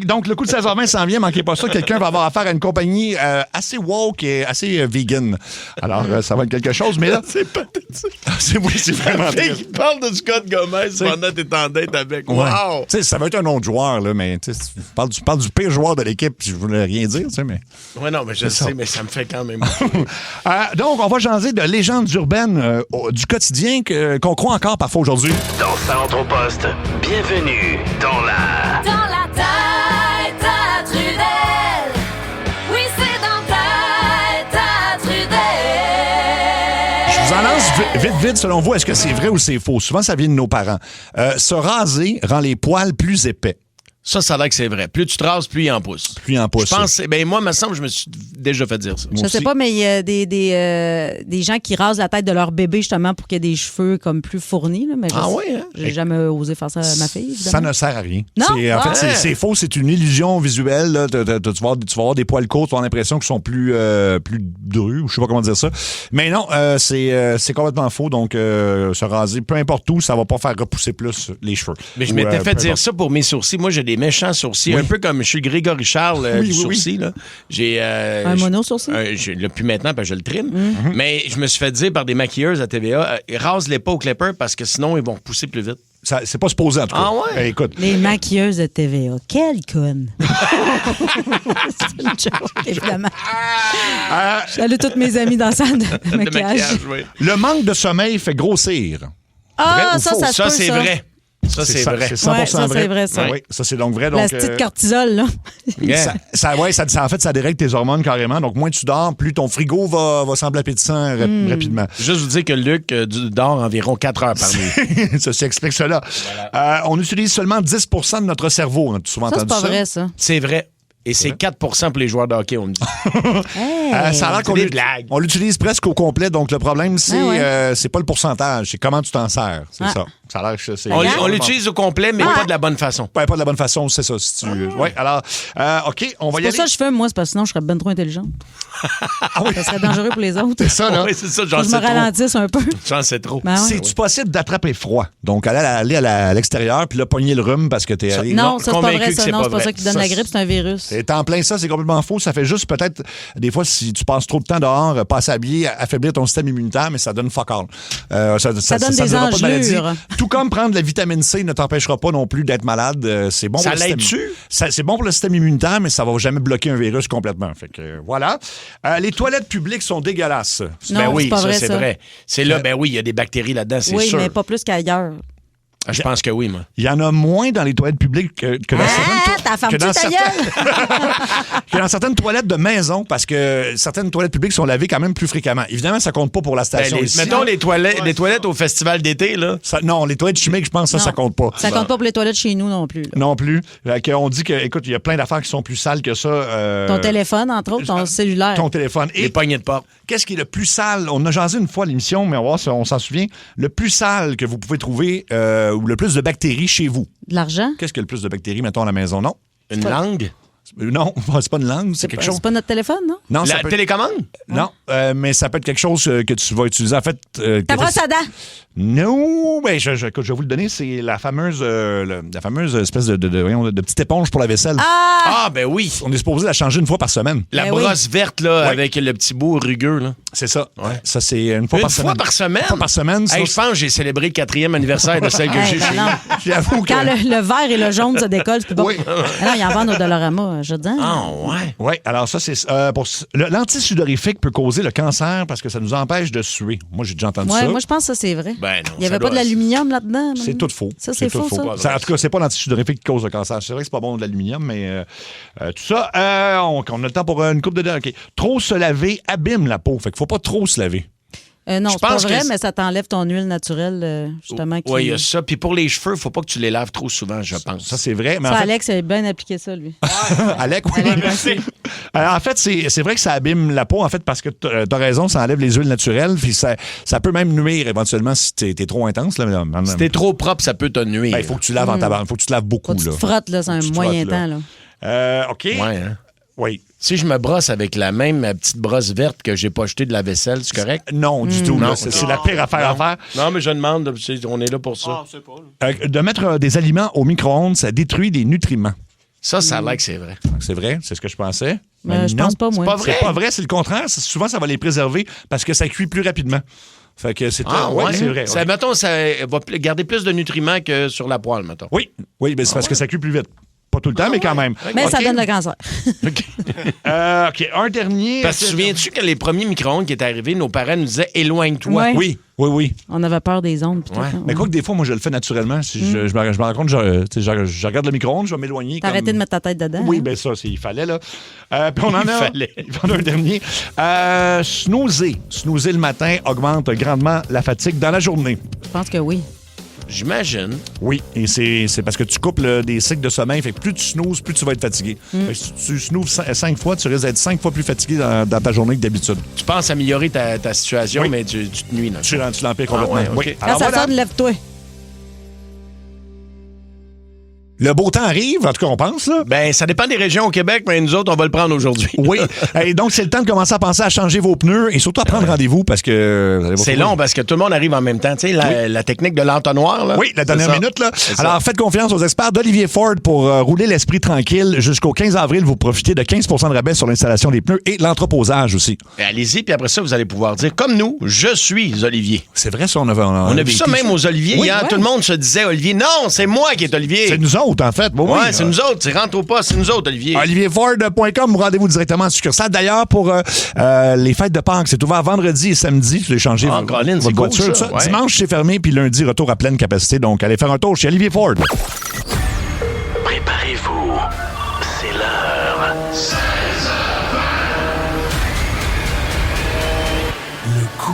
Donc, le coup de 16h20 s'en vient. Manquez pas ça. Quelqu'un va avoir affaire à une compagnie assez woke et assez vegan. Alors, ça va être quelque chose, mais là... C'est pathétique. C'est vraiment la fille qui parle de Scott Gomez pendant que t'es en date avec. Ouais. Wow! Tu sais, ça va être un autre joueur, là, mais tu parles du pire joueur de l'équipe, puis je voulais rien dire, tu sais, mais... Oui, non, mais je sais, mais ça me fait quand même... Donc, on va jaser de légendes urbaines du quotidien qu'on croit encore parfois aujourd'hui. Dans Sa rentre au poste, bienvenue dans la... Dans la tête à Trudel. Oui, c'est dans ta tête à Trudel. Je vous en lance vite, selon vous, est-ce que c'est vrai ou c'est faux? Souvent, ça vient de nos parents. Se raser rend les poils plus épais. Ça a l'air que c'est vrai. Plus tu te rases, plus il en pousse. Plus il en pousse. Je pense, moi, me semble, je me suis déjà fait dire ça. Je sais pas, mais il y a des gens qui rasent la tête de leur bébé justement pour qu'il y ait des cheveux comme plus fournis. Là, mais j'ai jamais osé faire ça à ma fille, évidemment. Ça ne sert à rien. Non? En fait, c'est faux. C'est une illusion visuelle. Là. Tu vas avoir des poils courts, tu vas avoir l'impression qu'ils sont plus drus, ou je sais pas comment dire ça. Mais non, c'est complètement faux. Donc, se raser, peu importe où, ça va pas faire repousser plus les cheveux. Mais je m'étais fait dire ça pour mes sourcils. Moi, j'ai des méchants sourcils, un peu comme je suis Grégory Charles du sourcil. Là. J'ai un mono-sourcil? Plus maintenant, parce que je le trime. Mais je me suis fait dire par des maquilleuses à TVA, rase-les pas au clipper parce que sinon, ils vont repousser plus vite. C'est pas supposé, en tout cas. Ah ouais? Écoute. Les maquilleuses de TVA. Quelle conne! C'est une joke, évidemment. Je salue tous mes amis dans la salle de maquillage. Le manque de sommeil fait grossir. Ah, ça c'est vrai. Ça, c'est vrai. C'est 100% ça, vrai. c'est vrai, ça. Oui, ça, c'est donc vrai. Donc, la petite cortisol, là. En fait, ça dérègle tes hormones carrément. Donc, moins tu dors, plus ton frigo va sembler appétissant rapidement. Juste vous dire que Luc dort environ 4 heures par nuit. Ça explique cela. Voilà. On utilise seulement 10 de notre cerveau. On a souvent entendu ça. C'est pas vrai, ça. C'est vrai. Et c'est 4 pour les joueurs de hockey, on me dit. Ça a l'air qu'on on l'utilise presque au complet. Donc, le problème, c'est pas le pourcentage. C'est comment tu t'en sers. C'est ça. Ça a l'air que c'est... On l'utilise au complet, mais pas de la bonne façon. Pas de la bonne façon, c'est ça. Si tu... Oui, alors, OK, on va y aller. C'est pour ça que je fais, moi, c'est parce que sinon, je serais ben trop intelligente. Ça serait dangereux pour les autres. C'est ça, là. Oui, c'est ça, j'en sais trop. Je me ralentisse un peu. J'en sais trop. C'est-tu possible d'attraper froid? Donc, aller à l'extérieur, puis là, pogner le rhume parce que t'es allé... Non, ça, c'est pas vrai, ça. Non, c'est pas ça qui donne la grippe, c'est un virus. C'est en plein ça, c'est complètement faux. Ça fait juste peut-être, des fois, si tu passes trop de temps dehors, pas s'habiller, affaiblir ton système immunitaire, mais ça donne fuck all. Ça donne des engelures. Tout comme prendre de la vitamine C ne t'empêchera pas non plus d'être malade. C'est bon ça l'aide-tu? C'est bon pour le système immunitaire, mais ça va jamais bloquer un virus complètement. Fait que voilà. Les toilettes publiques sont dégueulasses. Non, oui, c'est pas vrai, c'est vrai. C'est là, il y a des bactéries là-dedans, c'est sûr. Oui, mais pas plus qu'ailleurs. Je pense que oui, moi. Il y en a moins dans les toilettes publiques que dans que dans certaines toilettes de maison, parce que certaines toilettes publiques sont lavées quand même plus fréquemment. Évidemment, ça compte pas pour la station. Mettons les toilettes au festival d'été, là. Non, les toilettes chimiques, je pense que ça compte pas. Ça compte pas pour les toilettes chez nous non plus. Là. Non plus. On dit que, écoute, il y a plein d'affaires qui sont plus sales que ça. Ton téléphone, entre autres, ton cellulaire. Ton téléphone. Et les poignées de porte. Qu'est-ce qui est le plus sale? On a jasé une fois à l'émission, mais on va voir si on s'en souvient. Le plus sale que vous pouvez trouver ou le plus de bactéries chez vous. De l'argent? Qu'est-ce que le plus de bactéries, mettons, à la maison? Non. Une langue? Non, c'est pas une langue, c'est quelque chose. C'est pas notre téléphone, non? Non, la télécommande? Non, mais ça peut être quelque chose que tu vas utiliser. En fait. Ta brosse à dents? Non, mais je vais vous le donner. C'est la fameuse espèce de petite éponge pour la vaisselle. Ah, ben oui. On est supposé la changer une fois par semaine. La brosse verte, là, avec le petit bout rugueux, là. C'est ça. Ouais. Ça, c'est une fois par semaine. Une fois par semaine? Une fois par semaine. Hey, je pense que j'ai célébré le 4e anniversaire de celle que j'ai chez nous. J'avoue que... Quand le vert et le jaune se décollent, c'est bon. Oui. Non, ils en vendent au Dollarama, je dis. Ah, ouais. Oui, alors ça, c'est... l'antisudorifique peut causer le cancer parce que ça nous empêche de suer. Moi, j'ai déjà entendu ça. Moi, je pense que ça, c'est vrai. Ben non, il n'y avait pas de l'aluminium là-dedans. C'est tout faux. Ça, c'est faux, ça. En tout cas, c'est pas l'antisudorifique qui cause le cancer. C'est vrai que c'est pas bon de l'aluminium, mais tout ça, on a le temps pour une coupe de... OK. Trop se laver abîme la peau. Fait qu'il faut pas trop se laver. Non, c'est pas vrai, mais ça t'enlève ton huile naturelle, justement. Oui, il y a ça. Puis pour les cheveux, faut pas que tu les laves trop souvent, je pense. Ça, c'est vrai. Mais ça, Alex a bien appliqué ça, lui. Alex, oui. En fait, c'est vrai que ça abîme la peau, en fait, parce que t'as raison, ça enlève les huiles naturelles, puis ça peut même nuire éventuellement si t'es trop intense. Là. Si t'es trop propre, ça peut te nuire. Il faut que tu laves en tabac. Il faut que tu te laves beaucoup. Faut que tu te frottes, là, c'est un moyen temps. Là. OK. Ouais, hein? Oui. Si je me brosse avec la même petite brosse verte que j'ai pas jetée de la vaisselle, c'est correct? Non, du tout. Non, c'est la pire affaire à faire. Non, mais je demande, on est là pour ça. De mettre des aliments au micro-ondes, ça détruit des nutriments. Ça a l'air que c'est vrai. C'est vrai, c'est ce que je pensais. Mais je pense pas, moi. C'est pas vrai. C'est pas vrai, c'est le contraire. Souvent, ça va les préserver parce que ça cuit plus rapidement. Fait que c'est ouais, c'est vrai. Ça, mettons, ça va garder plus de nutriments que sur la poêle, mettons. Oui, mais c'est parce que ça cuit plus vite. Pas tout le temps, mais quand même. Mais ça donne le cancer. OK. Un dernier. Parce que souviens-tu que les premiers micro-ondes qui étaient arrivés, nos parents nous disaient « éloigne-toi Ouais. ». Oui. On avait peur des ondes. Mais quoi que des fois, moi, je le fais naturellement. Si je me rends compte, je regarde le micro-ondes, je vais m'éloigner. T'as arrêté de mettre ta tête dedans. Oui, hein? bien ça, il fallait, là. Puis on en a un dernier. Snoozer le matin augmente grandement la fatigue dans la journée. Je pense que oui. J'imagine. Oui, et c'est parce que tu coupes des cycles de sommeil. Fait que plus tu snoozes, plus tu vas être fatigué. Fait que si tu snoozes 5 fois, tu risques d'être 5 fois plus fatigué dans ta journée que d'habitude. Tu penses améliorer ta situation, mais tu te nuis. Tu l'empires complètement. Ouais, okay. Quand ça sonne, lève-toi. Le beau temps arrive, en tout cas, on pense, là. Ben, ça dépend des régions au Québec, mais nous autres, on va le prendre aujourd'hui. Oui. Et donc, c'est le temps de commencer à penser à changer vos pneus et surtout à prendre rendez-vous parce que... C'est long parce que tout le monde arrive en même temps. Tu sais, la technique de l'entonnoir, là. Oui, la dernière minute, là. Alors, faites confiance aux experts d'Olivier Ford pour rouler l'esprit tranquille. Jusqu'au 15 avril, vous profitez de 15 % de rabais sur l'installation des pneus et l'entreposage aussi. Allez-y, puis après ça, vous allez pouvoir dire, comme nous, je suis Olivier. C'est vrai, ça, on a vu ça même aux Olivier. Oui, Tout le monde se disait Olivier. Non, c'est moi qui est Olivier. C'est nous autres, en fait. Oui, c'est nous autres. Tu rentres au pas, c'est nous autres, Olivier. OlivierFord.com, rendez-vous directement en succursale. D'ailleurs, pour les fêtes de Pâques, c'est ouvert vendredi et samedi. Vous pouvez changer votre voiture. Ça. Ouais. Dimanche, c'est fermé, puis lundi, retour à pleine capacité. Donc, allez faire un tour chez Olivier Ford. Préparez-vous. C'est l'heure. 16h20. Le coup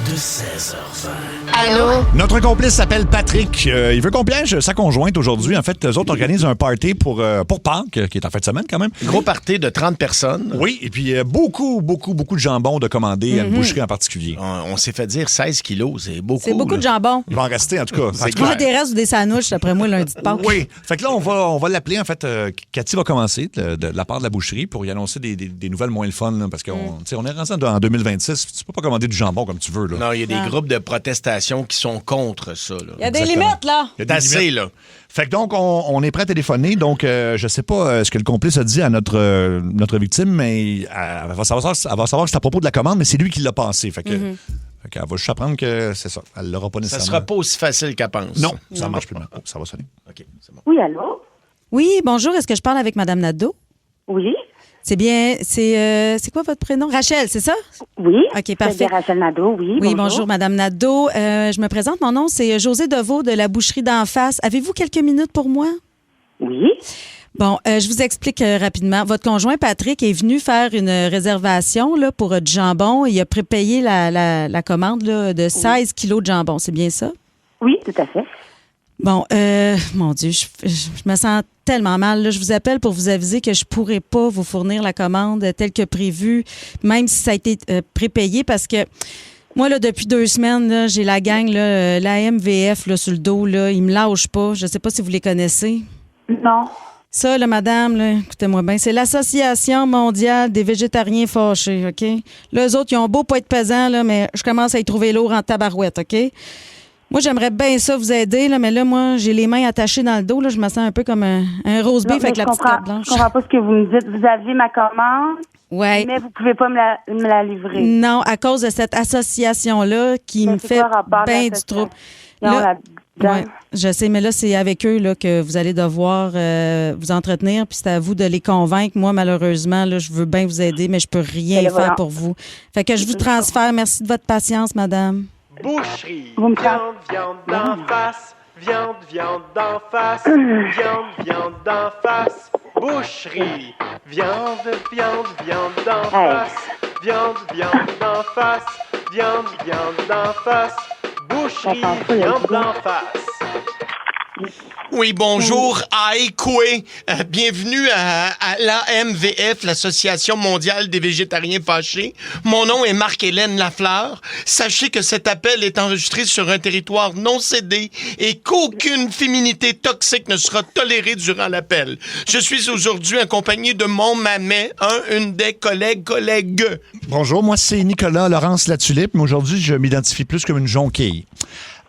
de 16h20. Allô? Notre complice s'appelle Patrick. Il veut qu'on piège sa conjointe aujourd'hui. En fait, eux autres organisent un party pour Pâques, qui est en fin de semaine quand même. Gros party de 30 personnes. Oui, et puis beaucoup de jambon de commander à une boucherie en particulier. On s'est fait dire 16 kilos, c'est beaucoup. C'est beaucoup de jambon. Il va en rester, en tout cas. Tu prends des restes ou des sandwichs, après moi, lundi de Pâques. Oui. Fait que là, on va l'appeler, en fait. Cathy va commencer de la part de la boucherie pour y annoncer des nouvelles moins le fun, là, parce qu'on on est rendu en 2026. Tu peux pas commander du jambon comme tu veux. Là. Non, il y a des groupes de protestation qui sont contre ça. Il y a des limites, là. Il y a des limites. Là. Fait que donc, on est prêt à téléphoner. Donc, je sais pas ce que le complice a dit à notre victime, mais elle va savoir que c'est à propos de la commande, mais c'est lui qui l'a passé. Fait que... Fait qu'elle va juste apprendre que c'est ça. Elle l'aura pas nécessairement. Ça sera pas aussi facile qu'elle pense. Non, ça marche plus. Oh, ça va sonner. OK, c'est bon. Oui, allô? Oui, bonjour. Est-ce que je parle avec Mme Nadeau? Oui. C'est bien, c'est quoi votre prénom? Rachel, c'est ça? Oui. OK, parfait. C'est Rachel Nadeau, oui. Oui, bonjour, Madame Nadeau. Je me présente, mon nom, c'est José Deveau de la boucherie d'en face. Avez-vous quelques minutes pour moi? Oui. Bon, je vous explique rapidement. Votre conjoint Patrick est venu faire une réservation là, pour du jambon. Il a prépayé la commande là, de 16 kilos de jambon. C'est bien ça? Oui, tout à fait. Bon, mon Dieu, je me sens tellement mal. Là. Je vous appelle pour vous aviser que je pourrais pas vous fournir la commande telle que prévue, même si ça a été prépayé, parce que moi, là, depuis 2 semaines, là, j'ai la gang, là, l'AMVF là, sur le dos. Là, ils me lâchent pas. Je sais pas si vous les connaissez. Non. Ça, là, madame, là, écoutez-moi bien, c'est l'Association mondiale des végétariens fâchés, OK? Là, eux autres, ils ont beau pas être pesants, là, mais je commence à y trouver lourd en tabarouette, OK? Moi, j'aimerais bien ça vous aider, là, mais là, moi, j'ai les mains attachées dans le dos. Là, je me sens un peu comme un rose beef avec la petite carte blanche. Je comprends pas ce que vous me dites. Vous aviez ma commande, ouais. Mais vous pouvez pas me la livrer. Non, à cause de cette association-là qui me fait bien du trouble. Là, ouais, je sais, mais là, c'est avec eux là, que vous allez devoir vous entretenir, puis c'est à vous de les convaincre. Moi, malheureusement, là, je veux bien vous aider, mais je peux rien faire pour vous. Fait que je vous transfère. Merci de votre patience, madame. Boucherie, viande d'en face, viande d'en face, viande d'en face. Boucherie, viande d'en face, viande d'en face, viande d'en face. Boucherie, viande d'en face. Oui, bonjour, Aïkoué. Bienvenue à l'AMVF, l'Association mondiale des végétariens fâchés. Mon nom est Marc-Hélène Lafleur. Sachez que cet appel est enregistré sur un territoire non cédé et qu'aucune féminité toxique ne sera tolérée durant l'appel. Je suis aujourd'hui accompagné de mon mamet, une des collègues. Bonjour, moi c'est Nicolas Laurence Latulippe, mais aujourd'hui je m'identifie plus comme une jonquille.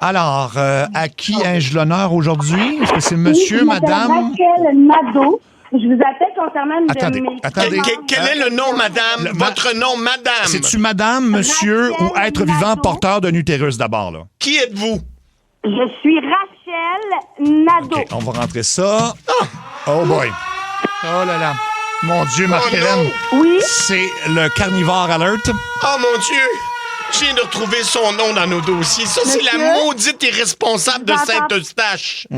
Alors, à qui ai-je l'honneur aujourd'hui? Est-ce que c'est monsieur, madame? Rachel Nadeau. Je vous appelle concernant une Attendez. Quel est le nom, madame? Votre nom, madame? C'est-tu madame, monsieur ou être vivant porteur d'un utérus d'abord, là? Qui êtes-vous? Je suis Rachel Nadeau. OK, on va rentrer ça. Oh boy. Oh là là. Mon Dieu, Marc-Hélène. Oui? C'est le carnivore alert. Oh mon Dieu! Je viens de retrouver son nom dans nos dossiers. Ça, c'est la maudite irresponsable de Saint-Eustache. Je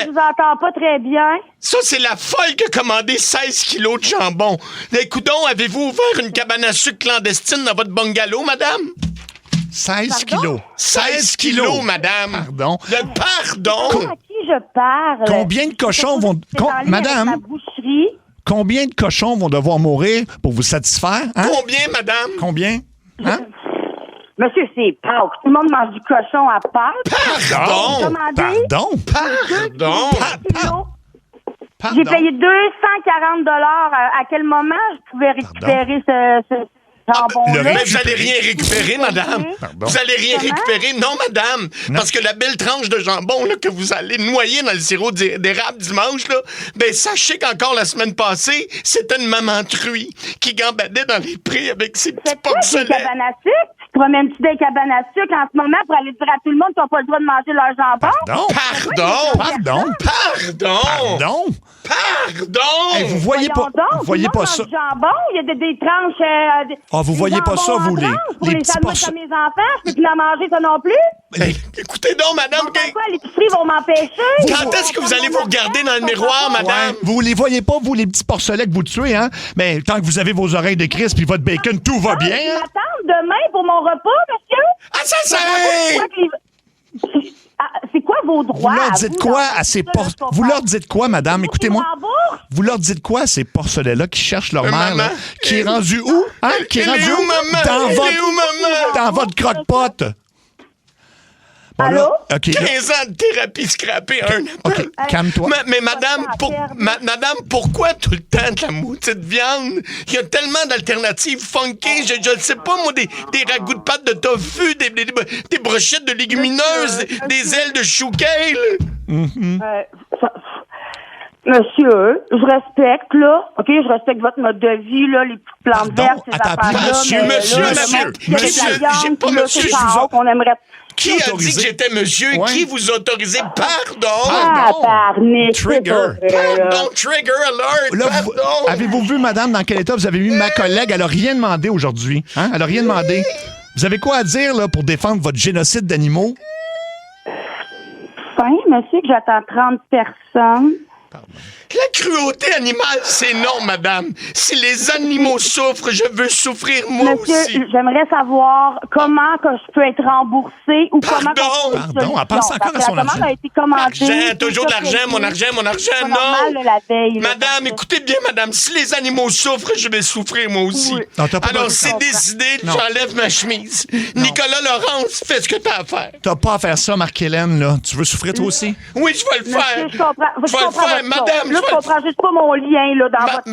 vous entends pas très bien. Ça, c'est la folle qui a commandé 16 kilos de jambon. Écoutez, avez-vous ouvert une cabane à sucre clandestine dans votre bungalow, madame? 16 kilos. 16 kilos, madame. Pardon. Pardon? À qui je parle? Combien de cochons vont... Madame, combien de cochons vont devoir mourir pour vous satisfaire? Hein? Combien, madame? Combien? Hein? Monsieur, c'est Pâques. Tout le monde mange du cochon à Pâques. Pardon? J'ai payé 240 $. À quel moment je pouvais récupérer ce jambon-là? Mais vous n'allez rien récupérer, madame. Pardon. Vous n'allez rien récupérer. Non, madame. Non. Parce que la belle tranche de jambon là, que vous allez noyer dans le sirop d'érable dimanche, là, ben sachez qu'encore la semaine passée, c'était une maman truie qui gambadait dans les prés avec ses petits porcelets. Tu promènes-tu des cabanes à sucre en ce moment pour aller dire à tout le monde qu'ils n'ont pas le droit de manger leur jambon? Pardon! Hey, vous voyez pas, ça? Jambon, il y a des tranches. Vous voyez pas ça, vous, les petits porcelets? Mes enfants, je peux plus la manger, ça non plus? Hey, écoutez donc, madame. Pourquoi l'épicerie vont m'empêcher? Quand est-ce que vous allez vous regarder dans le miroir, madame? Ouais, vous les voyez pas, vous, les petits porcelets que vous tuez, hein? Mais tant que vous avez vos oreilles de Christ puis votre bacon, tout va bien. Je m'attends demain pour mon repas, monsieur. Ah, ça, c'est... C'est quoi vos droits? Vous leur dites quoi à ces Vous leur dites quoi, madame? Écoutez-moi. Vous leur dites quoi à ces porcelets-là qui cherchent leur mère, là, qui est rendue où? Hein? Qui est rendue où? Dans votre croque-pot. Bon, allô? Là, okay, 15 ans de thérapie scrappée, OK, calme-toi. Mais madame, madame, pourquoi tout le temps de la maudite viande? Il y a tellement d'alternatives funky, je ne sais pas, moi, des ragoûts de pâte de tofu, des brochettes de légumineuses, des ailes de chou kale. Monsieur, je respecte, là. OK, je respecte votre mode de vie, là, les petites plantes vertes, ces affaires-là. Monsieur, j'ai pas monsieur, on aimerait... Qui a dit que j'étais monsieur? Ouais. Qui vous a autorisé? Pardon! Trigger! Pardon, trigger alert! Là, avez-vous vu, madame, dans quel état vous avez mis ma collègue? Elle a rien demandé aujourd'hui. Hein? Elle a rien demandé. Vous avez quoi à dire là, pour défendre votre génocide d'animaux? Monsieur, que j'attends 30 personnes. Pardon. La cruauté animale, c'est non, madame. Si les animaux souffrent, je veux souffrir moi aussi. J'aimerais savoir comment que je peux être remboursée ou comment... Pardon, elle pense encore à son argent. A été commandée. Argent, toujours de l'argent, mon argent, non. Normal, la veille, madame, écoutez bien, madame. Si les animaux souffrent, je vais souffrir moi aussi. Oui. Non, alors, c'est décidé, j'enlève ma chemise. Non. Nicolas Laurence, fais ce que t'as à faire. T'as pas à faire ça, Marc-Hélène, là. Tu veux souffrir toi aussi? Oui, je vais le faire. Je comprends. Je vais le faire, madame. Là, je comprends juste pas mon lien, là, dans votre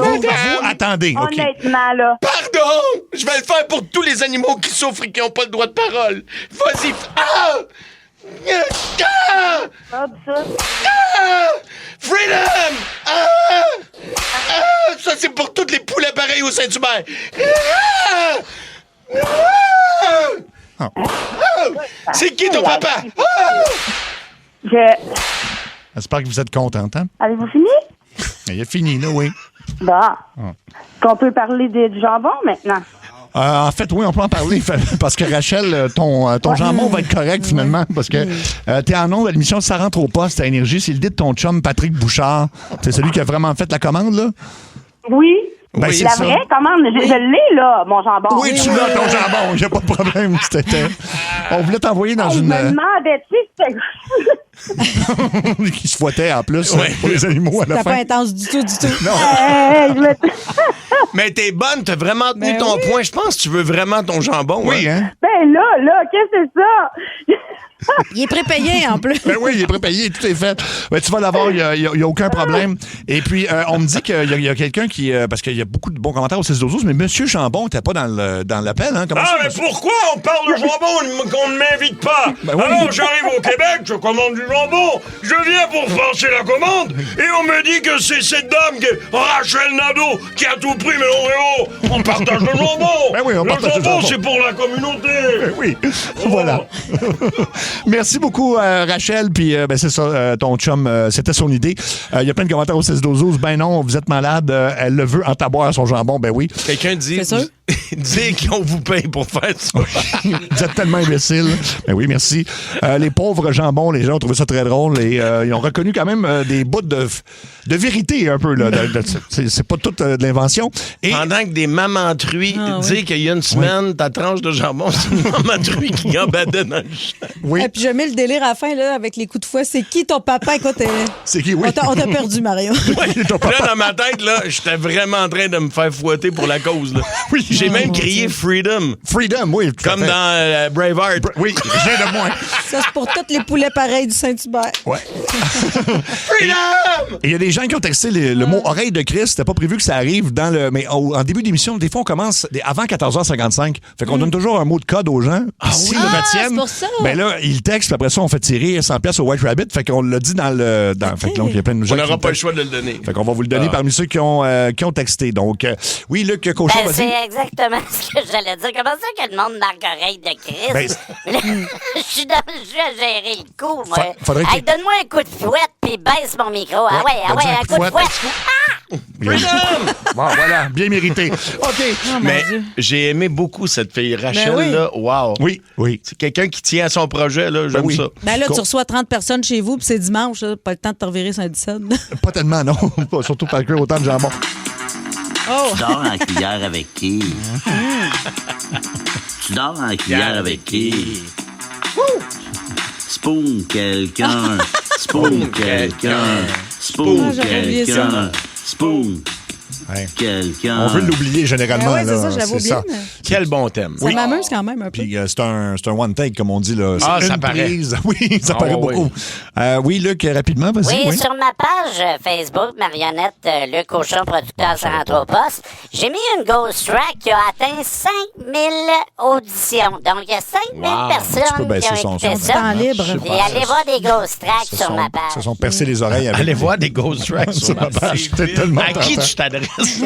Vous, attendez, OK. Honnêtement, là. Pardon! Je vais le faire pour tous les animaux qui souffrent et qui n'ont pas le droit de parole. Vas-y. Freedom! Ça, c'est pour tous les poulets pareils au Saint-Hubert. C'est qui ton papa? J'espère que vous êtes contente, hein? Avez-vous fini? Il a fini, là, oui. Bon. Qu'on peut parler du jambon maintenant? En fait, oui, on peut en parler parce que Rachel, ton jambon va être correct finalement parce que t'es en ondes à l'émission Ça rentre au poste à Énergie. C'est l'idée de ton chum Patrick Bouchard. C'est celui qui a vraiment fait la commande, là? Oui. Ben, oui, la vraie commande, je l'ai, là, mon jambon. Oui, tu l'as, ton jambon, il n'y a pas de problème. On voulait t'envoyer dans une... Je me demandais, qui se fouettait en plus pour les animaux à la fin. C'était pas intense du tout. Non. Mais t'es bonne, t'as vraiment tenu ton point. Je pense que tu veux vraiment ton jambon. Oui, hein? Ben là, qu'est-ce que c'est ça? Il est prépayé en plus. Ben oui, il est prépayé, tout est fait. Ben, tu vas l'avoir, il n'y a aucun problème. Et puis, on me dit qu'il y a quelqu'un qui... parce qu'il y a beaucoup de bons commentaires au 6-12-12, mais M. Jambon n'était pas dans l'appel. Hein? Mais pourquoi on parle de jambon qu'on ne m'invite pas? Ben oui. Alors, j'arrive au Québec, je commande du jambon, je viens pour passer la commande, et on me dit que c'est cette dame, Rachel Nadeau, qui a tout pris, mais on partage le jambon. Ben oui, on partage le jambon. C'est pour la communauté. Ben oui, voilà. Merci beaucoup, Rachel. Puis, c'est ça, ton chum, c'était son idée. Il y a plein de commentaires au 16-12-12. Ben non, vous êtes malade. Elle le veut en taboire son jambon. Ben oui. Quelqu'un dit... Dis qu'on vous paye pour faire ça. Vous êtes tellement imbécile. Ben oui, merci. Les pauvres jambons, les gens ont trouvé ça très drôle et ils ont reconnu quand même des bouts de vérité un peu. Là, c'est pas toute de l'invention. Et... Pendant que des mamans truies disent qu'il y a une semaine, ta tranche de jambon, c'est une maman truie qui gambadait dans le champ. Oui. Et puis je mets le délire à la fin là, avec les coups de fouet. C'est qui ton papa? Écoute, c'est qui, oui. On t'a perdu, Mario. Oui, là, dans ma tête, là, j'étais vraiment en train de me faire fouetter pour la cause. Là. Oui. J'ai même crié Freedom. Freedom, oui. Comme dans Braveheart. Oui, rien de moins. Ça, c'est pour tous les poulets pareils du Saint-Hubert. Ouais. Freedom! Et il y a des gens qui ont texté le mot oreille de Christ. C'était pas prévu que ça arrive dans le. Mais en début d'émission, des fois, on commence avant 14h55. Fait qu'on donne toujours un mot de code aux gens. S'ils le retiennent, c'est pour ça. Ben là, ils textent, puis après ça, on fait tirer 100$ au White Rabbit. Fait qu'on l'a dit dans le. Fait que donc, il y a plein de gens. On n'aura pas le choix de le donner. Fait qu'on va vous le donner parmi ceux qui ont texté. Donc, oui, Luc Cochon, vas-y. C'est exactement ce que j'allais dire. Comment ça que le monde marque oreille de Christ? Je suis à gérer le coup, moi. Hey, donne-moi un coup de fouette puis baisse mon micro. Ah ouais, un coup de fouette. Bon, voilà, bien mérité. OK. Mais j'ai aimé beaucoup cette fille. Rachel, là, wow. Oui. C'est quelqu'un qui tient à son projet, là. J'aime ça. Ben là, tu reçois 30 personnes chez vous, puis c'est dimanche, là, pas le temps de te revirer Saint-Dixon. Pas tellement, non. Surtout pas que autant de jambon. Tu dors en cuillère avec qui? Tu dors en cuillère avec qui? Spoon quelqu'un. Spoon quelqu'un. Spoon quelqu'un. Spoon. quelqu'un. On veut l'oublier généralement. Ouais, c'est là. ça, je l'avais oublié. ça. mais Quel bon thème. Ça m'amuse quand même un peu. Puis c'est un one take, comme on dit. Là. Ah, C'est ça une paraît. prise. Oui, ça Ah, paraît oui. beaucoup. Oui, Luc, rapidement, vas-y. Oui, sur ma page Facebook, Marionnette Luc Cochon, producteur sur Anthropos, j'ai mis une ghost track qui a atteint 5000 auditions. Donc, il y a 5000 Wow. Tu peux personnes qui baisser ont son écouté son. ça. Temps libre. Et allez voir des ghost tracks sur ma page. Se sont percés les oreilles avec. Allez voir des ghost tracks sur ma page. C'est tellement À qui tentant. tu t'adresses?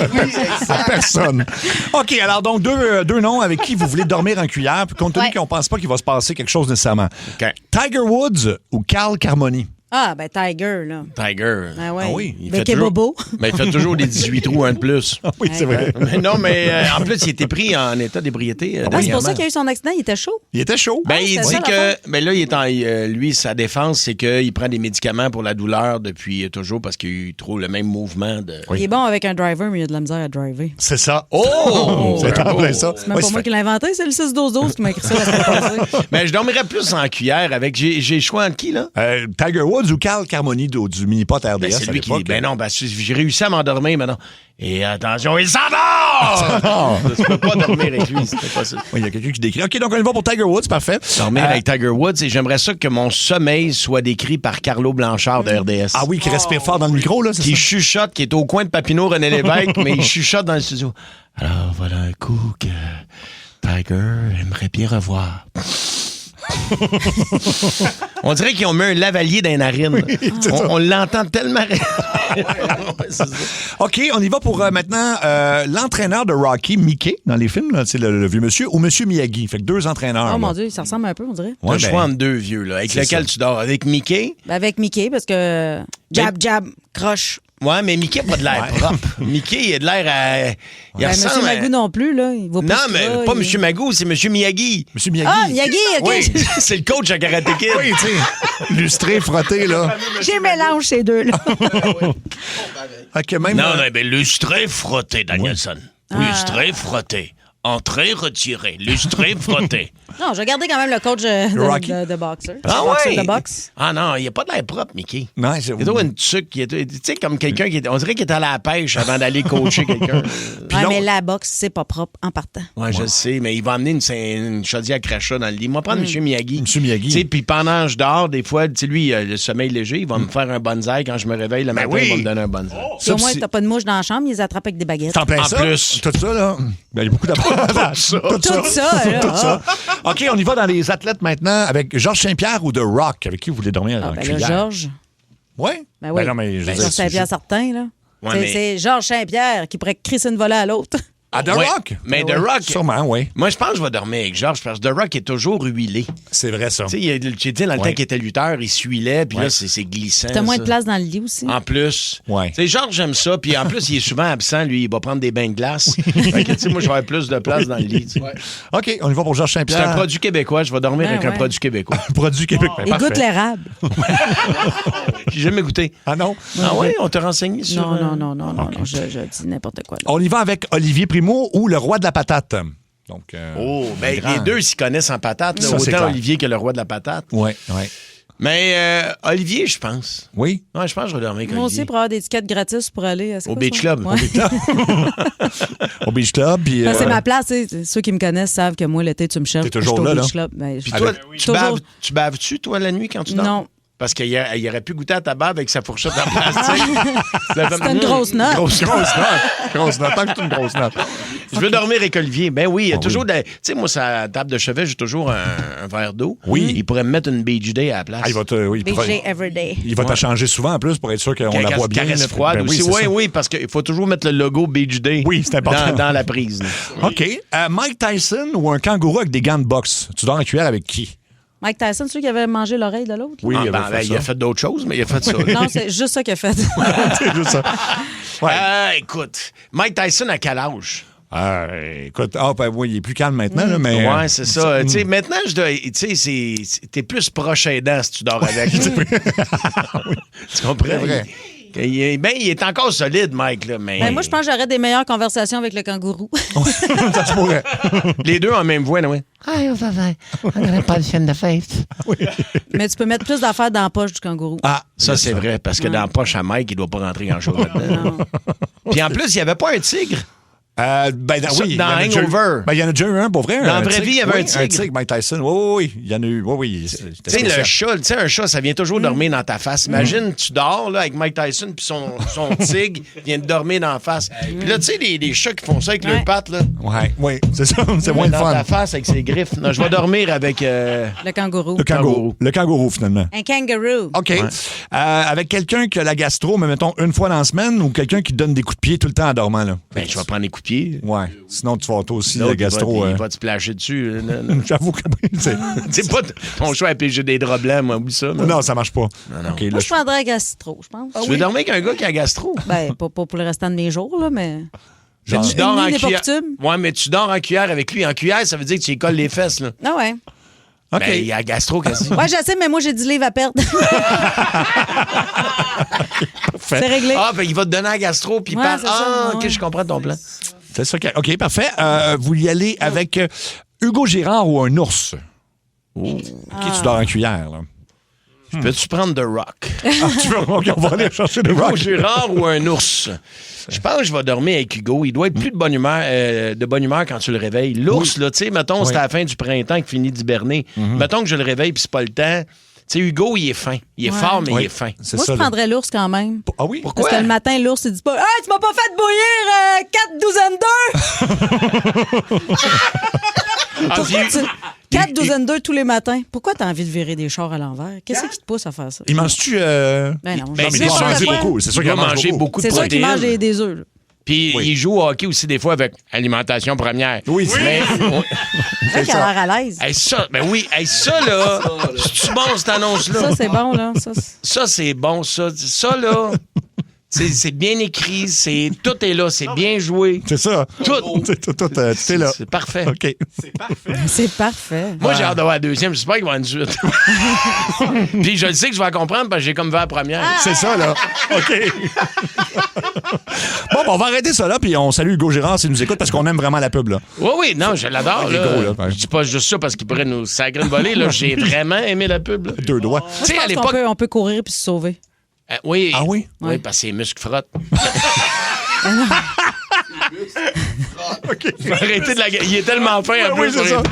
À personne. OK, alors donc deux noms avec qui vous voulez dormir en cuillère, puis compte tenu Ouais. qu'on pense pas qu'il va se passer quelque chose nécessairement. OK. Tiger Woods ou Carl Carmoni? Ah, ben Tiger, là. Tiger. Ah ouais. Ah oui. Il Bec fait et toujours- bobo. Mais il fait toujours des 18 trous, un de plus. Oui, c'est vrai. Mais non, mais en plus, il était pris en état d'ébriété. Ouais, c'est pour dernièrement. ça qu'il a eu son accident. Il était chaud. Il était chaud. Ben, il c'est dit ça, que. l'affaire. Ben là, il est lui, sa défense, c'est qu'il prend des médicaments pour la douleur depuis toujours parce qu'il a eu trop le même mouvement de. Il est bon avec un driver, mais il a de la misère à driver. C'est ça. Oh! C'est en plein ça. C'est même Ouais, pas ça moi fait- qui l'ai inventé, c'est le 6-12-12 qui m'a écrit ça la semaine passée. Mais je dormirais plus en cuillère avec. J'ai le choix entre qui, là? Tiger Woods ou Carl Carmoni du mini-pot RDS Ben, c'est à lui qui. l'époque. Ben non, ben, j'ai réussi à m'endormir maintenant. Et attention, il s'endort! Je peux pas dormir avec lui, c'était possible. Oui, il y a quelqu'un qui décrit. OK, donc on y va pour Tiger Woods, parfait. Dormir avec Tiger Woods et j'aimerais ça que mon sommeil soit décrit par Carlo Blanchard de RDS. Ah oui, qui respire fort dans le micro, là, c'est Qui ça? chuchote, qui est au coin de Papineau, René Lévesque, mais il chuchote dans le studio. Alors, voilà un coup que Tiger aimerait bien revoir. On dirait qu'ils ont mis un lavalier dans les narines. On l'entend tellement. OK, on y va pour maintenant l'entraîneur de Rocky, Mickey, dans les films, là, c'est le vieux monsieur, ou monsieur Miyagi. Fait que deux entraîneurs. Oh là. mon Dieu, ça ressemble un peu, on dirait. T'as le choix entre deux vieux, là, avec c'est lequel ça. tu dors. Avec Mickey. Ben, avec Mickey, parce que jab, jab, croche. Ouais, mais Mickey n'a pas de l'air propre. Mickey, il a de l'air à. Il Ben, ressemble Monsieur à- Magoo non plus, là. Il va Non, mais pas Monsieur Magoo, c'est Monsieur Miyagi. Monsieur Miyagi. Ah, Miyagi, OK. Oui, c'est le coach à Karate Kid. Oui, tu sais, lustré, frotté, là. J'ai mélange ces deux-là. OK, même... Non, non, mais lustré, frotté, Danielson. Lustré, frotté. Entrée, retirée. Lustré, frotté. Non, je vais garder quand même le coach Rocky. de boxeur. Ah Boxeur ouais? de boxe. Ah non, il a pas de l'air propre, Mickey. Non, Il est une tuque. Tu sais, comme quelqu'un qui est. On dirait qu'il est allé à la pêche avant d'aller coacher quelqu'un. Ouais, mais la boxe, c'est pas propre en partant. Ouais, je le sais, mais il va amener une chaudière crachat dans le lit. Moi, prendre M. Miyagi. Monsieur Miyagi. Tu sais, puis pendant que je dors, des fois, tu sais, lui, il a le sommeil léger, il va me faire un bonsaï quand je me réveille le matin, oui. il va me donner un bonsaï. Puis au moins, t'as pas de mouche dans la chambre, ils les attrapent avec des baguettes. T'en plein En ça? plus. Tout ça, là. Ben, il y a beaucoup d'avantages. Tout ça, là. Tout ça. OK, on y va dans les athlètes maintenant avec Georges Saint-Pierre ou The Rock. Avec qui vous voulez dormir Ah, en ben cuillère? là, Georges. Oui? Ben oui. non, mais je veux dire, Georges Saint-Pierre, certain, là. Ouais, C'est- mais- C'est Georges Saint-Pierre qui pourrait crisser une volée à l'autre. À The Ouais, Rock? mais Ben The ouais. Rock. Sûrement, oui. Moi, je pense que je vais dormir avec Georges parce que The Rock est toujours huilé. C'est vrai, ça. Tu sais, j'ai dit dans le Ouais. temps qu'il était lutteur, il suilait, puis Ouais. là, c'est glissant. T'as moins ça. de place dans le lit aussi. En plus. Ouais. Tu sais, Georges, j'aime ça. Puis en plus, il est souvent absent, lui. Il va prendre des bains de glace. Fait que, tu sais, moi, je vais avoir plus de place dans le lit. tu sais. OK, on y va pour Georges C'est Saint-Pierre. un produit québécois. Je vais dormir Ben avec un ouais. produit québécois. Produit Québec. Ben, Il parfait. goûte l'érable. J'ai jamais goûté. Ah non? Ah ouais, on t'a renseigné sur... Non, je dis n'importe quoi. Là. On y va avec Olivier Primo ou le roi de la patate. Donc, Oh, ben grand. les deux s'y connaissent en patate. là. Ça, c'est Autant clair. Olivier que le roi de la patate. Oui, oui. Mais Olivier, je pense. Oui? Ouais, je pense que je vais dormir avec Moi Olivier. aussi, pour avoir des tickets gratis pour aller Au Beach Club. Ouais. Au Beach Club. Puis, Ben, c'est ma place. Tu sais. Ceux qui me connaissent savent que moi, l'été, tu me cherches. T'es toujours je suis là, au là. Beach Club. Ben, Puis je- toi, toujours- tu baves-tu, toi, la nuit, quand tu dors? Non. Parce qu'il aurait pu goûter à ta bave avec sa fourchette en plastique. C'était une grosse note. Grosse note. Grosse note. Tant que c'est une grosse note. Je veux dormir avec Olivier. Ben oui, il y a Ah toujours oui. des... Tu sais, moi, sa table de chevet, j'ai toujours un verre d'eau. Oui. Il pourrait me mettre une Beach Day à la place. Ah, il va te, oui, il Beach pourra- Day everyday. il va t'échanger souvent en plus pour être sûr qu'on la voit bien. Caresse là. froide Ben aussi. c'est Oui, ça. oui, parce qu'il faut toujours mettre le logo Beach Day Oui, c'est important. dans la prise. là. OK. Mike Tyson ou un kangourou avec des gants de boxe? Tu dors en cuillère avec qui? Mike Tyson, celui qui avait mangé l'oreille de l'autre? Oui, Ah, il ben, avait fait il a ça. fait d'autres choses, mais il a fait ça. Non, c'est juste ça qu'il a fait. C'est juste ça. Ouais. Écoute, Mike Tyson à quel âge? Écoute, ben, oui, il est plus calme maintenant, là, mais... Ouais, c'est ça. Tu sais, maintenant, tu sais, t'es plus proche aidant si tu dors avec. Tu comprends? C'est vrai. Il est encore solide, Mike, là, mais... Ben, moi, je pense que j'aurais des meilleures conversations avec le kangourou. Ça se pourrait. Les deux en même voix, oui. Mais tu peux mettre plus d'affaires dans la poche du kangourou. Ah, ça, c'est vrai, parce que dans la poche à Mike, il doit pas rentrer grand-chose là-dedans. Non. Puis en plus, il n'y avait pas un tigre. Oui, dans Hangover. Il y en a déjà eu un, pour vrai. Dans la vraie vie, il y avait un tigre. Un tigre, Mike Tyson. Oui, il y en a eu. Oui. Tu sais, le chat, un chat, ça vient toujours dormir dans ta face. Imagine, tu dors là, avec Mike Tyson, puis son tigre vient de dormir dans la face. Puis là, tu sais, les chats qui font ça avec leurs pattes, là. Oui, c'est ça. C'est moins le fun. Dans ta face avec ses griffes. Non, je vais dormir avec. Le kangourou. Le kangourou, finalement. Un kangourou. OK. Ouais. Avec quelqu'un qui a la gastro, mais mettons une fois dans la semaine, ou quelqu'un qui te donne des coups de pied tout le temps en dormant, là. Ben, je vais prendre des coups de pied. Ouais. Sinon, tu vas toi aussi, le gastro. Il va te splasher dessus. J'avoue que c'est pas ton choix à piger des draps blancs, moi, ou ça. Non, ça marche pas. Non. Okay, moi, je prendrais un gastro, je pense. Tu veux dormir avec un gars qui a gastro? Ben, pas pour le restant de mes jours, là, mais. Tu dors en cuillère. Ouais, mais tu dors en cuillère avec lui. En cuillère, ça veut dire que tu lui colles les fesses, là. Ah ouais. OK. Ben, il y a gastro quasi. Ouais, je sais, mais moi, j'ai 10 livres à perdre. C'est réglé. Ah, ben, il va te donner un gastro, puis il parle. OK, je comprends ton plan. C'est ça. OK, parfait. Vous y allez avec Hugo Girard ou un ours? Qui tu dors en cuillère, là? Peux-tu prendre The Rock? OK, on va aller chercher The Rock. Hugo Girard ou un ours? Je pense que je vais dormir avec Hugo. Il doit être plus de bonne humeur quand tu le réveilles. L'ours, là, tu sais, mettons, c'est à la fin du printemps qu'il finit d'hiberner. Mettons que je le réveille puis c'est pas le temps. Tu sais, Hugo, il est fin. Il est fort, mais il est fin. Moi, je prendrais l'ours quand même. Ah oui? Pourquoi? Parce que le matin, l'ours, il dit pas « Hey, tu m'as pas fait bouillir 4 douzaines d'œufs! » 4 douzaines d'œufs tous les matins. Pourquoi t'as envie de virer des chars à l'envers? Qu'est-ce qui te pousse à faire ça? Il mange-tu... Ben non. Mais il doit manger beaucoup. C'est sûr qu'il va manger beaucoup de protéines. C'est sûr qu'il mange des œufs. Puis il joue au hockey aussi des fois avec alimentation première. Oui, c'est vrai. C'est qu'il a l'air à l'aise. Ça, là, c'est-tu bon, cette annonce-là? Ça, c'est bon, là. Ça, c'est bon, ça. Ça, là... C'est bien écrit, tout est là, c'est bien joué. C'est ça. Tout est là. C'est parfait. OK. C'est parfait. Moi, j'ai hâte d'avoir la deuxième. J'espère qu'il va y avoir une suite. Puis je le sais que je vais la comprendre parce que j'ai comme vu la première. C'est ça, là. OK. Bon, on va arrêter ça là, puis on salue Hugo Girard s'il nous écoute parce qu'on aime vraiment la pub, là. Oui, non, je l'adore. Il est gros, là. Je dis pas juste ça parce qu'il pourrait nous sacrer une volée, là. J'ai vraiment aimé la pub, là. 2 doigts. Tu sais, à l'époque... on peut courir puis se sauver. Oui. Ah oui? Oui, parce que ses muscles frottent. Arrêtez de la... Il est tellement fin en plus. Oui, c'est ça.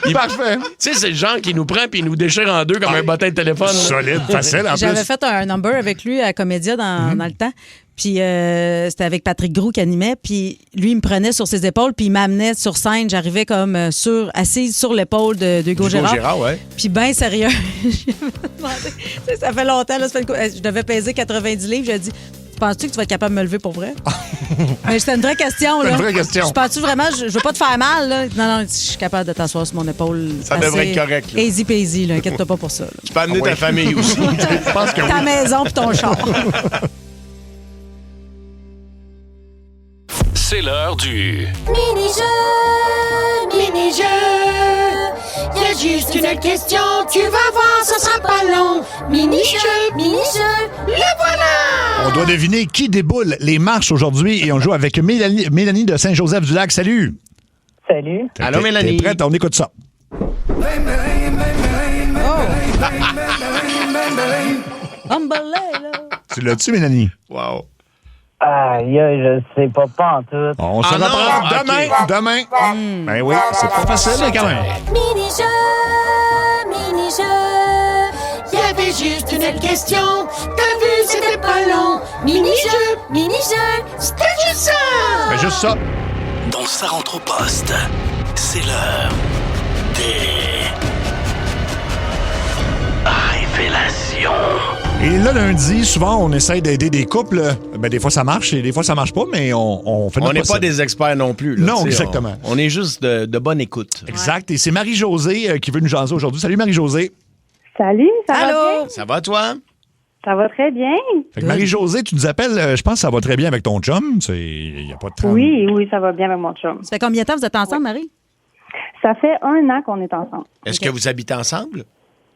Il est parfait. Tu sais, c'est le genre qui nous prend puis il nous déchire en deux comme un bottin de téléphone. Solide, facile en plus. J'avais fait un number avec lui à Comédia dans le temps. Puis c'était avec Patrick Groux qui animait. Puis lui, il me prenait sur ses épaules puis il m'amenait sur scène. J'arrivais comme assise sur l'épaule d'Hugo Girard. Ouais. Puis bien sérieux. Ça fait longtemps. Là, je devais peser 90 livres. J'ai dit... Penses-tu que tu vas être capable de me lever pour vrai? Mais c'était une vraie question. C'est une vraie question. Je penses-tu vraiment, je veux pas te faire mal. Là. Non, je suis capable de t'asseoir sur mon épaule. Ça devrait être correct. Là. Easy peasy, là. Inquiète-toi pas pour ça. Là. Tu peux amener ta famille aussi. Je pense que ta maison puis ton char. C'est l'heure du... Mini-jeu. Il y a juste une question, tu vas voir, ça sera pas long. Mini-jeu, le voilà! On doit deviner qui déboule les marches aujourd'hui et on joue avec Mélanie de Saint-Joseph-du-Lac. Salut! Salut! Allô, Mélanie? T'es prête? On écoute ça. Tu l'as-tu, Mélanie? Wow! Aïe, je sais pas en tout. On se reprend demain. Ben oui, c'est pas facile, mais quand même. Mini-jeu. Il y avait juste une question. T'as vu, c'était pas long. Mini-jeu, c'était juste ça. Ben juste ça. Dans Ça rentre au poste, c'est l'heure des révélations. Et là, lundi, souvent, on essaie d'aider des couples. Ben, des fois, ça marche et des fois, ça marche pas, mais on fait notre On n'est possible. pas des experts non plus. Là, non, exactement. On est juste de bonne écoute. Exact. Et c'est Marie-Josée qui veut nous jaser aujourd'hui. Salut, Marie-Josée. Salut, ça va bien? Ça va, toi? Ça va très bien. Fait que Marie-Josée, tu nous appelles, je pense que ça va très bien avec ton chum. Il n'y a pas de temps. Oui, ça va bien avec mon chum. Ça fait combien de temps vous êtes ensemble, Marie? Ça fait 1 an qu'on est ensemble. Est-ce que vous habitez ensemble?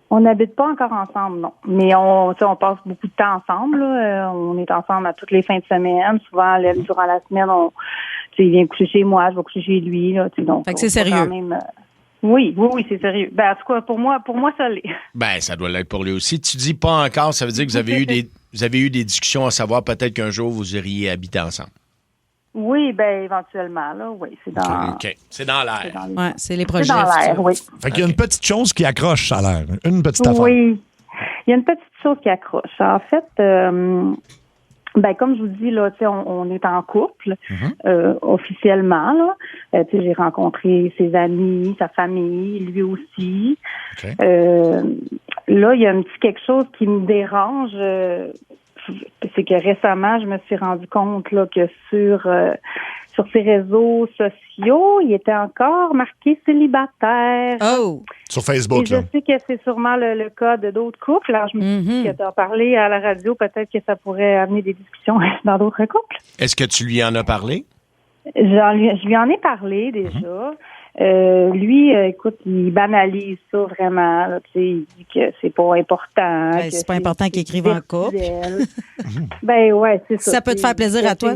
On n'habite pas encore ensemble, non. Mais on passe beaucoup de temps ensemble. Là. On est ensemble à toutes les fins de semaine. Souvent, durant la semaine, il vient coucher chez moi, je vais coucher chez lui. Là, donc, fait que c'est sérieux. Même, oui, c'est sérieux. Ben, en tout cas, pour moi, ça l'est. Ben, ça doit l'être pour lui aussi. Tu dis pas encore, ça veut dire que vous avez eu des discussions à savoir peut-être qu'un jour vous iriez habiter ensemble. Oui, bien, éventuellement, là, oui. C'est dans... OK. C'est dans l'air. Oui, c'est les projets. C'est dans l'air, oui. Fait qu'il y a une petite chose qui accroche, ça a l'air. Une petite affaire. Oui. Il y a une petite chose qui accroche. En fait, comme je vous dis, là, on est en couple, officiellement, là. J'ai rencontré ses amis, sa famille, lui aussi. Okay. Là, il y a un petit quelque chose qui me dérange. C'est que récemment, je me suis rendu compte là, que sur ses réseaux sociaux, il était encore marqué célibataire. Oh! Sur Facebook, et je sais que c'est sûrement le cas de d'autres couples. Alors, je me suis dit que d'en parler à la radio, peut-être que ça pourrait amener des discussions dans d'autres couples. Est-ce que tu lui en as parlé? Je lui en ai parlé déjà. Lui, écoute, il banalise ça vraiment. Là, il dit que c'est pas important. C'est pas important qu'il écrive en couple. Ouais, c'est ça. Ça peut te faire plaisir à toi.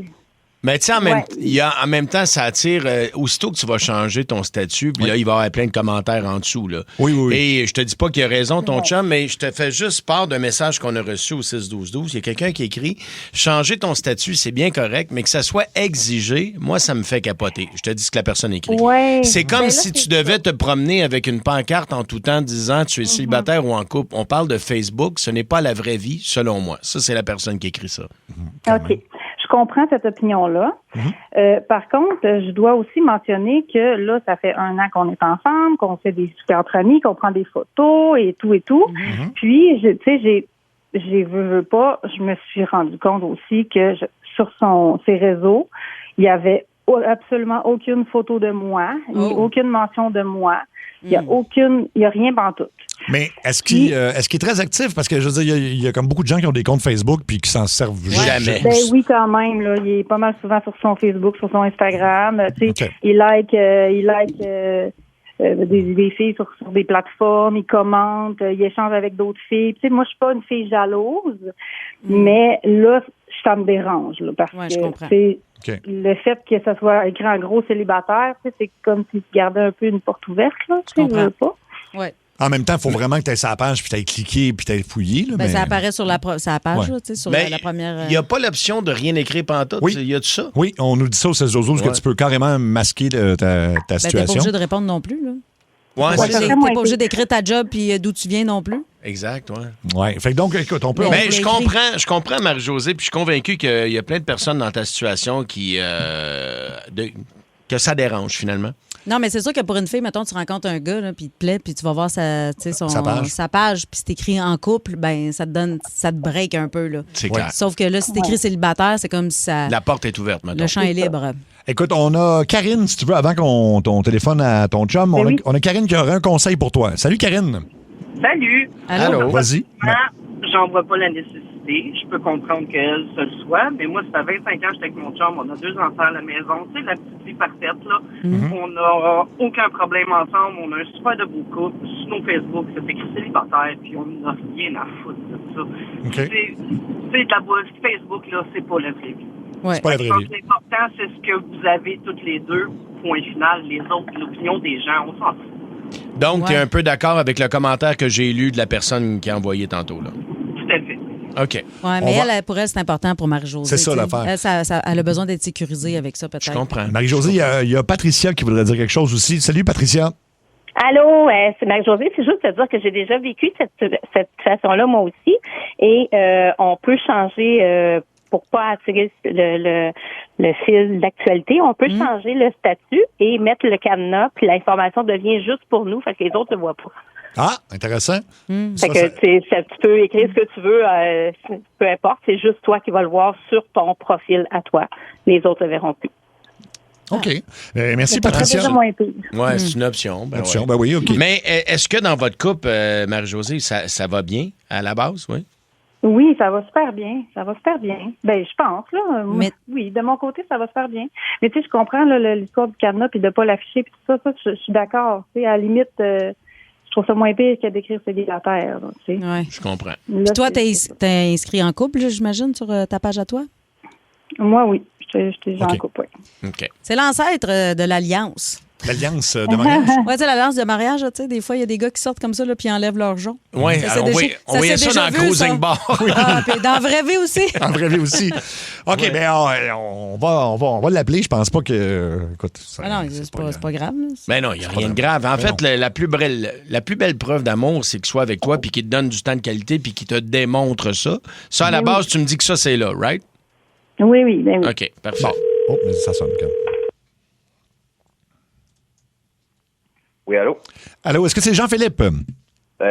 Mais tu sais, en même temps, ça attire, aussitôt que tu vas changer ton statut, puis là, il va y avoir plein de commentaires en dessous. Là. Oui. Et je te dis pas qu'il a raison, ton chum, mais je te fais juste part d'un message qu'on a reçu au 6-12-12. Il y a quelqu'un qui écrit « Changer ton statut, c'est bien correct, mais que ça soit exigé, moi, ça me fait capoter. » Je te dis ce que la personne écrit. Ouais. C'est comme si tu devais te promener avec une pancarte en tout temps disant « Tu es célibataire ou en couple. » On parle de Facebook, ce n'est pas la vraie vie, selon moi. Ça, c'est la personne qui écrit ça. OK. Je comprends cette opinion-là. Par contre, je dois aussi mentionner que là, ça fait 1 an qu'on est ensemble, qu'on fait des trucs entre amis, qu'on prend des photos et tout et tout. Puis, tu sais, veux pas, je me suis rendu compte aussi que sur ses réseaux, il y avait absolument aucune photo de moi, ni aucune mention de moi. Il y a rien pantoute. Mais est-ce qu'il est très actif? Parce que je veux dire, il y a comme beaucoup de gens qui ont des comptes Facebook puis qui s'en servent jamais. Ben oui, quand même. Là, il est pas mal souvent sur son Facebook, sur son Instagram. Okay. Il like des filles sur des plateformes, il commente, il échange avec d'autres filles. Tu sais, moi, je suis pas une fille jalouse, mais là, ça me dérange là, parce que le fait que ça soit écrit en gros célibataire, c'est comme si tu gardais un peu une porte ouverte. Là, tu veux pas. Ouais. En même temps, il faut vraiment que tu aies sa page, puis tu aies cliqué, puis tu aies fouillé. Là, mais... Ça apparaît sur sa page, là, sur la première... Il n'y a pas l'option de rien écrire pantoute. Oui. Y a de ça? Oui, on nous dit ça au 16-12-12 que tu peux carrément masquer ta situation. Tu n'es pas obligé de répondre non plus. Là. Ouais, tu n'es pas obligé d'écrire ta job puis d'où tu viens non plus. Exact, oui. Ouais. Fait que donc, écoute, on peut... Mais je comprends, Marie-Josée, puis je suis convaincu qu'il y a plein de personnes dans ta situation que ça dérange, finalement. Non, mais c'est sûr que pour une fille, mettons, tu rencontres un gars, puis il te plaît, puis tu vas voir sa page, puis c'est écrit en couple, ben ça te break un peu. Là. C'est clair. Sauf que là, si c'est écrit célibataire, c'est comme si ça... La porte est ouverte, maintenant. Le champ est libre. Écoute, on a Karine, si tu veux, avant qu'on téléphone à ton chum, on a Karine qui aurait un conseil pour toi. Salut, Karine. Salut. Allô. Vas-y. J'en vois pas la nécessité. Je peux comprendre qu'elle se le soit, mais moi, ça fait 25 ans que j'étais avec mon chum. On a 2 enfants à la maison. Tu sais, la petite vie parfaite, là. On n'a aucun problème ensemble. On a un super de beau couple. Sur nos Facebook, c'est écrit célibataire, puis on n'a rien à foutre de ça. Okay. C'est de la boîte Facebook, là, c'est pas la vraie vie. Ouais. C'est pas la vraie vie. L'important, c'est ce que vous avez toutes les deux. Point final. Les autres, l'opinion des gens, on s'en fout. Donc, tu es un peu d'accord avec le commentaire que j'ai lu de la personne qui a envoyé tantôt, là? Tout à fait. OK. Oui, mais pour elle, c'est important pour Marie-Josée. C'est ça l'affaire. Elle a besoin d'être sécurisée avec ça, peut-être. Je comprends. Marie-Josée, il y a Patricia qui voudrait dire quelque chose aussi. Salut, Patricia. Allô, c'est Marie-Josée. C'est juste de dire que j'ai déjà vécu cette situation-là, moi aussi. Et on peut changer... pour pas attirer le fil d'actualité, on peut changer le statut et mettre le cadenas, puis l'information devient juste pour nous, fait que les autres ne le voient pas. Ah, intéressant. Fait que tu peux écrire ce que tu veux, peu importe, c'est juste toi qui vas le voir sur ton profil à toi. Les autres ne le verront plus. OK. Merci, Patricia. Oui, c'est une option. Ben oui, OK. Mais est-ce que dans votre couple, Marie-Josée, ça va bien à la base, oui? Oui, ça va super bien. Ben, je pense, là. Oui, de mon côté, ça va super bien. Mais tu sais, je comprends l'histoire du cadenas puis de pas l'afficher puis tout ça, je suis d'accord. Tu sais, à la limite, je trouve ça moins pire que d'écrire célibataire. Tu sais. Ouais. Je comprends. Puis toi, t'es inscrit en couple, j'imagine, sur ta page à toi? Moi, oui. J'étais en couple, oui. OK. C'est l'ancêtre de l'Alliance. L'alliance de mariage. Oui, tu sais, l'alliance de mariage, tu sais, des fois, il y a des gars qui sortent comme ça, là, puis enlèvent leur jonc. Oui, on voyait ça dans le cruising bar. Ah, puis dans la vraie vie aussi. En vraie vie aussi. OK, Ouais. bien, on va l'appeler. Je pense pas que... Écoute, Ah non, c'est pas grave. Là. Mais non, il n'y a rien de grave. En fait, la plus belle preuve d'amour, c'est qu'il soit avec toi, puis qu'il te donne du temps de qualité, puis qu'il te démontre ça. Ça, à la base, tu me dis que ça, c'est là, right? Oui, oui, ben oui. OK, parfait. Bon. Oh, mais ça sonne quand même. Oui, allô? Allô, est-ce que c'est Jean-Philippe?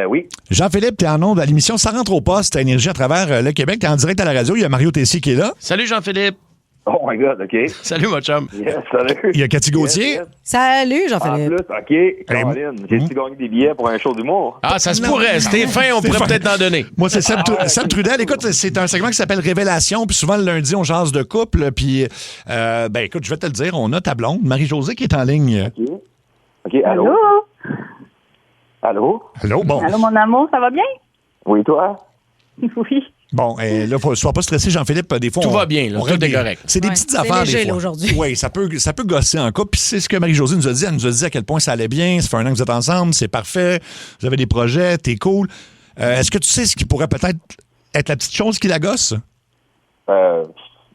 Oui. Jean-Philippe, t'es en ondes à l'émission Ça rentre au poste à Énergie à travers le Québec. T'es en direct à la radio. Il y a Mario Tessier qui est là. Salut, Jean-Philippe. Oh my God, OK. Salut, mon chum. Yes, salut. Il y a Cathy Gauthier. Yes. Salut, En Jean-Philippe. plus, OK. Caroline, j'ai-tu gagné des billets pour un show d'humour? Ah, ça se pourrait. Stéphane, on pourrait peut-être en donner. Moi, c'est Seb Trudel. Écoute, c'est un segment qui s'appelle Révélation. Puis souvent, le lundi, on jase de couple. Puis, ben écoute, je vais te le dire, on a ta blonde, Marie-Josée, qui est en ligne. OK, allô? Allô? Allô? Allô, bon. Allô, mon amour, ça va bien? Oui, toi? Oui. Bon, là, sois pas stressé, Jean-Philippe. Des fois, Tout va bien, là. on Tout règle est des- correct. C'est des Ouais, petites c'est affaires, léger, des là, fois. aujourd'hui. Oui, ça peut gosser en couple. Puis c'est ce que Marie-Josée nous a dit. Elle nous a dit à quel point ça allait bien. Ça fait 1 an que vous êtes ensemble. C'est parfait. Vous avez des projets. T'es cool. Est-ce que tu sais ce qui pourrait peut-être être la petite chose qui la gosse?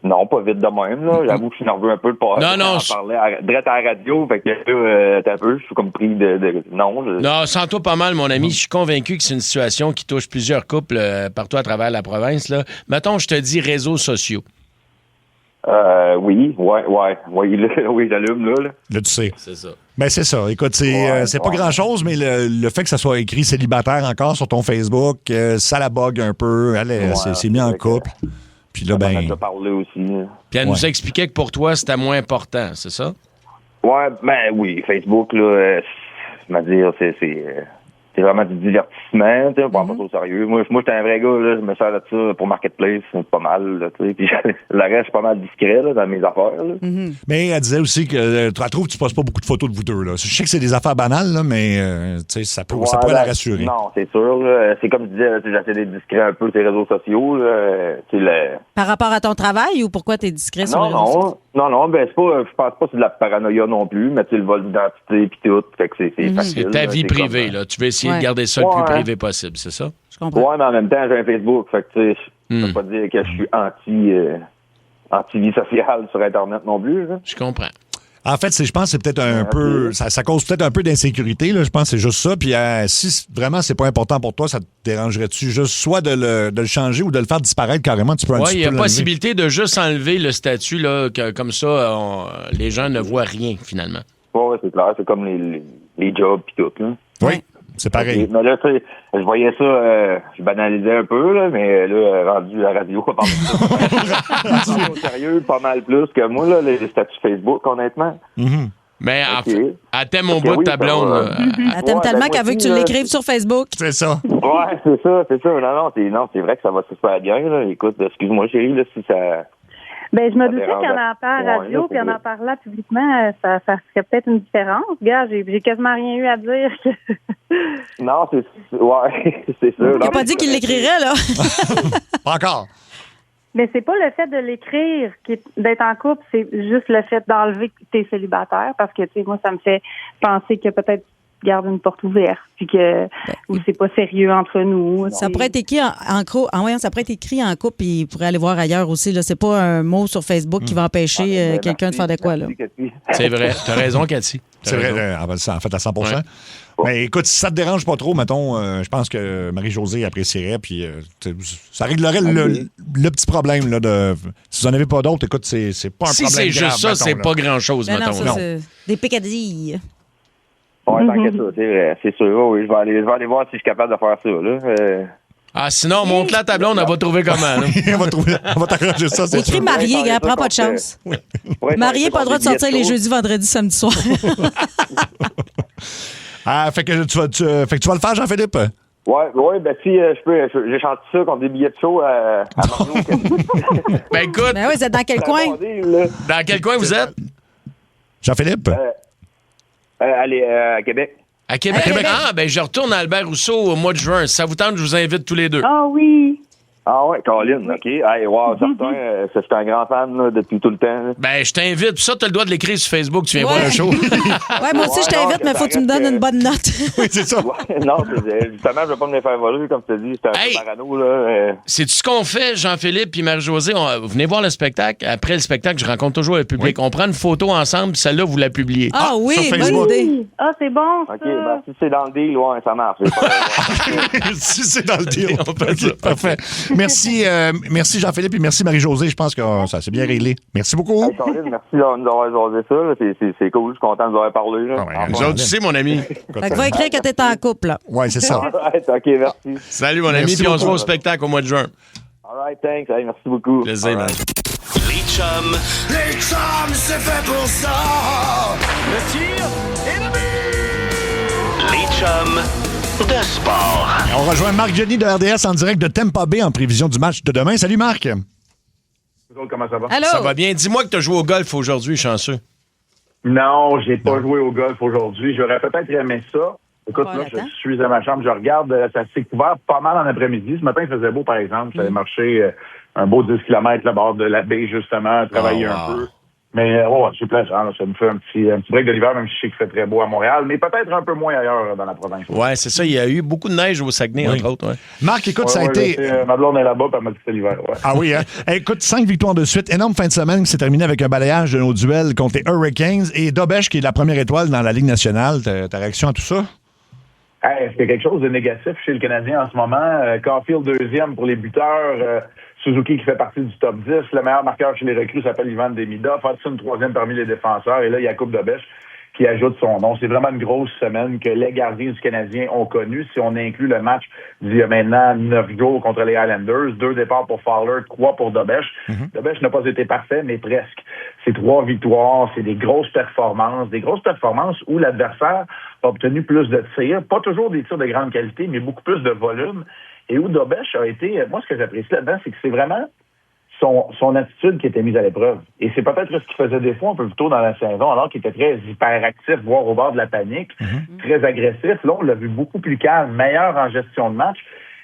Non, pas vite de même, là. J'avoue que je suis nerveux un peu de pas. Non. On parlait direct à la radio, fait que t'as un peu, je suis comme pris de. Non, Non, sens-toi pas mal, mon ami. Je suis convaincu que c'est une situation qui touche plusieurs couples partout à travers la province. Là. Mettons, je te dis réseaux sociaux. Oui, oui, j'allume, là. Là, tu sais. C'est ça. Ben, c'est ça. Écoute, c'est pas grand-chose, mais le fait que ça soit écrit célibataire encore sur ton Facebook, ça la bug un peu. C'est mis en couple. Puis là, ben. On a parlé aussi. Puis elle nous expliquait que pour toi, c'était moins important, c'est ça? Ouais, ben oui, Facebook, là, je veux dire, c'est vraiment du divertissement, tu sais, on prend pas ça au sérieux. Moi, j'étais un vrai gars, là, je me sers de ça pour Marketplace, c'est pas mal, là, tu sais, puis le reste, je suis pas mal discret, là, dans mes affaires, là. Mais elle disait aussi que tu trouves que tu postes pas beaucoup de photos de vous deux. Là. Je sais que c'est des affaires banales, là, mais tu sais, ça pourrait la rassurer. Non, c'est sûr, là. C'est comme je disais, tu sais, j'essaie d'être discret un peu sur les réseaux sociaux, là. Tu sais, Par rapport à ton travail ou pourquoi tu es discret sur les réseaux sociaux? Non, ben c'est pas, je pense pas que c'est de la paranoïa non plus, mais tu sais, le vol d'identité pis tout, fait que c'est facile. C'est ta vie c'est privée, comme, là. Tu veux essayer de garder ça le plus privé possible, c'est ça? Je comprends. Ouais, mais en même temps, j'ai un Facebook, fait que tu sais, je peux pas dire que je suis anti-vie sociale sur Internet non plus, là. Je comprends. En fait, je pense que c'est peut-être un peu. Ça cause peut-être un peu d'insécurité. Là. Je pense que c'est juste ça. Puis si vraiment c'est pas important pour toi, ça te dérangerait-tu juste soit de le changer ou de le faire disparaître carrément? Tu peux un Oui, petit il y peu a l'enlever. possibilité de juste enlever le statut, là, comme ça, les gens ne voient rien, finalement. Ouais, c'est clair, c'est comme les jobs pis tout, là. Oui, c'est pareil. Mais là, tu sais, je voyais ça, je banalisais un peu, là, mais là, rendu à la radio, on parle de ça. Au sérieux, pas mal plus que moi, là, les statuts Facebook, honnêtement. Mais elle t'aime au bout de ta blonde. là. Elle t'aime tellement qu'elle veut que tu l'écrives sur Facebook. C'est ça. Ouais, c'est ça. Non, c'est vrai que ça va super bien, là. Écoute, excuse-moi, chérie, là, si ça... Ben, je me Ça doutais dérange. qu'en en parlant à la radio Ouais, puis en là, en parlant publiquement, ça serait peut-être une différence. Gars, j'ai quasiment rien eu à dire. Non, c'est sûr. Il n'a pas dit qu'il l'écrirait, là. Pas encore. Mais c'est pas le fait de l'écrire d'être en couple, c'est juste le fait d'enlever que t'es célibataire, parce que, tu sais, moi, ça me fait penser que peut-être tu gardes une porte ouverte, puis que ou c'est pas sérieux entre nous. Ça pourrait être écrit ça pourrait être écrit en couple, puis il pourrait aller voir ailleurs aussi. Là. C'est pas un mot sur Facebook qui va empêcher quelqu'un de faire de quoi, là. C'est vrai. T'as raison, Cathy. C'est vrai, en fait, à 100 %. Mais écoute, si ça te dérange pas trop, mettons, je pense que Marie-Josée apprécierait, puis ça réglerait le petit problème. Là, si vous n'en avez pas d'autres, écoute, c'est pas un Si problème c'est grave, juste ça, mettons, c'est là. pas grand-chose, Ben non, mettons. ça, c'est des picadilles. Ouais, tant que ça, c'est vrai, c'est sûr. Oui, je vais aller voir si je suis capable de faire ça, là. Ah, sinon, montre-la à ta blonde, on va trouver comment. là. on va t'arranger ça, c'est Écrit sûr. marié, gars, prends pas de chance. Marié, pas le droit de sortir les jeudis, vendredis, samedi soir. Fait que tu vas le faire, Jean-Philippe? Ouais, ben si je peux, j'ai chanté ça contre des billets de show à Mario. Ben écoute. Ben oui, vous êtes dans quel coin? Dans quel coin vous êtes? Jean-Philippe? Allez, à Québec. À Québec. Ah, ben je retourne à Albert Rousseau au mois de juin. Si ça vous tente, je vous invite tous les deux. Ah oui. Ah ouais, Colin, OK. Hey, wow, certain, c'est un grand fan là, depuis tout le temps. Là. Ben, je t'invite. Puis ça, t'as le droit de l'écrire sur Facebook. Tu viens voir le show. Ouais, moi aussi, je t'invite, mais faut que tu me donnes une bonne note. Oui, c'est ça. Ouais, non, justement, je vais pas me les faire voler, comme tu te dis. C'est un peu parano, là. C'est-tu ce qu'on fait, Jean-Philippe puis Marie-Josée? Vous venez voir le spectacle. Après le spectacle, je rencontre toujours le public. Oui. On prend une photo ensemble, puis celle-là, vous la publiez. Ah oui, bonne idée. Ah, c'est bon, ça. OK, ben, si c'est dans le deal, ouais, ça marche. Si c'est dans le deal, on peut dire. Parfait. Merci Jean-Philippe et merci Marie-Josée. Je pense que ça s'est bien réglé. Merci beaucoup. Hey, Colin, merci de nous avoir jasé ça. Là. C'est cool. Je suis content de nous avoir parlé. Là. Nous autres, tu sais, mon ami. Fait que va écrire que t'es en couple. Là. Oui, c'est ça. Right, OK, merci. Salut, mon ami. Puis on se voit au spectacle au mois de juin. All right, thanks. Hey, merci beaucoup. Plaisir, man. Les chums, c'est fait pour ça. Le tir et le but. Les chums de sport. On rejoint Marc Johnny de RDS en direct de Tampa Bay en prévision du match de demain. Salut Marc. Comment ça va? Allô? Ça va bien. Dis-moi que tu as joué au golf aujourd'hui, chanceux. Non, j'ai pas joué au golf aujourd'hui. J'aurais peut-être aimé ça. Écoute, là, je suis à ma chambre, je regarde, ça s'est couvert pas mal en après-midi. Ce matin, il faisait beau, par exemple. J'avais marché un beau 10 km là bord de la baie, justement, travailler un peu. Mais c'est plaisant. Là, ça me fait un petit break de l'hiver, même si je sais qu'il fait très beau à Montréal, mais peut-être un peu moins ailleurs dans la province. Ouais, c'est ça. Il y a eu beaucoup de neige au Saguenay, entre autres. Ouais. Marc, écoute, ça a été... Ma blonde est là-bas, puis elle m'a dit que c'était l'hiver. Ouais. Ah oui, hein? Écoute, 5 victoires de suite. Énorme fin de semaine qui s'est terminée avec un balayage de nos duels contre les Hurricanes et Dobesch, qui est la première étoile dans la Ligue nationale. Ta réaction à tout ça? Est-ce qu'il y a quelque chose de négatif chez le Canadien en ce moment? Caulfield, deuxième pour les buteurs. Suzuki qui fait partie du top 10. Le meilleur marqueur chez les recrues s'appelle Ivan Demida. Hudson, troisième parmi les défenseurs. Et là, il y a Jakub Dobesch qui ajoute son nom. C'est vraiment une grosse semaine que les gardiens du Canadien ont connu. Si on inclut le match d'il y a maintenant 9 jours contre les Islanders, 2 départs pour Fowler, 3 pour Dobesch. Dobesch n'a pas été parfait, mais presque. C'est 3 victoires, c'est des grosses performances où l'adversaire a obtenu plus de tirs. Pas toujours des tirs de grande qualité, mais beaucoup plus de volume. Et où Dobesch a été, moi, ce que j'apprécie là-dedans, c'est que c'est vraiment son attitude qui était mise à l'épreuve. Et c'est peut-être ce qu'il faisait défaut un peu plus tôt dans la saison, alors qu'il était très hyperactif, voire au bord de la panique, très agressif. Là, on l'a vu beaucoup plus calme, meilleur en gestion de match.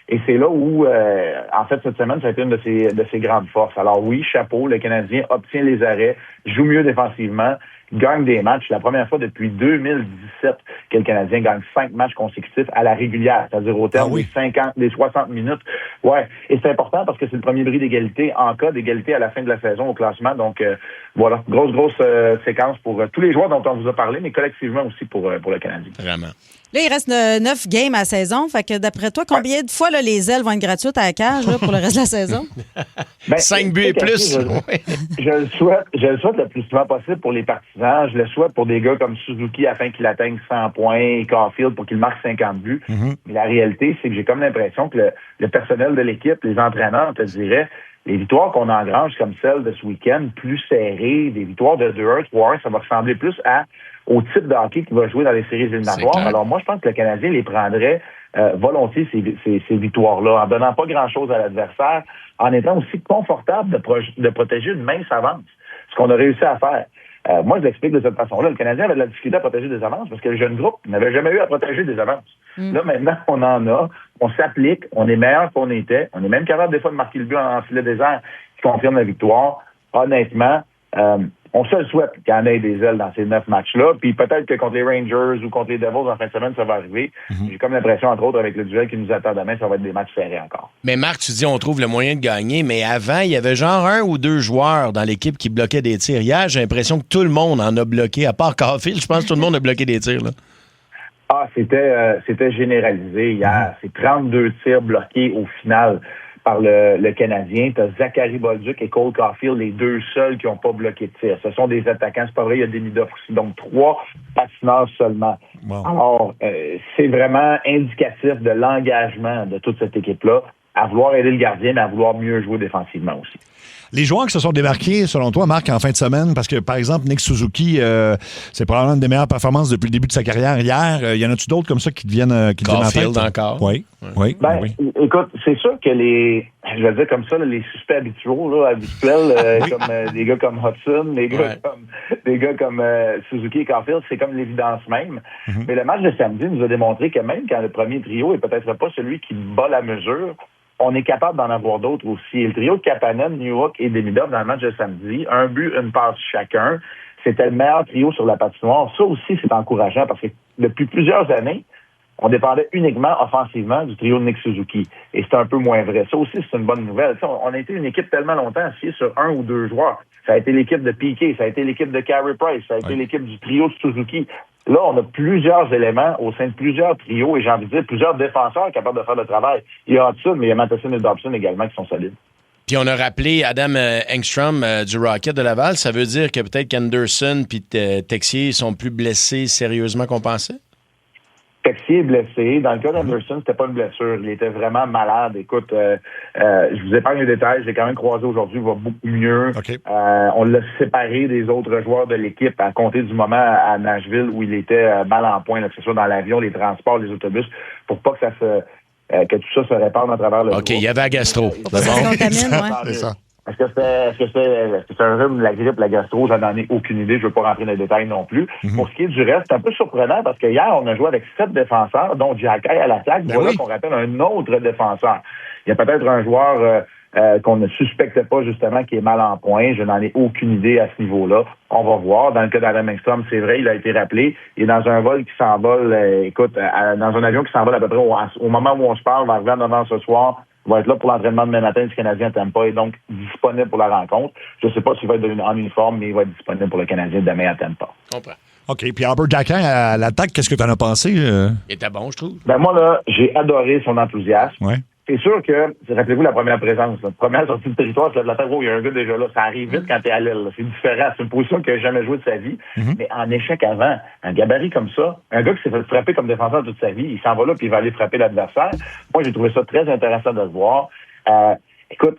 Et c'est là où, en fait, cette semaine, ça a été une de ses grandes forces. Alors oui, chapeau, le Canadien obtient les arrêts, joue mieux défensivement, gagne des matchs. C'est la première fois depuis 2017 que le Canadien gagne 5 matchs consécutifs à la régulière, c'est-à-dire au terme des 60 minutes. Ouais, et c'est important parce que c'est le premier bris d'égalité en cas d'égalité à la fin de la saison au classement. Donc, voilà, grosse séquence pour tous les joueurs dont on vous a parlé, mais collectivement aussi pour le Canadien. Vraiment. Là, il reste 9 games à la saison. Fait que d'après toi, combien de fois là, les ailes vont être gratuites à la cage là, pour le reste de la saison? 5 buts et plus. Je le souhaite le plus souvent possible pour les partisans. Je le souhaite pour des gars comme Suzuki afin qu'il atteigne 100 points et Caulfield pour qu'il marque 50 buts. Mais la réalité, c'est que j'ai comme l'impression que le personnel de l'équipe, les entraîneurs, te dirais, les victoires qu'on engrange comme celle de ce week-end, plus serrées, des victoires de 2-1, 3-1, ça va ressembler plus au type de hockey qu'il va jouer dans les séries éliminatoires. Alors moi, je pense que le Canadien les prendrait volontiers, ces victoires-là, en donnant pas grand-chose à l'adversaire, en étant aussi confortable de protéger une mince avance, ce qu'on a réussi à faire. Moi, je l'explique de cette façon-là. Le Canadien avait de la difficulté à protéger des avances parce que le jeune groupe n'avait jamais eu à protéger des avances. Là, maintenant, on en a, on s'applique, on est meilleur qu'on était, on est même capable des fois de marquer le but en filet désert qui confirme la victoire. Honnêtement, on se le souhaite qu'il y en ait des ailes dans ces 9 matchs-là. Puis peut-être que contre les Rangers ou contre les Devils en fin de semaine, ça va arriver. J'ai comme l'impression, entre autres, avec le duel qui nous attend demain, ça va être des matchs serrés encore. Mais Marc, tu dis on trouve le moyen de gagner, mais avant, il y avait genre 1 ou 2 joueurs dans l'équipe qui bloquaient des tirs. Hier, j'ai l'impression que tout le monde en a bloqué, à part Caulfield. Je pense que tout le monde a bloqué des tirs. Là. C'était généralisé hier. C'est 32 tirs bloqués au final par le Canadien. Tu as Zachary Bolduc et Cole Caulfield, les 2 seuls qui n'ont pas bloqué de tir. Ce sont des attaquants. C'est pas vrai, il y a Demida aussi. Donc, 3 patineurs seulement. Wow. Alors, c'est vraiment indicatif de l'engagement de toute cette équipe-là à vouloir aider le gardien, mais à vouloir mieux jouer défensivement aussi. Les joueurs qui se sont démarqués, selon toi, Marc, en fin de semaine, parce que, par exemple, Nick Suzuki, c'est probablement une des meilleures performances depuis le début de sa carrière hier. Y en a-tu d'autres comme ça qui te viennent en tête? Caulfield encore. Oui. Écoute, c'est sûr que je vais dire comme ça, les suspects habituels, comme des gars comme Hudson, des gars comme Suzuki et Caulfield, c'est comme l'évidence même. Mais le match de samedi nous a démontré que même quand le premier trio est peut-être pas celui qui bat la mesure, on est capable d'en avoir d'autres aussi. Et le trio de Kapanen, Newhook et Demidov dans le match de samedi, un but, une passe chacun, c'était le meilleur trio sur la patinoire. Ça aussi, c'est encourageant parce que depuis plusieurs années, on dépendait uniquement offensivement du trio de Nick Suzuki. Et c'est un peu moins vrai. Ça aussi, c'est une bonne nouvelle. On a été une équipe tellement longtemps assise sur un ou deux joueurs. Ça a été l'équipe de Piquet, ça a été l'équipe de Carey Price, ça a été l'équipe du trio de Suzuki. Là, on a plusieurs éléments au sein de plusieurs trios et j'ai envie de dire plusieurs défenseurs capables de faire le travail. Il y a Hudson, mais il y a Matheson et Dobson également qui sont solides. Puis on a rappelé Adam Engstrom du Rocket de Laval. Ça veut dire que peut-être qu'Anderson puis Texier sont plus blessés sérieusement qu'on pensait? Texier est blessé. Dans le cas d'Anderson, c'était pas une blessure. Il était vraiment malade. Écoute, je vous épargne les détails. Je l'ai quand même croisé aujourd'hui. Il va beaucoup mieux. Okay. On l'a séparé des autres joueurs de l'équipe à compter du moment à Nashville où il était mal en point, là, que ce soit dans l'avion, les transports, les autobus, pour pas que ça se que tout ça se répande à travers le OK, il y avait la gastro. C'est ça. Est-ce que c'est un rhume, la grippe, la gastro? J'en ai aucune idée. Je veux pas rentrer dans les détails non plus. Pour ce qui est du reste, c'est un peu surprenant parce que hier, on a joué avec 7 défenseurs, dont Jacky à l'attaque. Voilà qu'on rappelle un autre défenseur. Il y a peut-être un joueur qu'on ne suspecte pas, justement, qui est mal en point. Je n'en ai aucune idée à ce niveau-là. On va voir. Dans le cas d'Adam Engstrom, c'est vrai, il a été rappelé. Il est dans un vol qui s'envole, dans un avion qui s'envole à peu près au moment où on se parle, va arriver à 9h ce soir. Il va être là pour l'entraînement de matin du Canadien à Tampa et donc disponible pour la rencontre. Je ne sais pas s'il va être en uniforme, mais il va être disponible pour le Canadien demain à Tampa. Comprends. OK. Puis Albert Jacquin, à l'attaque, qu'est-ce que tu en as pensé? Il était bon, je trouve. Ben moi, là, j'ai adoré son enthousiasme. Ouais. C'est sûr que, rappelez-vous la première présence, la première sortie de territoire, c'est de la terre, il y a un gars déjà là. Ça arrive vite quand t'es à l'aile. C'est différent. C'est une position qu'il n'a jamais joué de sa vie. Mais en échec avant, un gabarit comme ça, un gars qui s'est fait frapper comme défenseur toute sa vie, il s'en va là puis il va aller frapper l'adversaire. Moi, j'ai trouvé ça très intéressant de le voir. Écoute,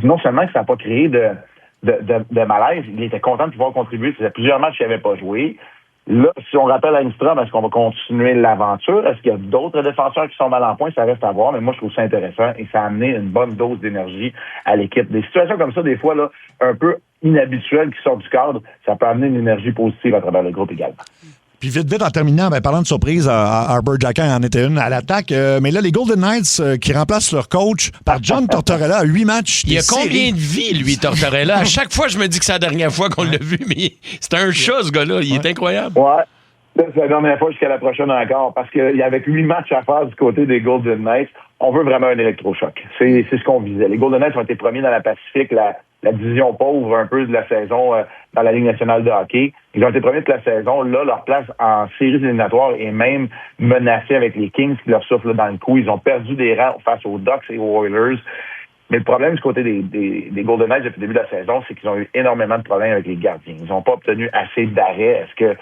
non seulement que ça n'a pas créé de malaise, il était content de pouvoir contribuer. Ça faisait plusieurs matchs qu'il n'avait pas joué. Là, si on rappelle à Engstrom, est-ce qu'on va continuer l'aventure? Est-ce qu'il y a d'autres défenseurs qui sont mal en point? Ça reste à voir, mais moi, je trouve ça intéressant et ça a amené une bonne dose d'énergie à l'équipe. Des situations comme ça, des fois, là, un peu inhabituelles qui sortent du cadre, ça peut amener une énergie positive à travers le groupe également. Puis vite, en terminant, parlant de surprise, Albert Jacquin en était une à l'attaque. Mais là, les Golden Knights qui remplacent leur coach par John Tortorella à 8 matchs. Il y a combien de vies, lui, Tortorella? À chaque fois, je me dis que c'est la dernière fois qu'on l'a vu, mais c'est un chat, ce gars-là. Il est incroyable. Ouais. C'est la dernière fois jusqu'à la prochaine encore, parce qu'il y avait 8 matchs à faire du côté des Golden Knights. On veut vraiment un électrochoc. C'est ce qu'on visait. Les Golden Knights ont été premiers dans la Pacifique, la division pauvre un peu de la saison dans la Ligue nationale de hockey. Ils ont été premiers de la saison. Là, leur place en séries éliminatoires est même menacée avec les Kings qui leur soufflent dans le cou. Ils ont perdu des rangs face aux Ducks et aux Oilers. Mais le problème du côté des Golden Knights depuis le début de la saison, c'est qu'ils ont eu énormément de problèmes avec les gardiens. Ils n'ont pas obtenu assez d'arrêts. Est-ce que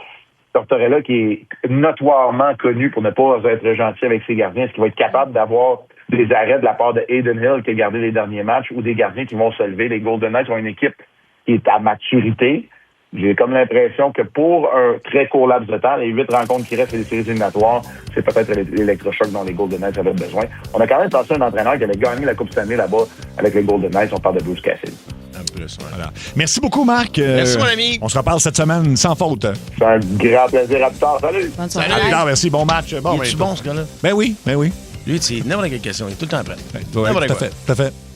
Tortorella, qui est notoirement connu pour ne pas être gentil avec ses gardiens, est-ce qu'il va être capable d'avoir des arrêts de la part de Hayden Hill qui a gardé les derniers matchs ou des gardiens qui vont se lever? Les Golden Knights ont une équipe qui est à maturité. J'ai comme l'impression que pour un très court laps de temps, les 8 rencontres qui restent et les séries éliminatoires, c'est peut-être l'électrochoc dont les Golden Knights avaient besoin. On a quand même passé un entraîneur qui avait gagné la Coupe Stanley là-bas avec les Golden Knights. On parle de Bruce Cassidy. Voilà. Merci beaucoup, Marc. Merci, mon ami. On se reparle cette semaine sans faute. C'est un grand plaisir. À plus tard. Salut. À plus tard, merci. Bon match. Il est-tu bon, ce gars-là? Ben oui. Lui, c'est n'importe quelle question. Il est tout le temps prêt. Tout à fait.